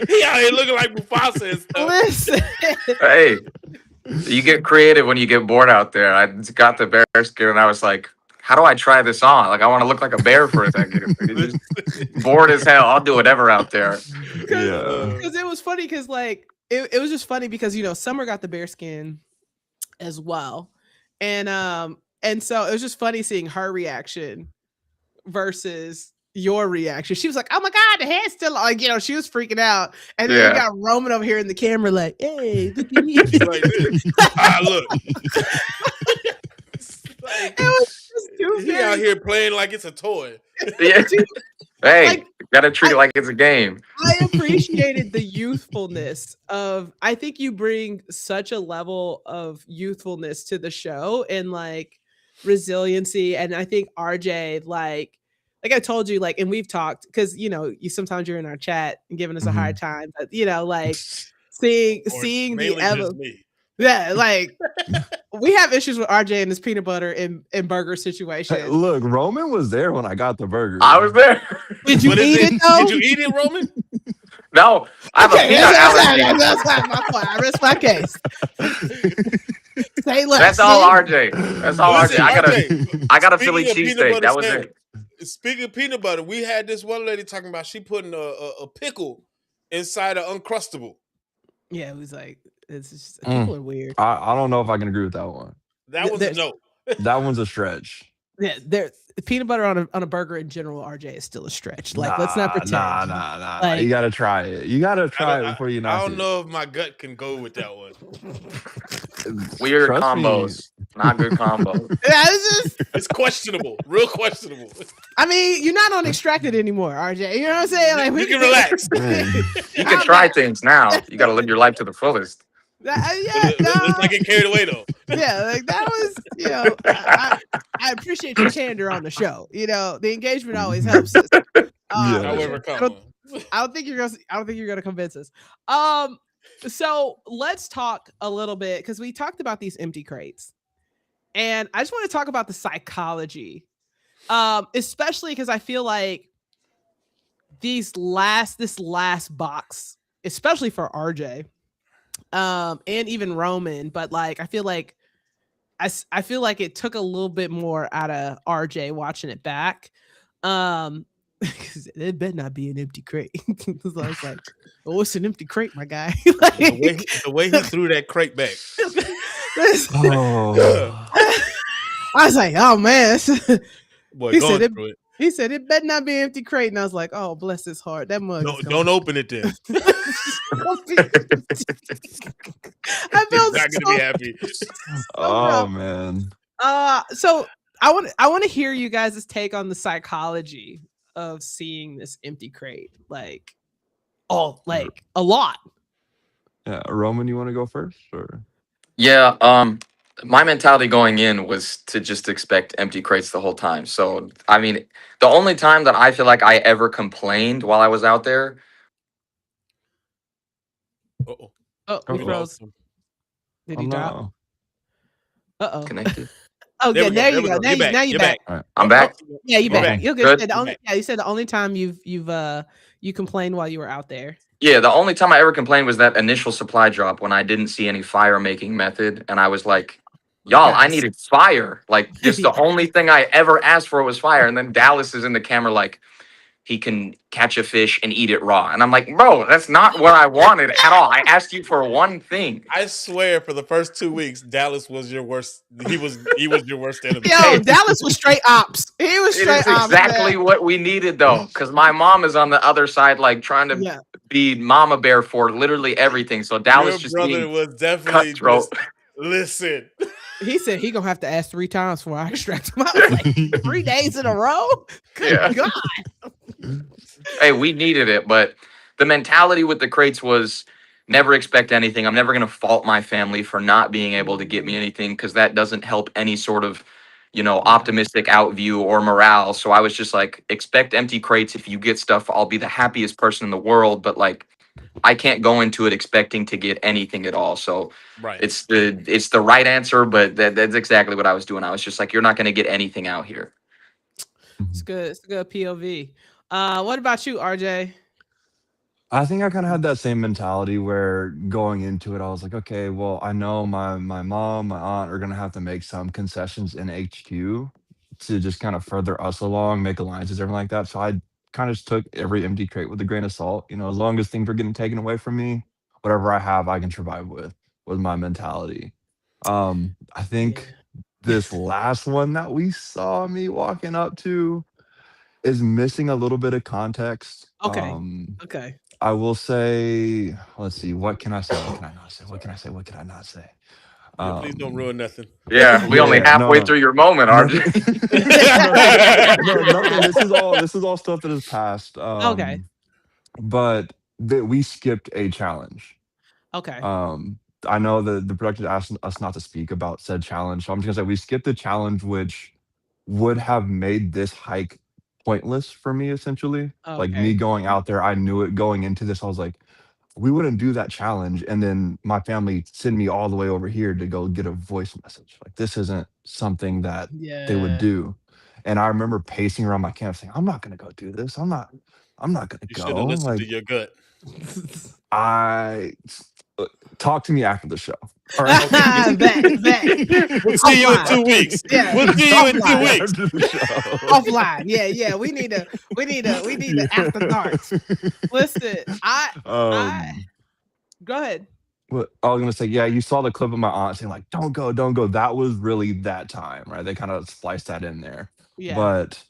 He out here looking like Mufasa and stuff. Listen. Hey, you get creative when you get bored out there. I got the bear skin and I was like, how do I try this on? Like, I want to look like a bear for a second. Just bored as hell. I'll do whatever out there. Because it was funny because like, it was just funny because, you know, Summer got the bear skin as well. And so it was just funny seeing her reaction versus your reaction. She was like, oh my God, the head's still like, you know, she was freaking out. And then you got Roman over here in the camera like, hey, look at me. Like this. Look. Like, it was just too he out here playing like it's a toy. Yeah. Hey, like, gotta treat it like it's a game. I appreciated the youthfulness of, I think you bring such a level of youthfulness to the show and like resiliency. And I think RJ, like I told you, like, and we've talked because, you know, sometimes you're in our chat and giving us a hard time, but you know, like Or seeing the mainly just me. yeah, like we have issues with RJ and his peanut butter and burger Hey, situation. look, Roman was there when I got the I was burger. there. Did you What is eat it? it though? Did you eat it, Roman? No, I have a Okay, peanut allergy. that's my point. I rest my case. Say less. That's all RJ. That's all RJ. Listen, I got a Philly speaking of peanut cheesesteak. butter That was sandwich, it. speaking of peanut butter, we had this one lady talking about she putting a pickle inside an Uncrustable. Yeah, it was like it's just people Mm. are weird. I don't know if I can agree with that one. That was a no. That one's a stretch. Yeah, there peanut butter on a burger in general, RJ is still a stretch. Like, let's not pretend. Nah. Like, you gotta try it. You gotta try it before you not. I don't know if my gut can go with that one. Weird Trust combos. Not good combos. yeah, it's questionable. Real questionable. I mean, you're not on extracted anymore, RJ. You know what I'm saying? Like, you can relax. You can try things now. You got to live your life to the fullest. Let's not get carried away though. Yeah, like that was, I appreciate your candor on the show. The engagement always helps us. However, I don't think you're gonna convince us. So let's talk a little bit because we talked about these empty crates, and I just want to talk about the psychology, especially because I feel like this last box, especially for RJ, and even Roman, but like I feel like it took a little bit more out of RJ watching it back. Because it better not be an empty crate. So I was like, oh, it's an empty crate, my guy. Like, the way he threw that crate back. I was like, oh man. Boy, he said it better not be an empty crate. And I was like, oh, bless his heart. That mug. Don't open it then. I feel not gonna be happy. Oh man. So I want to hear you guys' take on the psychology of seeing this empty crate, like a lot. Yeah, Roman, you want to go first, or? Yeah, my mentality going in was to just expect empty crates the whole time. So, I mean, the only time that I feel like I ever complained while I was out there. Oh, we froze. Did he drop? Connected. Oh, good. There you go. Now you're back. Right. I'm back. Yeah, you're back. You're good. Good. You said the only time you complained while you were out there. Yeah, the only time I ever complained was that initial supply drop when I didn't see any fire making method, and I was like, y'all, I needed fire. Like, just the only thing I ever asked for was fire. And then Dallas is in the camera like, he can catch a fish and eat it raw. And I'm like, bro, that's not what I wanted at all. I asked you for one thing. I swear for the first 2 weeks, Dallas was your worst. He was your worst enemy. Yo, Dallas was straight ops. He was straight ops. Exactly what we needed though. Because my mom is on the other side, like trying to be mama bear for literally everything. So Dallas your brother was definitely cutthroat. Listen. He said he gonna have to ask 3 times before I extract him out. Like 3 days in a row? Good God. Hey, we needed it, but the mentality with the crates was never expect anything. I'm never gonna fault my family for not being able to get me anything because that doesn't help any sort of, optimistic outview or morale. So I was just like, expect empty crates. If you get stuff, I'll be the happiest person in the world. But like, I can't go into it expecting to get anything at all. So it's the right answer, but that's exactly what I was doing. I was just like, you're not going to get anything out here. It's good. It's a good POV. What about you, RJ? I think I kind of had that same mentality where going into it, I was like, okay, well, I know my mom, my aunt are going to have to make some concessions in HQ to just kind of further us along, make alliances, everything like that. So I kind of just took every empty crate with a grain of salt. As long as things were getting taken away from me, whatever I have, I can survive with, was my mentality. I think this last one that we saw me walking up to is missing a little bit of context. Okay. I will say, let's see, what can I say? What can I not say? What can I say? What can I not say? Please don't ruin nothing. Yeah, we only halfway through your moment, RJ. Nothing. This is all stuff that has passed. Okay. But we skipped a challenge. Okay. I know the production asked us not to speak about said challenge, so I'm just gonna say we skipped the challenge, which would have made this hike pointless for me, essentially. Like me going out there, I knew it going into this. I was like, we wouldn't do that challenge, and then my family send me all the way over here to go get a voice message. Like this isn't something that they would do. And I remember pacing around my camp saying, I'm not gonna go do this. I'm not gonna You should go. have listened Like to your gut. I talk to me after the show. All right. Bet. We'll see you in 2 weeks. Yeah. We'll see you in 2 weeks. After the show. Offline. Yeah. We need to after dark. Listen, I go ahead. What I was gonna say, yeah, you saw the clip of my aunt saying like, "Don't go, don't go." That was really that time, right? They kind of spliced that in there. Yeah. But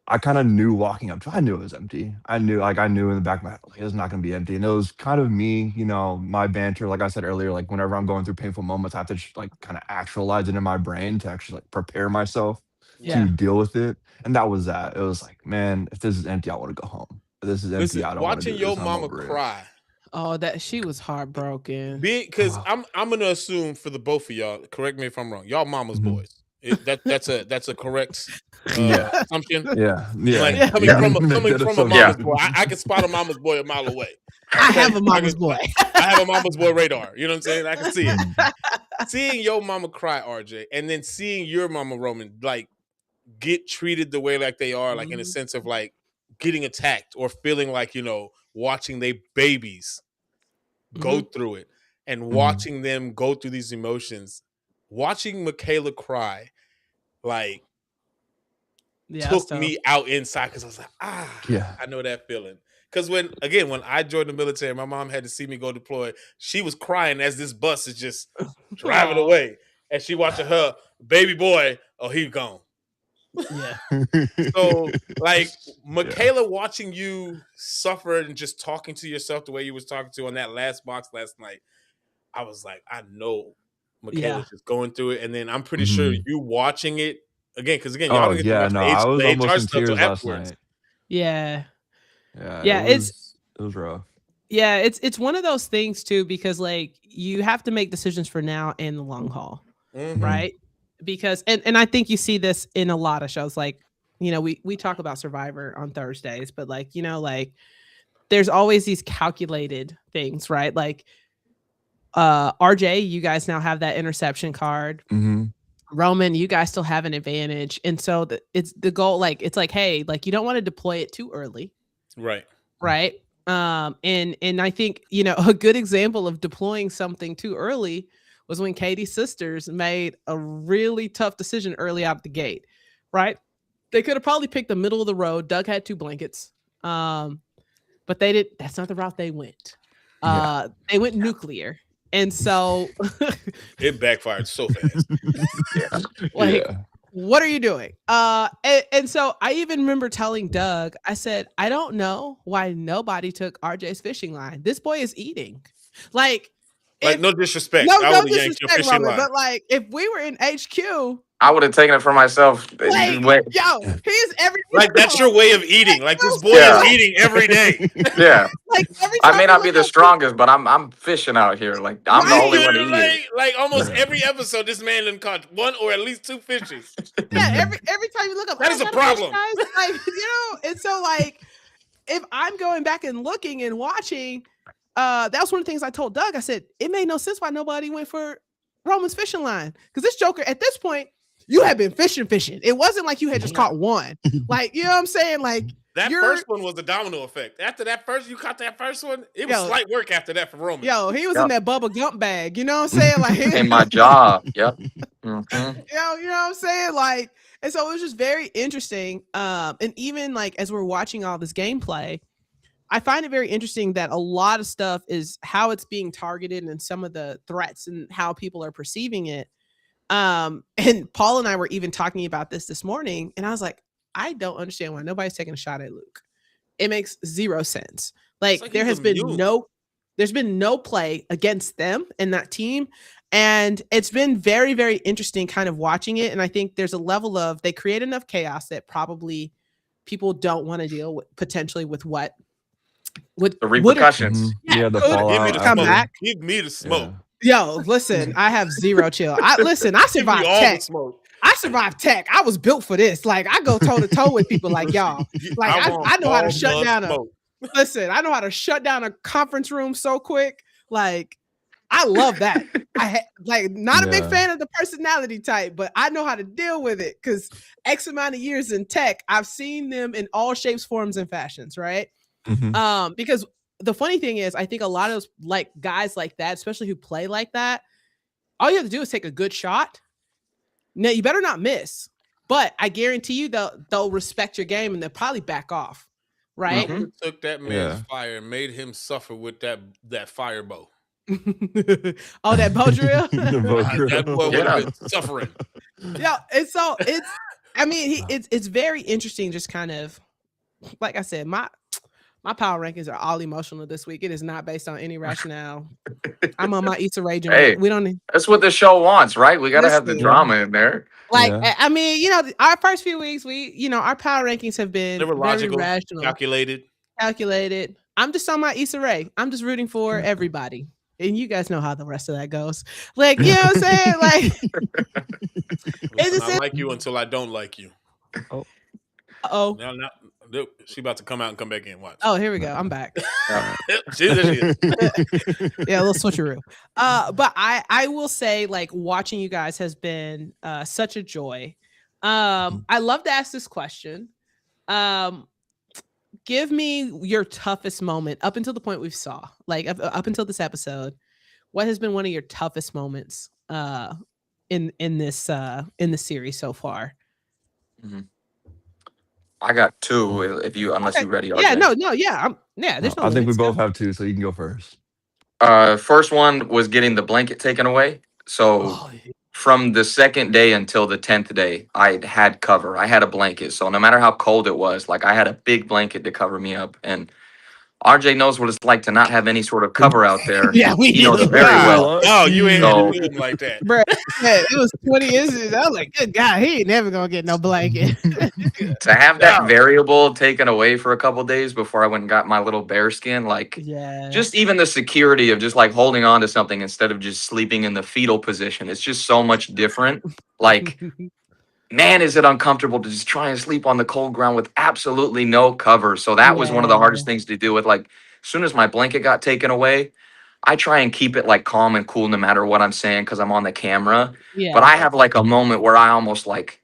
I kind of knew walking up to. I knew it was empty. I knew in the back of my head, like, it's not gonna be empty. And it was kind of me, my banter. Like I said earlier, like whenever I'm going through painful moments, I have to like kind of actualize it in my brain to actually like prepare myself to deal with it. And that was that. It was like, man, if this is empty, I want to go home. If this is empty, Listen, I don't want to do watching this. your mama cry. Oh, that she was heartbroken. Because I'm gonna assume for the both of y'all, correct me if I'm wrong, y'all mama's boys. That's a correct assumption. Yeah. Like coming from a mama's boy, I can spot a mama's boy a mile away. I have a mama's boy. I have a mama's boy radar. You know what I'm saying? I can see it. Seeing your mama cry, RJ, and then seeing your mama Roman like get treated the way like they are, like in a sense of like getting attacked or feeling like watching their babies go through it and watching them go through these emotions, watching Michaela cry, like took me out inside because I was like, I know that feeling. Because when I joined the military, my mom had to see me go deploy. She was crying as this bus is just driving away, and she watching her baby boy. Oh, he's gone. Yeah. So like Michaela watching you suffer and just talking to yourself the way you was talking to on that last box last night, I was like, I know Michaela's just going through it. And then I'm pretty sure you watching it again, because y'all don't get to watch I was the almost HR in stuff tears till last afterwards. night. Yeah. It was rough. Yeah, it's one of those things too, because like you have to make decisions for now and the long haul, right? Because and I think you see this in a lot of shows. Like, we talk about Survivor on Thursdays, but like, like there's always these calculated things, right? Like RJ, you guys now have that interception card. Roman, you guys still have an advantage. And so it's the goal, like it's like, hey, like you don't want to deploy it too early. Right. And I think, a good example of deploying something too early was when Katie's sisters made a really tough decision early out the gate, right? They could have probably picked the middle of the road. Doug had 2 blankets, but they did. That's not the route they went. They went nuclear. And so it backfired so fast. What are you doing? And so I even remember telling Doug, I said, I don't know why nobody took RJ's fishing line. This boy is eating. Like no disrespect. No disrespect, Robert, but like if we were in HQ, I would have taken it for myself. Like, yo, he's every like that's your way of eating. Like this boy is eating every day. Yeah. Like every time I may not be the strongest, but I'm fishing out here. Like I'm the only one eating. Like almost every episode, this man done caught 1 or at least 2 fishes. Yeah, every time you look up, that is a problem. Like, and so like if I'm going back and looking and watching, that was one of the things I told Doug. I said it made no sense why nobody went for Roman's fishing line, because this Joker at this point, you had been fishing. It wasn't like you had just caught one. Like, you know what I'm saying? Like that first one was the domino effect. After that first, you caught that first one. It was slight work after that for Roman. Yo, he was in that Bubba Gump bag. You know what I'm saying? Like in my job. Yep. You know what I'm saying? Like, and so it was just very interesting. And even like as we're watching all this gameplay, I find it very interesting that a lot of stuff is how it's being targeted and some of the threats and how people are perceiving it. And Paul and I were even talking about this morning, and I was like, I don't understand why nobody's taking a shot at Luke. It makes 0 sense. Like there's been no play against them in that team. And it's been very, very interesting kind of watching it. And I think there's a level of, they create enough chaos that probably people don't want to deal with potentially with the repercussions. The fallout. Come back. Give me the smoke. Yo, listen, I have 0 chill. I survived tech. I survived tech. I was built for this. Like I go toe to toe with people like y'all. Like I know how to shut down Listen, I know how to shut down a conference room so quick. Like, I love that. Not a big fan of the personality type, but I know how to deal with it because X amount of years in tech, I've seen them in all shapes, forms, and fashions, right? Because the funny thing is, I think a lot of those like guys like that, especially who play like that, all you have to do is take a good shot. Now you better not miss, but I guarantee you they'll respect your game and they'll probably back off, right? Took that man's fire and made him suffer with that fire bow. Oh, that bow drill. That boy would have been suffering. Yeah, and so it's very interesting. Just kind of like I said, my power rankings are all emotional this week. It is not based on any rationale. I'm on my Issa Rae joint. Hey, we don't. That's what the show wants, right? We got to have the drama in there. Like, I mean, our first few weeks, our power rankings have been very logical, rational, calculated. I'm just on my Issa Rae. I'm just rooting for everybody. And you guys know how the rest of that goes. Like, you know what I'm saying? Like, I like you until I don't like you. Oh. Now, she about to come out and come back in. Watch. Oh, here we go. I'm back. There she is. Yeah, a little switcheroo. But I will say, like, watching you guys has been such a joy. I love to ask this question. Give me your toughest moment up until the point we saw, like up until this episode. What has been one of your toughest moments in the series so far? I got two. Unless you're ready. Yeah, there's no I think we limits, both have two, so you can go first. First one was getting the blanket taken away. So from the second day until the 10th day, I had cover. I had a blanket. So no matter how cold it was, like I had a big blanket to cover me up. And RJ knows what it's like to not have any sort of cover out there. Yeah, he knows very well. Oh, you ain't gonna do him like that, bro. It was 20 inches. I was like, good God, he ain't never gonna get no blanket. To have that variable taken away for a couple days before I went and got my little bear skin, like, just even the security of just like holding on to something instead of just sleeping in the fetal position, it's just so much different. Like, man, is it uncomfortable to just try and sleep on the cold ground with absolutely no cover. So that was one of the hardest things to do with, like, as soon as my blanket got taken away, I try and keep it like calm and cool no matter what I'm saying because I'm on the camera. But I have like a moment where I almost like,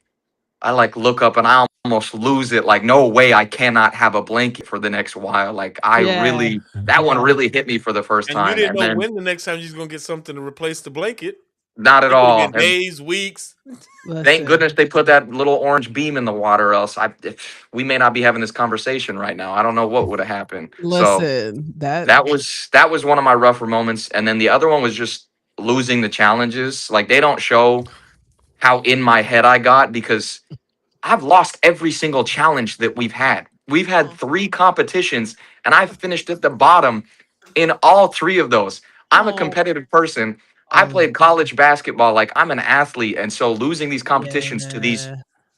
look up and I almost lose it. Like, no way, I cannot have a blanket for the next while. Like, that one really hit me for the first time. You didn't know when the next time you're going to get something to replace the blanket. Not at all. Days, weeks. Thank goodness they put that little orange beam in the water, else we may not be having this conversation right now. I don't know what would have happened. Listen, that was one of my rougher moments. And then the other one was just losing the challenges. Like, they don't show how in my head I got because I've lost every single challenge that we've had. We've had 3 competitions and I've finished at the bottom in all 3 of those. I'm a competitive person. I played college basketball. Like, I'm an athlete. And so losing these competitions to these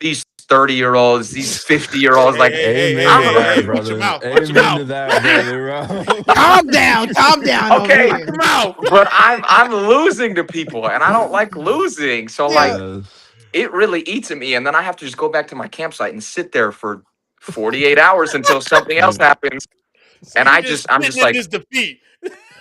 30-year-olds, these 50-year-olds, like, amen to that, brother. Amen to that, brother. Calm down. Okay, but I'm losing to people, and I don't like losing. So like, it really eats at me, and then I have to just go back to my campsite and sit there for 48 hours until something else happens. So and I'm just like, this defeat.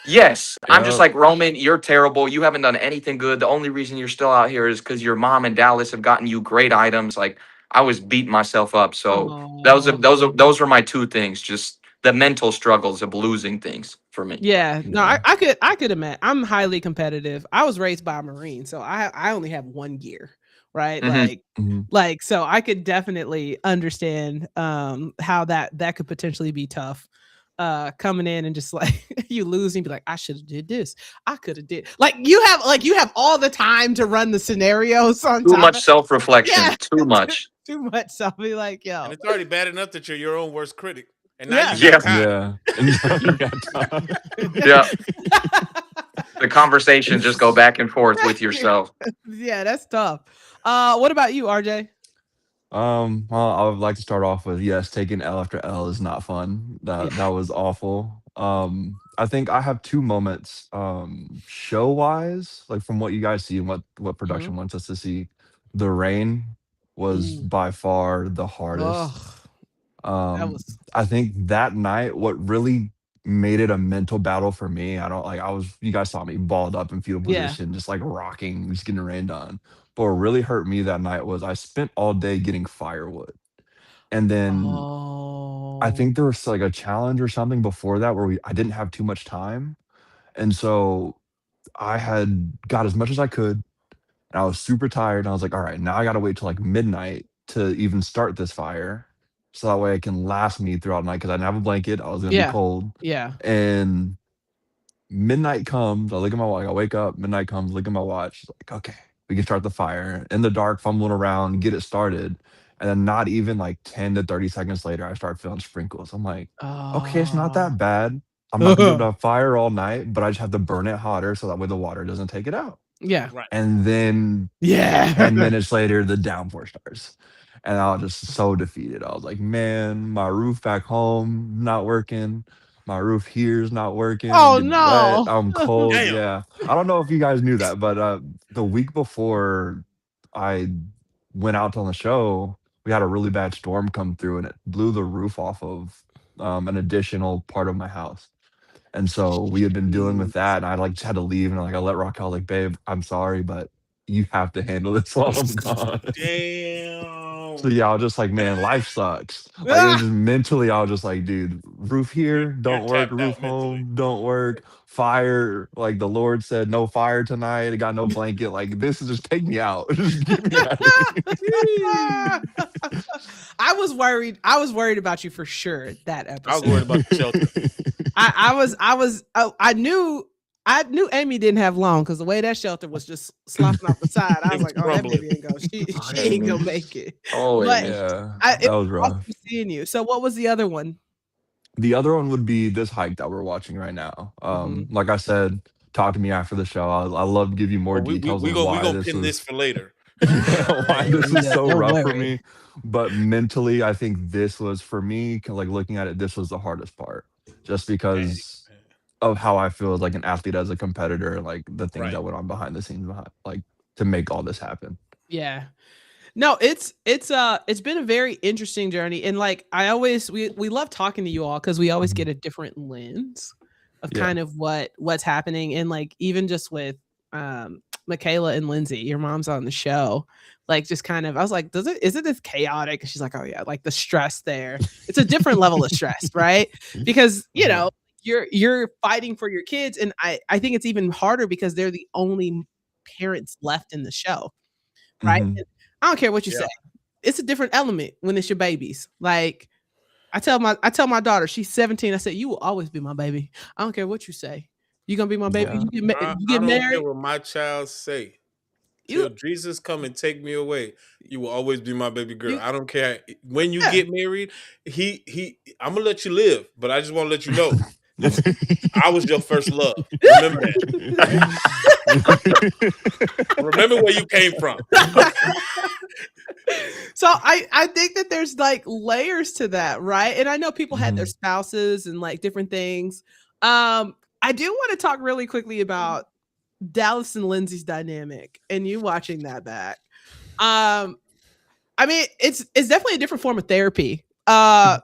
Yes, I'm just like, Roman, you're terrible. You haven't done anything good. The only reason you're still out here is because your mom and Dallas have gotten you great items. Like, I was beating myself up. So those are my 2 things. Just the mental struggles of losing things for me. Yeah, no, I could admit I'm highly competitive. I was raised by a Marine, so I only have 1 gear, right? Like so I could definitely understand how that could potentially be tough. Coming in and just like you lose and be like, I should have did this. I could have did like you have all the time to run the scenarios on too much self-reflection. Too much. Too much. So I'll be like, yo. And it's already bad enough that you're your own worst critic. And now you got time. The conversation just go back and forth with yourself. Yeah, that's tough. What about you, RJ? Well, I would like to start off with, yes, taking L after L is not fun. That was awful. I think I have 2 moments, show wise, like from what you guys see and what production wants us to see. The rain was by far the hardest. That was I think that night, what really made it a mental battle for me, you guys saw me balled up in fetal yeah. position, just like rocking, just getting rained on. But what really hurt me that night was I spent all day getting firewood. And then I Oh. think there was like a challenge or something before that where I didn't have too much time. And so I had got as much as I could and I was super tired. And I was like, all right, now I got to wait till like midnight to even start this fire. So that way it can last me throughout the night because I didn't have a blanket. I was going to be Yeah. cold. Yeah. And midnight comes. I look at my watch. I wake up. Midnight comes. Look at my watch. Like, okay, we can start the fire. In the dark, fumbling around, get it started. And then not even like 10 to 30 seconds later, I start feeling sprinkles. I'm like, okay, it's not Oh. that bad. I'm not gonna be able to have fire all night, but I just have to burn it hotter so that way the water doesn't take it out. Yeah. Right. And then Yeah. 10 minutes later, the downpour starts. And I was just so defeated. I was like, man, my roof back home not working. My roof here's not working. I'm Oh getting wet. no. I'm cold. Damn. Yeah. I don't know if you guys knew that, but the week before I went out on the show, we had a really bad storm come through and it blew the roof off of an additional part of my house. And so we had been dealing with that, and I like just had to leave, and I let Raquel like, babe, I'm sorry, but you have to handle this while I'm gone. So Damn. yeah, I was just like, man, life sucks. Like it was just mentally, I was just like, dude, roof here You're don't work, tapped roof out mentally. home don't work, fire. Like the Lord said, no fire tonight. I got no blanket. Like this is just take me out, just get me out of here. I was worried. I was worried about you for sure that episode. I was worried about the shelter. I knew Amy didn't have long because the way that shelter was just slopping off the side, I was like, oh, that baby ain't go. She ain't gonna make it. Oh, But Yeah, it that was was rough. awesome seeing you. So what was the other one? The other one would be this hike that we're watching right now. Mhm. Like I said, talk to me after the show. I love to give you more Oh, we details we of we why gonna this pin was this for later. why this was Yeah, so don't rough for worry. me. But mentally, I think this was for me, like looking at it, this was the hardest part, just because of how I feel as like an athlete, as a competitor, like the things Right. that went on behind the scenes, like to make all this happen. Yeah. No, it's been a very interesting journey. And like we love talking to you all because we always get a different lens of Yeah. kind of what's happening. And like even just with Michaela and Lindsay, your mom's on the show, like just kind of I was like, is it this chaotic? And she's like, oh yeah, like the stress there. It's a different level of stress, right? Because you know, you're fighting for your kids. And I think it's even harder because they're the only parents left in the show. Right. Mhm. And I don't care what you Yeah. say. It's a different element when it's your babies. Like I tell my daughter, she's 17. I said, you will always be my baby. I don't care what you say. You gonna be my baby. Yeah. You I get don't care married. what my child say. You, Till Jesus come and take me away, you will always be my baby girl. You- I don't care when you Yeah. get married. I'm gonna let you live, but I just want to let you know I was your first love. Remember that. Remember where you came from. So I think that there's like layers to that, right? And I know people had their spouses and like different things. I do want to talk really quickly about Dallas and Lindsay's dynamic and you watching that back. I mean, it's definitely a different form of therapy. They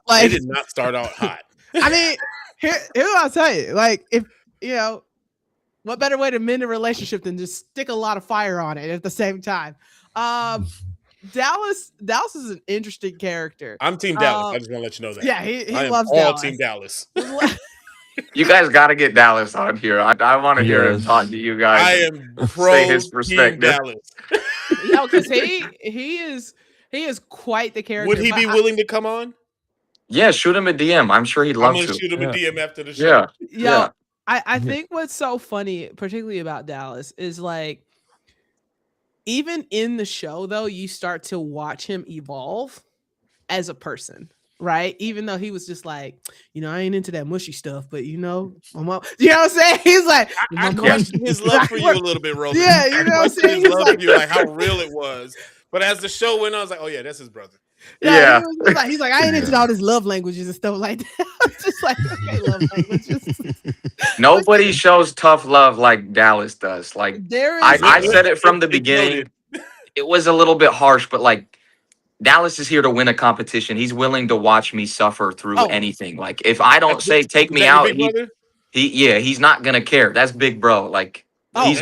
Like did not start out hot. I mean, here's what I'll tell you. Like, if you know, what better way to mend a relationship than just stick a lot of fire on it at the same time? Dallas is an interesting character. I'm Team Dallas. I just want to let you know that. Yeah, he I am loves all Dallas. Team Dallas. You guys got to get Dallas on here. I want to hear him Yes. talk to you guys. I and am say pro his Team perspective. Dallas. No, because he is quite the character. Would he but be willing to come on? Yeah, shoot him a DM. I'm sure he'd I'm love gonna to. shoot him a Yeah. DM after the show. Yeah. I think what's so funny, particularly about Dallas, is like even in the show though, you start to watch him evolve as a person, right? Even though he was just like, I ain't into that mushy stuff, but my mom, you know what I'm saying? He's like, I question his love for you a little bit, Roman. Yeah, you know what I'm saying? His He's love like, for you, like how real it was. But as the show went on, I was like, oh yeah, that's his brother. Yeah. He's like, I ain't into all this love languages and stuff like that. I was just like, okay, love languages. Nobody shows tough love like Dallas does. Like There is I said it from the beginning. It was a little bit harsh, but like Dallas is here to win a competition. He's willing to watch me suffer through anything. Like if I don't say take Is me that your out, big brother? he's not gonna care. That's big bro. Like That's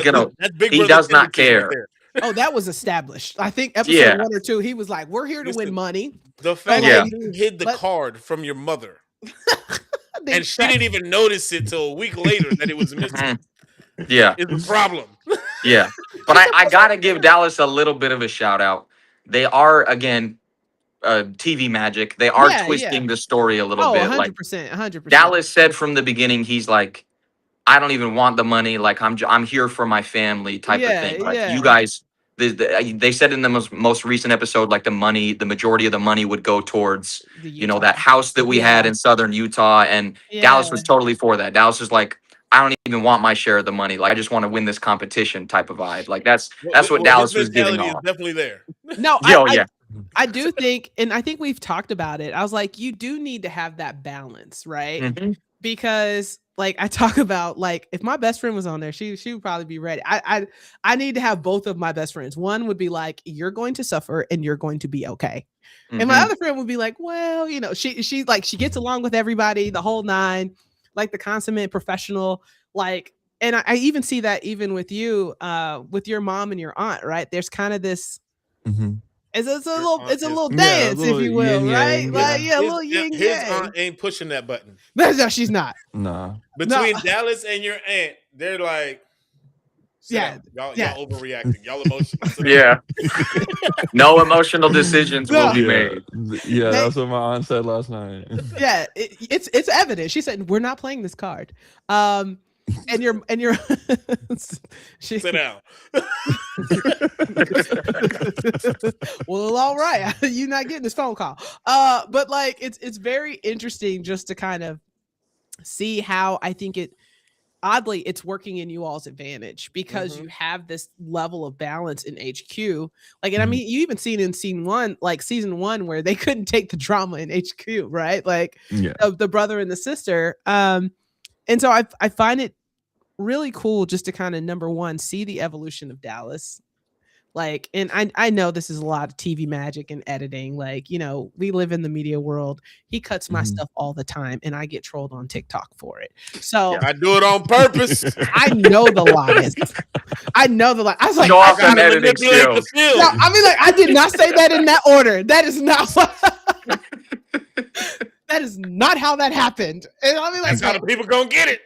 big he brother does not tendencies right care. there. Oh, that was established. I think episode 1 or 2, he was like, "We're here to win money." The fact Yeah. that you hid the card from your mother, and she didn't even notice it till a week later that it was missing. Yeah, is the problem. Yeah, but I gotta give Dallas a little bit of a shout out. They are again TV magic. They are twisting the story a little bit. 100%, 100%. Dallas said from the beginning, he's like, I don't even want the money. Like I'm here for my family type of thing. Like you guys, they said in the most recent episode, like the majority of the money would go towards that house that we had in southern Utah, and Dallas was totally for that. Dallas was like, I don't even want my share of the money. Like I just want to win this competition type of vibe. Like that's what Dallas was giving off. Is definitely there. No, I do think, and I think we've talked about it. I was like, you do need to have that balance, right? Mm-hmm. Because like I talk about, like if my best friend was on there, she would probably be ready. I need to have both of my best friends. One would be like, you're going to suffer and you're going to be okay. Mm-hmm. And my other friend would be like, well, she gets along with everybody, the whole nine, like the consummate professional, like, and I even see that even with you, with your mom and your aunt, right? There's kind of this, it's a little dance, if you will, right? Like, a little yin yang. His aunt ain't pushing that button. No, she's not. No. Between Dallas and your aunt, they're like, y'all overreacting. Y'all emotional. Yeah. No emotional decisions will be made. Yeah, that's what my aunt said last night. Yeah, it's evident. She said, we're not playing this card. And you're sit down. Well, all right. You're not getting this phone call. But like it's very interesting just to kind of see how I think oddly it's working in you all's advantage, because you have this level of balance in HQ. Like, and I mean, you even seen in season 1 where they couldn't take the drama in HQ, right? Like the brother and the sister. And so I find it really cool just to kind of, number one, see the evolution of Dallas. Like, and I know this is a lot of TV magic and editing. Like, we live in the media world. He cuts my stuff all the time and I get trolled on TikTok for it. So I do it on purpose. I know the lies. I was like, I gotta editing skills. No, I mean, like, I did not say that in that order. That is not what that is not how that happened. And I mean, like, that's how the people gonna get it.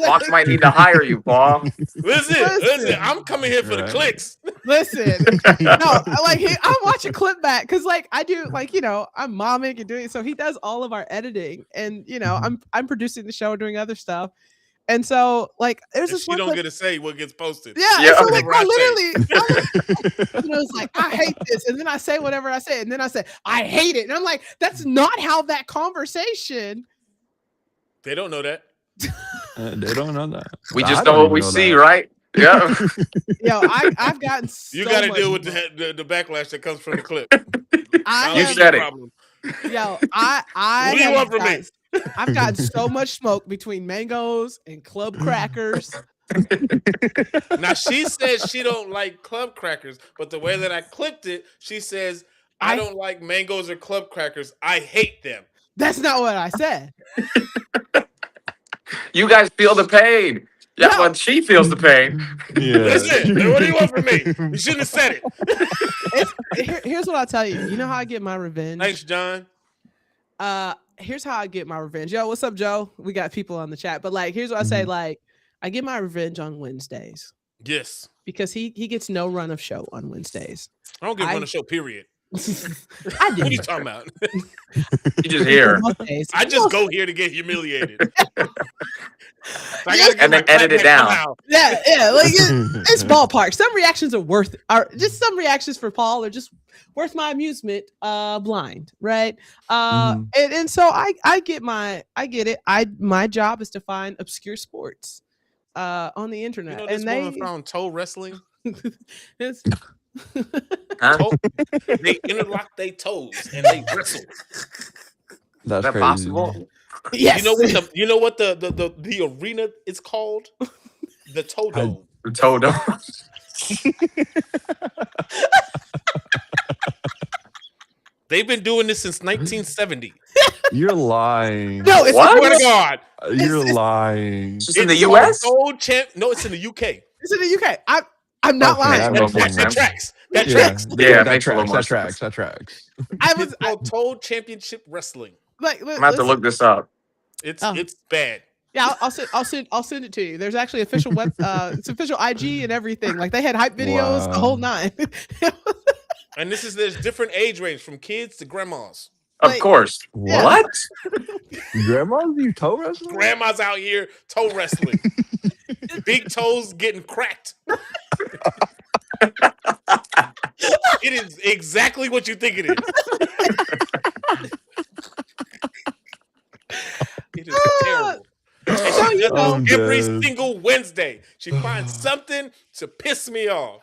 Fox might need to hire you, Paul. Listen, I'm coming here for the clicks. Listen, no, like I'm watching clip back because, like, I do, like, I'm momming and doing. So he does all of our editing, and I'm producing the show, doing other stuff, and so like there's this. You don't get to say what gets posted. Yeah. So like I literally, it's like I hate this, and then I say whatever I say, and then I say I hate it, and I'm like, that's not how that conversation. They don't know that. They don't know that. We just know what we see, right? Yeah. I've gotten. You got to deal with the backlash that comes from the clip. You said it. Yo, I. What do you want from me? I've gotten so much smoke between mangoes and club crackers. Now she says she don't like club crackers, but the way that I clipped it, she says I don't like mangoes or club crackers. I hate them. That's not what I said. You guys feel the pain. Yeah, no. When she feels the pain. Yeah. Listen, what do you want from me? You shouldn't have said it. Here's what I'll tell you. You know how I get my revenge? Thanks, John. Here's how I get my revenge. Yo, what's up, Joe? We got people on the chat. But like, here's what I say. Like, I get my revenge on Wednesdays. Yes. Because he gets no run of show on Wednesdays. I don't get run of show, period. I do. What are you talking about? You just here. I just go here to get humiliated. And then edit it down. Yeah. Like it's ballpark. Some reactions are just some reactions for Paul are just worth my amusement. Blind, right? And so I get it. My job is to find obscure sports on the internet. You know, this woman found toe wrestling. They interlock their toes and they wrestle. That's that crazy. possible? Yes. You know what the arena is called? The toe dome. The toe dome. They've been doing this since 1970. You're lying. No, it's Swear to God. You're lying. Just in the U.S. No, it's in the UK. It's in the UK. I'm not Okay, lying. That tracks. That Yeah, tracks. Yeah, that tracks. That tracks. It's called Toad Championship Wrestling. Like, I'm gonna have to look this up. It's bad. Yeah, I'll send it to you. There's actually official it's official IG and everything. Like they had hype videos, the whole nine. And there's different age range from kids to grandmas. Of course. Yeah. What? Grandma's you toe wrestling? Grandma's out here toe wrestling. Big toes getting cracked. It is exactly what you think it is. It is terrible. So, you know, Every single Wednesday, she finds something to piss me off.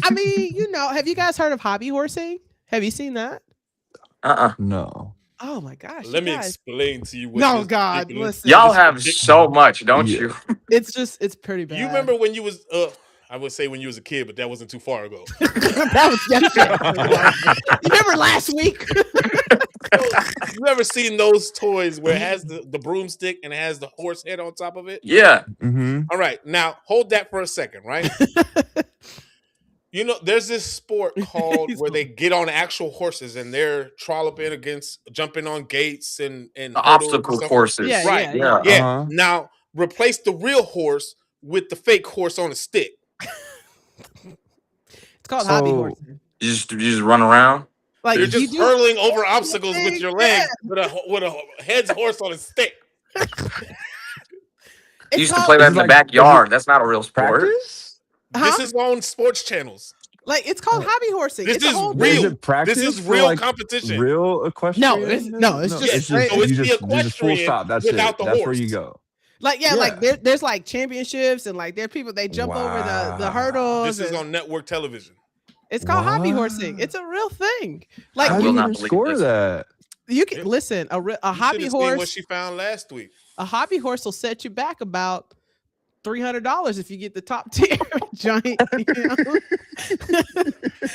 I mean, you know, have you guys heard of hobby horsing? Have you seen that? No. Oh my gosh. Let me guys. explain to you what No, God, listen. Y'all have so much, don't you? It's pretty bad. You remember when you was I would say when you was a kid, but that wasn't too far ago. That was yesterday. You remember last week? You ever seen those toys where it has the broomstick and it has the horse head on top of it? Yeah. Mm-hmm. All right, now hold that for a second, right? You know, there's this sport called where they get on actual horses and they're trolloping against, jumping on gates and Obstacle courses. Yeah, right? yeah. Yeah. Now replace the real horse with the fake horse on a stick. It's called hobby horsing. You just run around. Like you're just hurling over obstacles with your legs with a head's horse on a stick. You used to play that in the backyard. That's not a real sport. This is on sports channels. Like it's called hobby horsing. This it's is real. real. Is it practice This is for, real like, competition. Real equestrian? No, it's just So it's you the just full equestrian stop. That's without it. the That's horse. where you go. like like there's like championships and like there are people they jump over the hurdles. This is on network television. It's called hobby horsing. It's a real thing. Like How I do will you not even believe score this. that? you can listen. A You hobby should've seen what horse. she found last week. A hobby horse will set you back about $300 if you get the top tier giant. You know?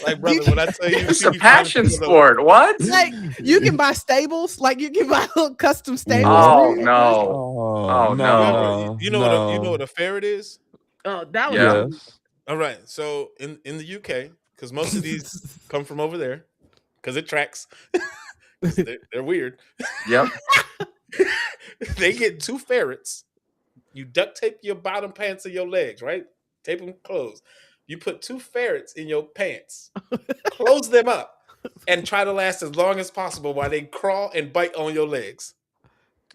Like, brother, when I tell you, It's a passion sport. What? Like you can buy stables, like you can buy little custom stables. Oh no. Oh, no. You know what a ferret is? Oh, that was Yeah. Yes. All right. So in the UK, because most of these come from over there, because it tracks. They're weird. Yep. They get 2 ferrets. You duct tape your bottom pants of your legs, right? Tape them closed. You put 2 ferrets in your pants, close them up, and try to last as long as possible while they crawl and bite on your legs.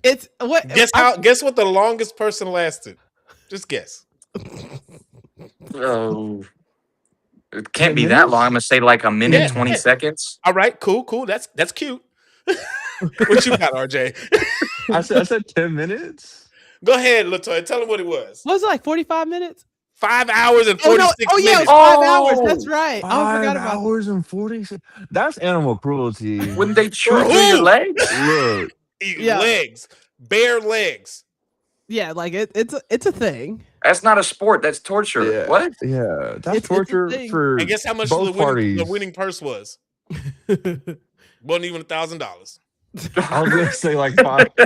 It's what Guess what the longest person lasted? Just guess. Oh. It can't be that long. I'm gonna say like a minute, 20 seconds. All right, cool. That's cute. What you got, RJ? I said 10 minutes. Go ahead, LaToya. Tell him what it was. what was it, like 45 minutes? 5 hours and Oh no! 46 Oh yeah, it minutes. was 5 hours. That's right. I forgot 5 about that. hours and 46. That's animal cruelty. Wouldn't they chew For through your who? legs? Look, Yeah. Legs, bare legs. Yeah, like it's a thing. That's not a sport. That's torture. Yeah. What? yeah, that's It's a torture thing. for And guess how much both parties. the winning purse was? Wasn't even $1,000. I was gonna say like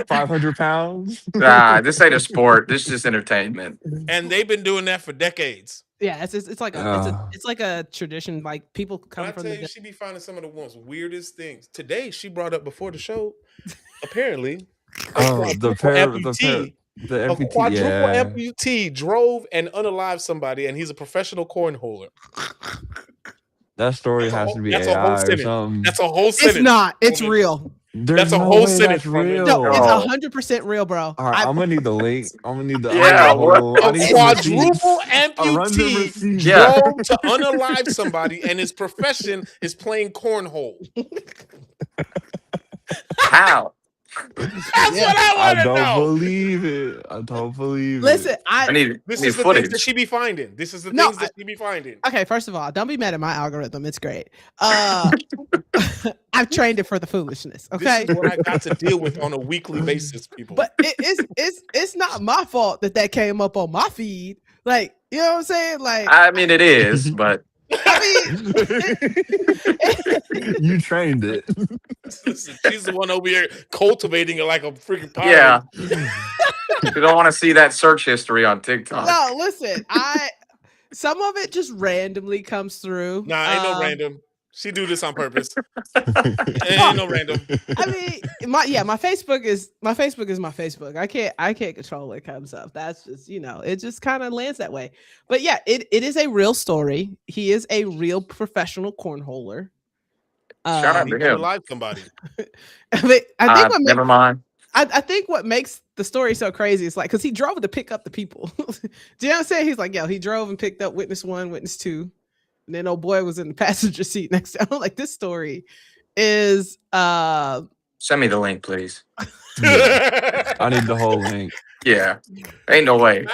500 pounds. Nah, this ain't a sport. This is just entertainment. And they've been doing that for decades. Yeah, it's like it's like a tradition. Like people When come I from tell you, she be finding some of the most weirdest things. Today, she brought up before the show, apparently, Oh, the amputee. A amputee. quadruple Yeah. amputee drove and unalived somebody, and he's a professional cornholer. That story has to be That's a whole AI or sentence. something. That's a whole It's sentence. not. It's Woman. real. There's that's a no whole way sentence that's from it. real. No, it's Oh. 100% real, bro. All right, I'm gonna need the link. I'm gonna need the Yeah, oh, I A need some receipts. quadruple I'll run them amputee receipts. Yeah. drove to unalive somebody, and his profession is playing cornhole. How? That's what I I want to don't know. believe it. I don't believe Listen, it. I need This need is the things that footage. she be finding. This is the No, things that she be finding. okay, first of all, don't be mad at my algorithm. It's great. I've trained it for the foolishness. Okay. This is what I got to deal with on a weekly basis, people. But it's not my fault that came up on my feed. Like, you know what I'm saying? Like I mean, it is, but You trained it. Listen, she's the one over here cultivating it like a freaking pie. Yeah. You don't want to see that search history on TikTok. No, listen, some of it just randomly comes through. Nah, ain't no random. She do this on purpose. Ain't no random. I mean, my Facebook is my Facebook. I can't control what comes up. That's just, it just kind of lands that way. But yeah, it is a real story. He is a real professional cornholer. Shout out to him. Live somebody. I think never mind. I think what makes the story so crazy is like, because he drove to pick up the people. Do you know what I'm saying? He's like, he drove and picked up witness 1, witness 2. And then old boy was in the passenger seat next to him. Like, this story is send me the link, please. I need the whole link. Yeah. Ain't no way.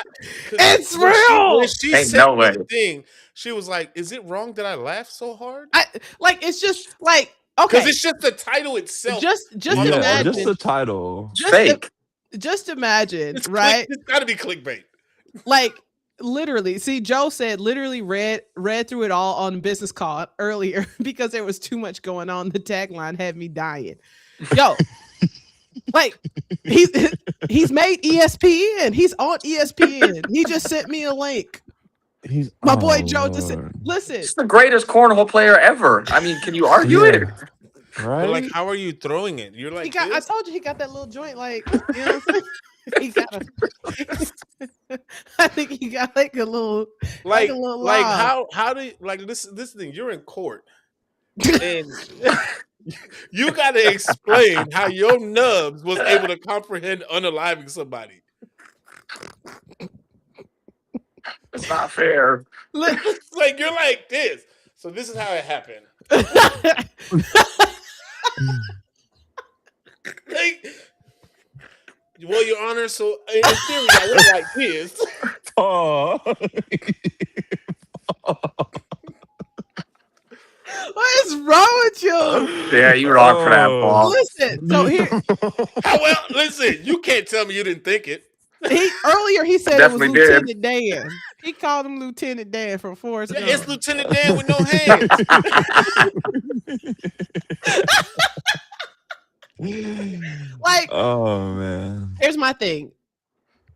It's real. When she Ain't said no way. the thing, she was like, is it wrong that I laugh so hard? It's just like, okay. Because it's just the title itself. Just Yeah, imagine. just the title. Fake. Just imagine, right? It's got to be clickbait. Like, literally, see, Joe said literally read through it all on business call earlier because there was too much going on. The tagline had me dying. Yo, like he's made ESPN. He's on ESPN. He just sent me a link. My boy Joe just said, listen. He's the greatest cornhole player ever. I mean, can you argue it? Right? But like, how are you throwing it? You're like, I told you he got that little joint, like, you know what I'm saying? He got I think he got like a little how do you, like this thing, you're in court and you got to explain how your nubs was able to comprehend unaliving somebody. It's not fair. Like, you're like this, so this is how it happened. Like, well, Your Honor, so in theory, I went like this. Oh. What is wrong with you? Yeah, you wrong for that, Paul. Listen, so here. Well, listen, you can't tell me you didn't think it. Earlier he said Definitely it was Lieutenant Dan. He called him Lieutenant Dan from Forrest Gump. It's Lieutenant Dan with no hands. Like, oh man. Here's my thing.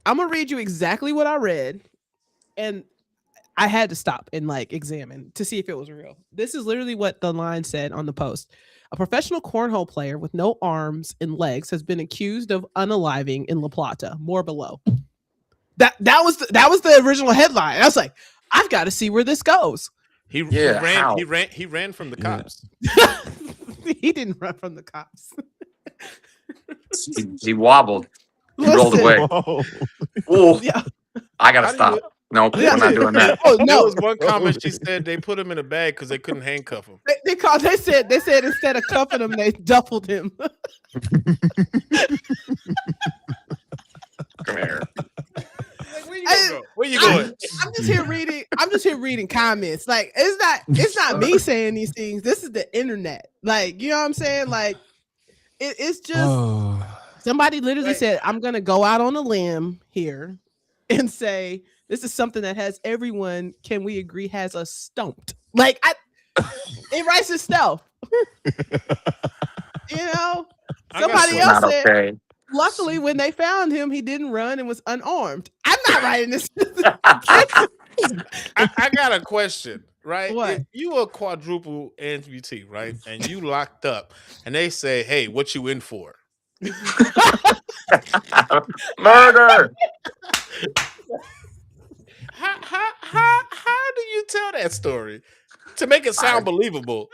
I'm gonna read you exactly what I read, and I had to stop and like examine to see if it was real. This is literally what the line said on the post. A professional cornhole player with no arms and legs has been accused of unaliving in La Plata. More below. That was the original headline. I was like, I've got to see where this goes. He ran from the cops. He didn't run from the cops. He wobbled. He rolled away. Ooh, yeah. I gotta stop. Nope, we're not doing that. Oh no! There was one comment she said they put him in a bag because they couldn't handcuff him. They said instead of cuffing him, they duffled him. Come here. Like, where you going? I'm just here reading comments. Like, it's not me saying these things. This is the internet. Like, you know what I'm saying? Like, it's just somebody literally said, I'm gonna go out on a limb here and say this is something that has everyone, can we agree, has us stumped. Like, it writes itself. You know? Somebody else said, okay. Luckily, when they found him, he didn't run and was unarmed. I'm not writing this. I got a question, right? What? If you a quadruple amputee, right? And you locked up and they say, hey, what you in for? Murder. How do you tell that story to make it sound believable?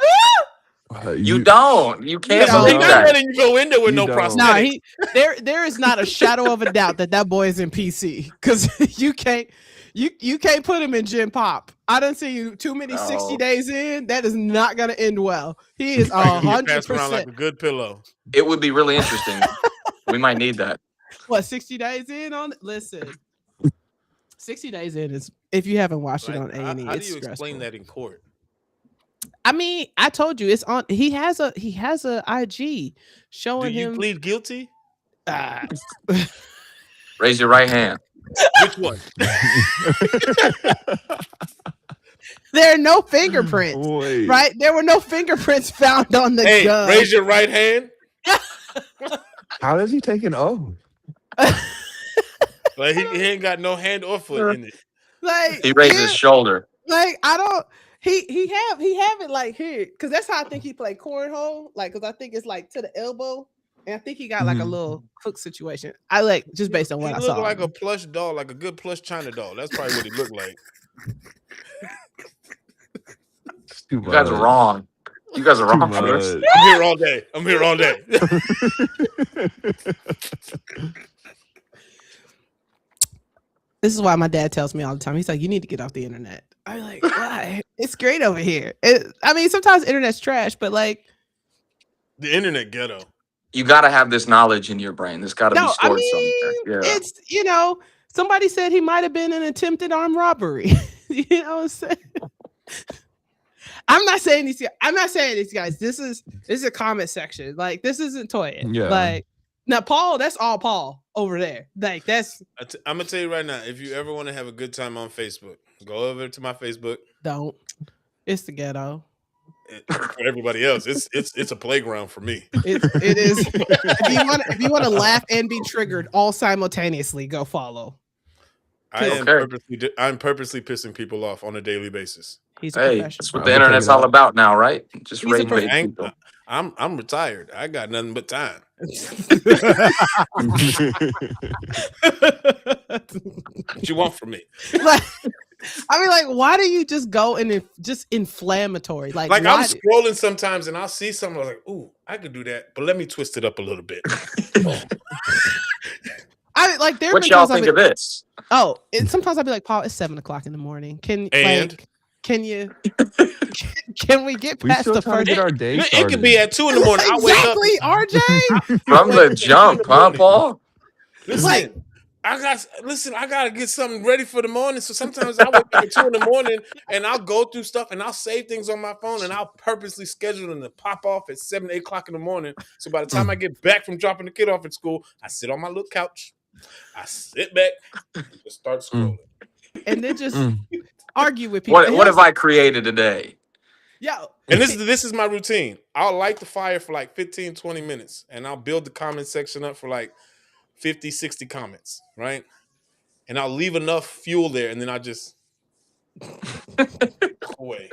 You don't. You can't believe He's that. not letting you go in there with no prosthetic. No, there is not a shadow of a doubt that boy is in PC, because you can't put him in Gen Pop. I don't see you too many 60 days in. That is not going to end well. He is 100% around like a good pillow. It would be really interesting. We might need that. What, 60 days in on? Listen, 60 days in is, if you haven't watched it on A&E, how do it's you stressful. explain that in court? I mean, I told you it's on. He has a IG showing him. Do you plead guilty? Raise your right hand. Which one? There are no fingerprints. Wait. Right? There were no fingerprints found on the gun. Raise your right hand. How does he take an oath? Like he ain't got no hand or foot in it. Like He raised his shoulder. Like I don't. He have it like here because that's how I think he played cornhole. Like because I think it's like to the elbow, and I think he got like a little hook situation. I like just based on what I saw. He looked like a plush doll, like a good plush China doll. That's probably what he looked like. You guys are wrong. You guys are wrong for this. I'm here all day. I'm here all day. This is why my dad tells me all the time. He's like, "You need to get off the internet." I'm like, "Why? It's great over here." I mean, sometimes internet's trash, but like the internet ghetto. You got to have this knowledge in your brain. This got to be stored somewhere. Yeah. It's somebody said he might have been an attempted armed robbery. You know what I'm saying? I'm not saying these guys. This is a comment section. Like this isn't Toya. Yeah. Like now, Paul. That's all Paul over there. Like that's. I'm gonna tell you right now. If you ever want to have a good time on Facebook, go over to my Facebook. Don't. It's the ghetto. For everybody else, it's a playground for me. It is. If you want to laugh and be triggered all simultaneously, go follow. I'm purposely pissing people off on a daily basis. He's a professional. That's what the internet's all about now, right? Just rage people. I'm retired. I got nothing but time. What you want from me? Like, I mean, like, why do you just go and just inflammatory? Like I'm scrolling sometimes and I'll see something. I'm like, ooh, I could do that, but let me twist it up a little bit. I like. What y'all think of this? Oh, sometimes I'll be like, Paul, it's 7:00 in the morning. Can we get past the first? Get our day started. It could be at 2 in the morning. Exactly, RJ. From the jump, huh, Paul? Listen, I gotta get something ready for the morning. So sometimes I wake up at 2 in the morning and I'll go through stuff and I'll save things on my phone and I'll purposely schedule them to pop off at 7, 8 o'clock in the morning. So by the time I get back from dropping the kid off at school, I sit on my little couch, I sit back, and just start scrolling, and then just argue with people. What have I created today? Yeah. And this is my routine. I'll light the fire for like 15, 20 minutes and I'll build the comment section up for like 50, 60 comments, right? And I'll leave enough fuel there and then I'll just away.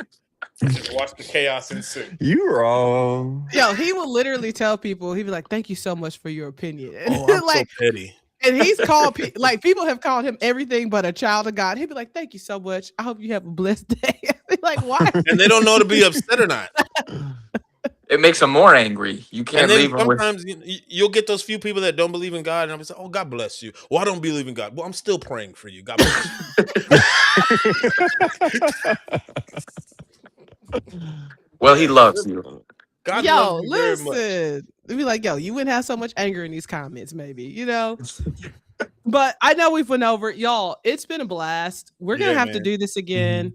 Just watch the chaos ensue. You wrong. Yo, he will literally tell people, he'd be like, "Thank you so much for your opinion." Oh, I'm like, so petty. And he's called like people have called him everything but a child of God. He'd be like, "Thank you so much. I hope you have a blessed day." Like, why? And they don't know to be upset or not. It makes them more angry. You can't leave them with. Sometimes you'll get those few people that don't believe in God, and I'm like, "Oh, God bless you." Well, I don't believe in God. Well, I'm still praying for you. God bless you. Well, He loves you. God loves you listen. very much. It'd be like, yo, you wouldn't have so much anger in these comments, maybe, you know. But I know we've went over it, y'all. It's been a blast. We're gonna have to do this again.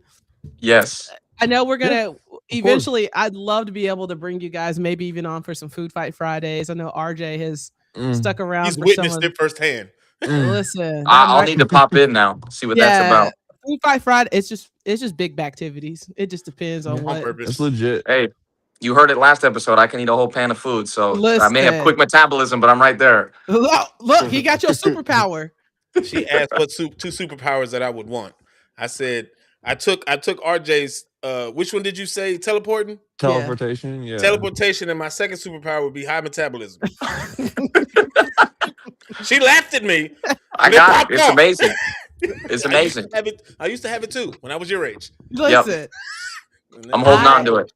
Yes. I know we're gonna eventually. I'd love to be able to bring you guys maybe even on for some Food Fight Fridays. I know RJ has stuck around. He's witnessed it firsthand. Listen, I'll need to pop in now. See what that's about. Food Fight Friday. It's just big activities. It just depends on what. It's legit. Hey, you heard it last episode. I can eat a whole pan of food, so listen, I may have quick metabolism, but I'm right there. Look, he got your superpower. She asked what two superpowers that I would want. I said I took RJ's. Which one did you say? Teleporting? Teleportation, yeah. Teleportation, and my second superpower would be high metabolism. She laughed at me. I got it. It's amazing. It's amazing. I used to have it too when I was your age. Listen, I'm holding on to it.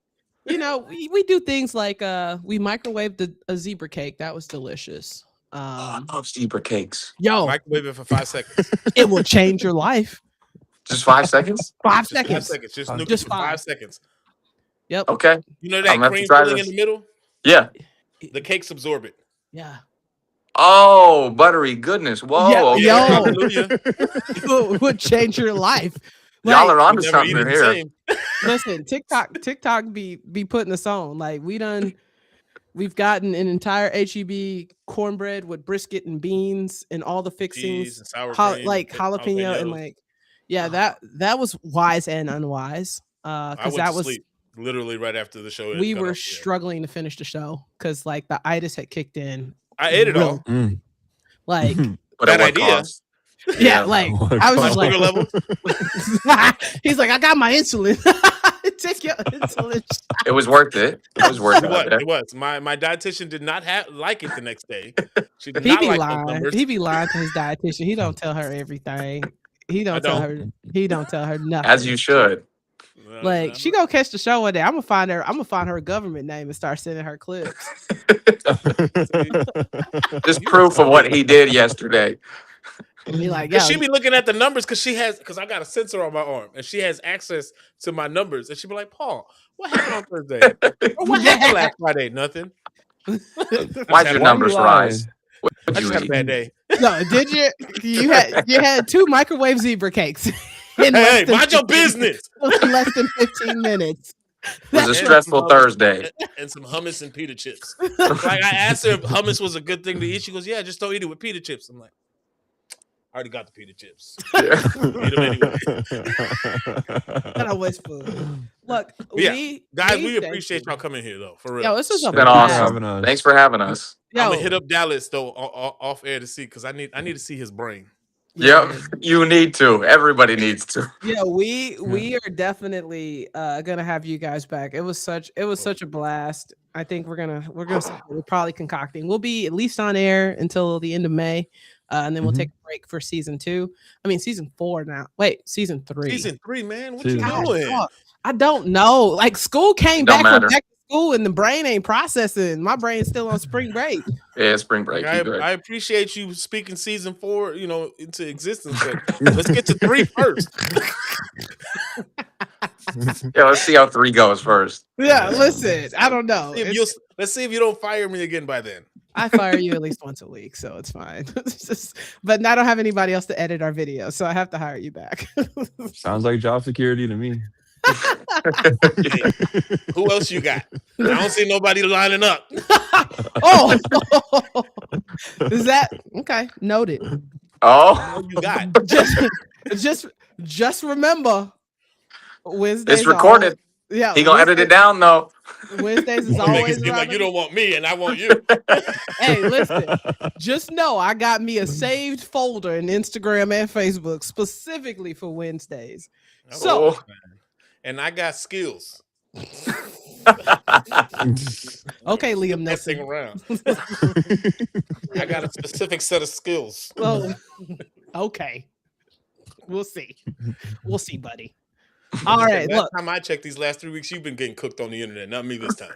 You know, we do things like we microwaved a zebra cake. That was delicious. I love zebra cakes. Yo, microwave it for 5 seconds. It will change your life. Just 5 seconds? 5 seconds. 5 seconds. Just nuke it for 5 seconds. Yep. Okay. You know that cream filling in the middle? Yeah. The cakes absorb it. Yeah. Oh, buttery goodness. Whoa. Yeah, okay. It would change your life. Y'all are onto something here. Listen, TikTok be putting us on. Like we've gotten an entire HEB cornbread with brisket and beans and all the fixings, and sour cream, like jalapeno and like, that was wise and unwise. because that was sleep literally right after the show. We were struggling to finish the show because like the itis had kicked in. I ate it all. Like that idea. Yeah, like I was just like, level. He's like, I got my insulin. Take your insulin. It was worth it. It was worth it. It was. My dietitian did not like it the next day. She did he not be like lying. He be lying to his dietitian. He don't tell her everything. He don't tell her nothing. As you should. Like she gonna catch the show one day. I'm gonna find her a government name and start sending her clips. Just proof of what he did yesterday. Be like, she be looking at the numbers because I got a sensor on my arm and she has access to my numbers and she be like, Paul, what happened on Thursday? Or what happened last Friday? Nothing. Why'd your numbers rise? I just had a bad day. No, did you? You had 2 microwave zebra cakes. Hey, mind your business. In less than 15 minutes. It was a stressful Thursday. And some hummus and pita chips. Like I asked her if hummus was a good thing to eat. She goes, yeah, just don't eat it with pita chips. I'm like, I already got the pita chips. Yeah. Eat them anyway. That always food. Look, we appreciate y'all coming here though. For real. Yo, this is been awesome. Thanks for having us. I'm gonna hit up Dallas though off air to see because I need to see his brain. Yep, you need to. Everybody needs to. Yeah, we are definitely gonna have you guys back. It was such a blast. I think we're probably concocting. We'll be at least on air until the end of May, and then we'll take a break for season 4 now. Wait, season 3. Season 3, man. What you doing? I don't know. Like school came back from back to school, and the brain ain't processing. My brain's still on spring break. Yeah, spring break. I appreciate you speaking season 4, into existence. But let's get to 3 first. Yeah, let's see how 3 goes first. Yeah, listen. I don't know. Let's see if you don't fire me again by then. I fire you at least once a week, so it's fine. But I don't have anybody else to edit our video, so I have to hire you back. Sounds like job security to me. Who else you got? I don't see nobody lining up. Oh, is that okay? Noted. Oh, you got just remember Wednesdays. It's recorded. Yeah, he gonna edit it down though. Wednesdays is always like you don't want me and I want you. Hey, listen. Just know I got me a saved folder in Instagram and Facebook specifically for Wednesdays. So, and I got skills. Okay, Liam Nelson. Around. I got a specific set of skills. Well, okay. We'll see. We'll see, buddy. All right. Last time I checked, these last 3 weeks, you've been getting cooked on the internet, not me this time.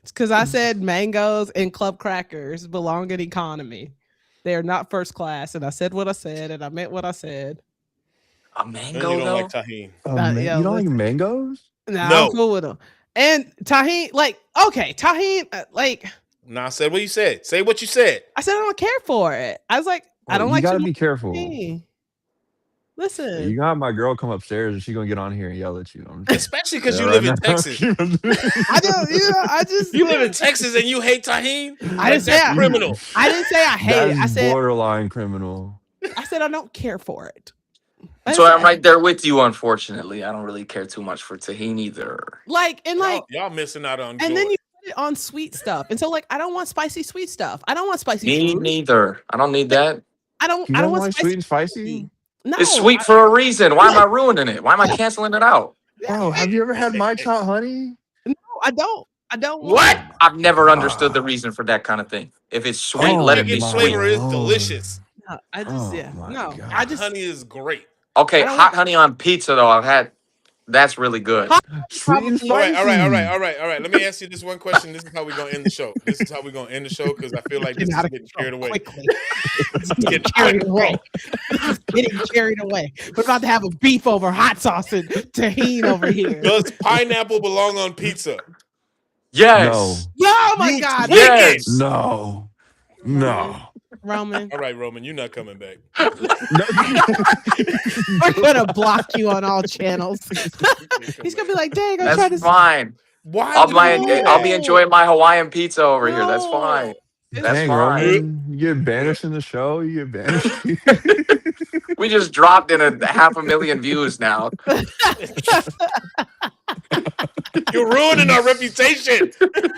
It's because I said mangoes and club crackers belong in economy. They are not first class, and I said what I said, and I meant what I said. A mango, you don't though? like tahini. You don't like mangoes? Nah, no. I'm cool with them. And tahini, Nah, I said what you said. Say what you said. I said I don't care for it. I was like, I don't like. You gotta be careful. Tahini. Listen, you got my girl come upstairs and she gonna get on here and yell at you. Especially because you live in Texas. I don't. You live in Texas and you hate tahini. I didn't say criminal. I didn't say I hate it. I said borderline criminal. I said I don't care for it. So I'm right there with you. Unfortunately, I don't really care too much for tahini either. Y'all missing out on. And then you put it on sweet stuff, and so I don't want spicy sweet stuff. I don't want spicy. Me neither. I don't need that. I don't want sweet and spicy. No, it's sweet for a reason. Why am I ruining it? Why am I canceling it out? Oh, have you ever had my top honey? No, I don't. What? I've never understood the reason for that kind of thing. If it's sweet, let it be sweet. Flavor is delicious. No, honey is great. Okay, hot honey on pizza though. I've had. That's really good. Sweet and spicy. All right. Let me ask you this one question. This is how we're gonna end the show. Because I feel like this is getting carried away. Getting carried away. We're about to have a beef over hot sauce and tahini over here. Does pineapple belong on pizza? Yes. No. Oh my God. Yes. No. Roman. All right, Roman, you're not coming back. We're gonna block you on all channels. He's gonna be like, "Dang, I'm trying to." That's fine. Why? I'll be enjoying my Hawaiian pizza over here. That's fine. That's Dang, fine. Roman, you get banished in the show. You get banished. We just dropped in a 500,000 views now. You're ruining our reputation.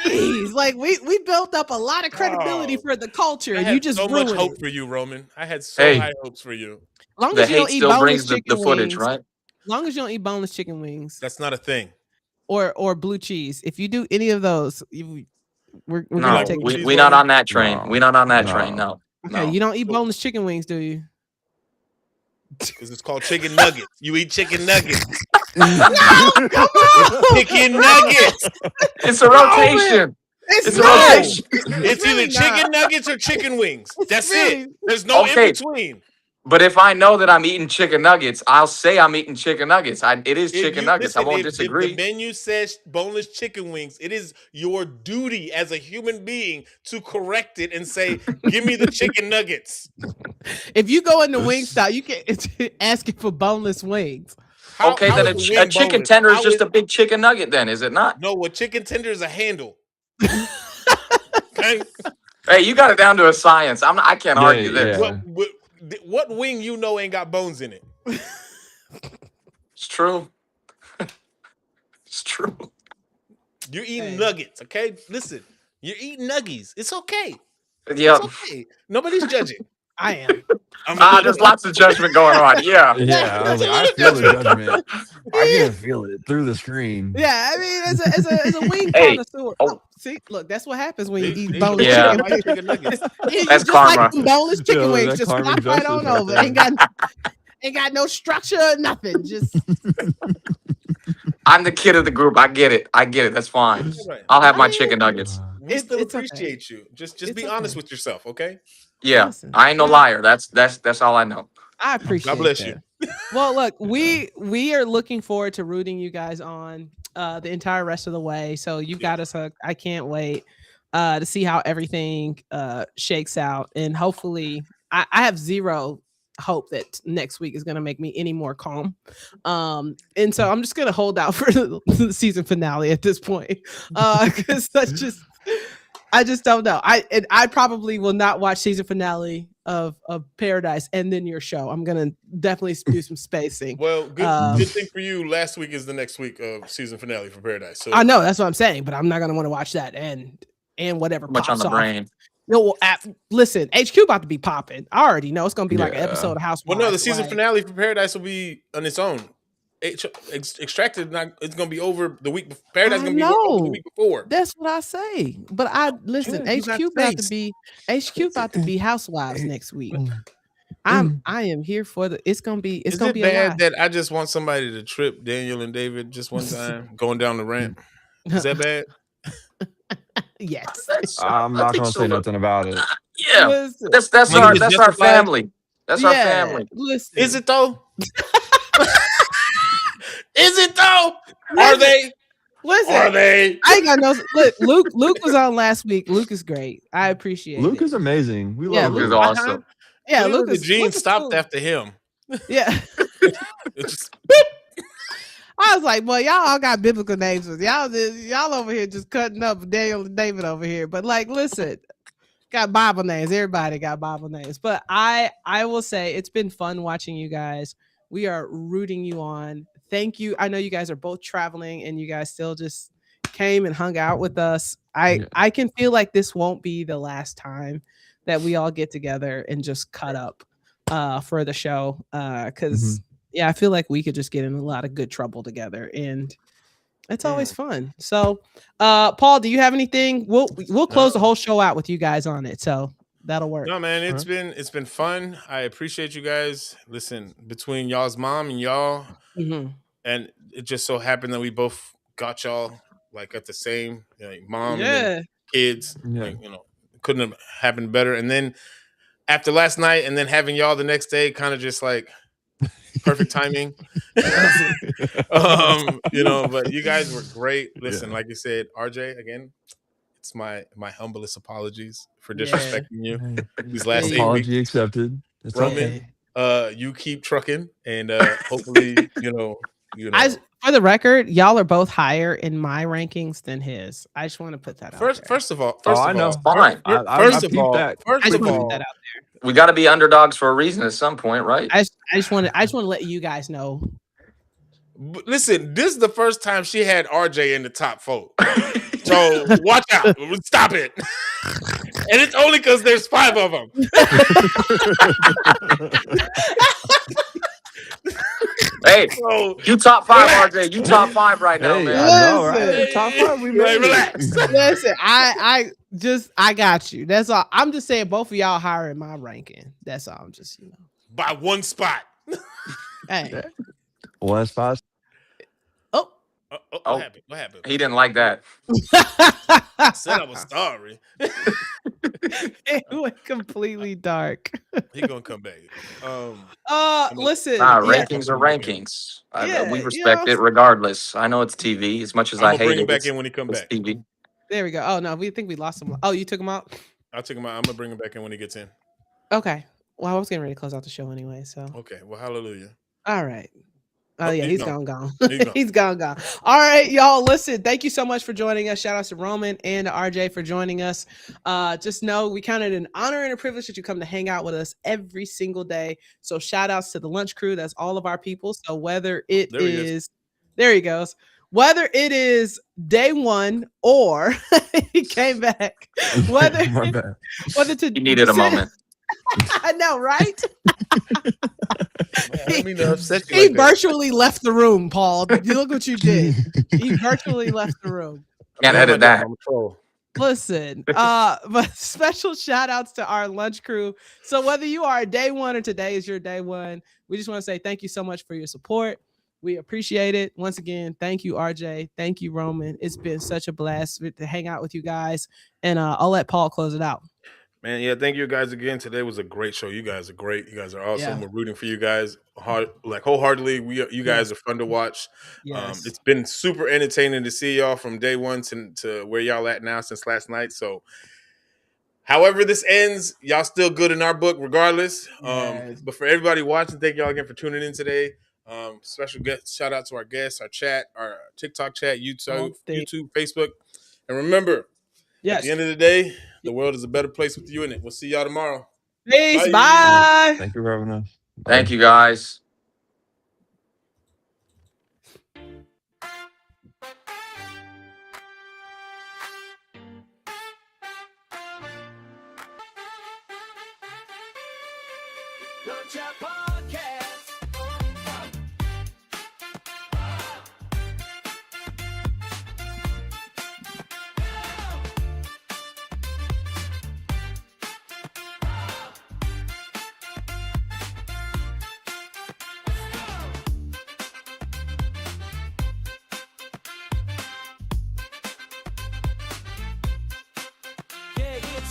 Jeez, like we built up a lot of credibility for the culture, and you just so ruined much hope it. for you, Roman. I had so high hopes for you. As long The as you don't hate eat still boneless brings the chicken footage, wings, right? as long as you don't eat boneless chicken wings That's not a thing. or blue cheese. If you do any of those, we're gonna No, take cheese, we not Roman? on that train. No. We not on that No. train. No. Okay, No. you don't eat boneless chicken wings, do you? Because it's called chicken nuggets. You eat chicken nuggets. No, come on. Chicken nuggets. It's a rotation. It's a not. rotation. It's really either chicken not. nuggets or chicken wings. That's really- it. There's no Okay. in between. But if I know that I'm eating chicken nuggets, I'll say I'm eating chicken nuggets. It is chicken nuggets. I won't If disagree. the menu says boneless chicken wings, it is your duty as a human being to correct it and say, "Give me the chicken nuggets." If you go into Wingstop, you can asking for boneless wings. Okay, how then is the a wing chicken boneless? tender is How just a big chicken nugget, then, is it not? No, a chicken tender is a handle. Okay. Hey, you got it down to a science. I can't argue this. yeah. What wing you know ain't got bones in it? It's true. It's true. You're eating nuggets, okay? Listen, you're eating nuggies. It's okay. Yeah. It's okay. Nobody's judging. I am. There's lots of judgment going on. Yeah. Yeah, I was like, I feel the judgment. I can feel it through the screen. Yeah, I mean, as a wing Hey, connoisseur. oh. See, look, that's what happens when you They- eat they- boneless Yeah. chicken. like chicken nuggets. You That's just karma. like them boneless chicken Yeah, wings. that Just karma flop right justice on right over. there. Ain't got no structure, nothing. Just I'm the kid of the group. I get it. That's fine. Right. I'll have my chicken nuggets. We still it's okay. appreciate you. Just It's be okay. honest with yourself, okay? Yeah. Listen. I ain't no liar. That's all I know. I appreciate God bless that. you. Well, look, we are looking forward to rooting you guys on the entire rest of the way. So you've got us hooked. I can't wait to see how everything shakes out, and hopefully, I have zero hope that next week is going to make me any more calm. And so I'm just going to hold out for the season finale at this point, because I just don't know. I probably will not watch season finale of Paradise and then your show. I'm gonna definitely do some spacing. Well, good thing for you. Last week is the next week of season finale for Paradise. So I know that's what I'm saying, but I'm not gonna want to watch that and whatever Much on pops the off. brain. No, listen, HQ about to be popping. I already know it's gonna be like an episode of Housewives. well, no, the season finale for Paradise will be on its own. Extracted, it's gonna be over the week. Paradise is gonna be over the week before. That's what I say. But I listen. Dude, you got HQ about space. to be Housewives next week. I am here for Is gonna it be bad a lot. that I just want somebody to trip Daniel and David just one time going down the ramp? Is that bad? Yes. I'm not gonna say nothing about it. Yeah. Listen. That's When our it was that's our justified? family. That's our Yeah, family. Listen. Is it though? Is it though? Are they? Listen. Are they? I ain't got no look. Luke was on last week. Luke is great. I appreciate Luke it. is amazing. We Yeah, love Luke is Luke. awesome. Yeah, Clearly Luke the is gene Luke is stopped cool. after him. Yeah. It's just, I was like, well, y'all all got biblical names. Y'all over here just cutting up Daniel and David over here. But like, listen, got Bible names. Everybody got Bible names. But I will say it's been fun watching you guys. We are rooting you on. Thank you. I know you guys are both traveling and you guys still just came and hung out with us. I can feel like this won't be the last time that we all get together and just cut up for the show. Because I feel like we could just get in a lot of good trouble together, and it's always fun. So, Paul, do you have anything? We'll close the whole show out with you guys on it, so that'll work. no, man, it's been fun. I appreciate you guys. Listen, between y'all's mom and y'all, and it just so happened that we both got y'all like at the same mom and then kids. Like, couldn't have happened better. And then after last night, and then having y'all the next day, kind of just like. Perfect timing. But you guys were great. Listen, like you said, RJ, again, it's my humblest apologies for disrespecting you these last 8 weeks. Apology accepted. It's Roman, you keep trucking, and hopefully, For the record, y'all are both higher in my rankings than his. I just want to put that out there. First of all, Fine. first of all, we got to be underdogs for a reason at some point, right? I just want to let you guys know. But listen, this is the first time she had RJ in the top 4. So watch out. Stop it. And it's only because there's 5 of them. Hey, you top 5, RJ. You top 5 right now, man. I know, right? Top 5, we made relax. Listen, I got you. That's all. I'm just saying both of y'all higher in my ranking. That's all. I'm just, by 1 spot. Hey. 1 spot. What happened? What happened? He didn't like that. I said I was sorry. It went completely dark. He gonna come back. Listen. Rankings are rankings. We respect it regardless. I know it's TV as much as I hate it. Bring him back in when he come back. TV. There we go. Oh no, we think we lost him. Oh, you took him out? I took him out. I'm gonna bring him back in when he gets in. Okay. Well, I was getting ready to close out the show anyway. So. Okay. Well, hallelujah. All right. Oh yeah, he's gone. He's gone. All right, y'all. Listen, thank you so much for joining us. Shout out to Roman and to RJ for joining us. Just know we count it an honor and a privilege that you come to hang out with us every single day. So shout outs to the lunch crew. That's all of our people. So whether it is, there he goes. Whether it is day 1 or he came back. Whether he needed a moment. I know, right? He virtually left the room, Paul. Look what you did. He virtually left the room. Can't edit that. Listen, but special shout outs to our lunch crew. So whether you are day 1 or today is your day 1, we just want to say thank you so much for your support. We appreciate it. Once again, thank you, RJ. Thank you, Roman. It's been such a blast to hang out with you guys. And I'll let Paul close it out. Man, yeah, thank you guys again. Today was a great show. You guys are great. You guys are awesome. Yeah. We're rooting for you guys wholeheartedly. You guys are fun to watch. Yes. It's been super entertaining to see y'all from day 1 to where y'all at now since last night. So however this ends, y'all still good in our book regardless. Yes. But for everybody watching, thank y'all again for tuning in today. Special shout out to our guests, our chat, our TikTok chat, YouTube, Facebook. And remember, at the end of the day, the world is a better place with you in it. We'll see y'all tomorrow. Peace. Bye. Thank you for having us. Thank you, guys.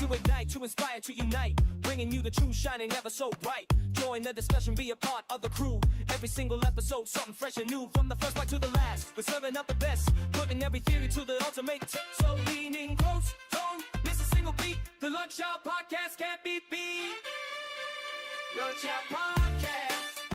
To ignite, to inspire, to unite, bringing you the true, shining ever so bright. Join the discussion, be a part of the crew. Every single episode, something fresh and new. From the first bite to the last, we're serving up the best, putting every theory to the ultimate test. So leaning close, don't miss a single beat. The Lunch Hour Podcast can't be beat. Lunch Hour Podcast.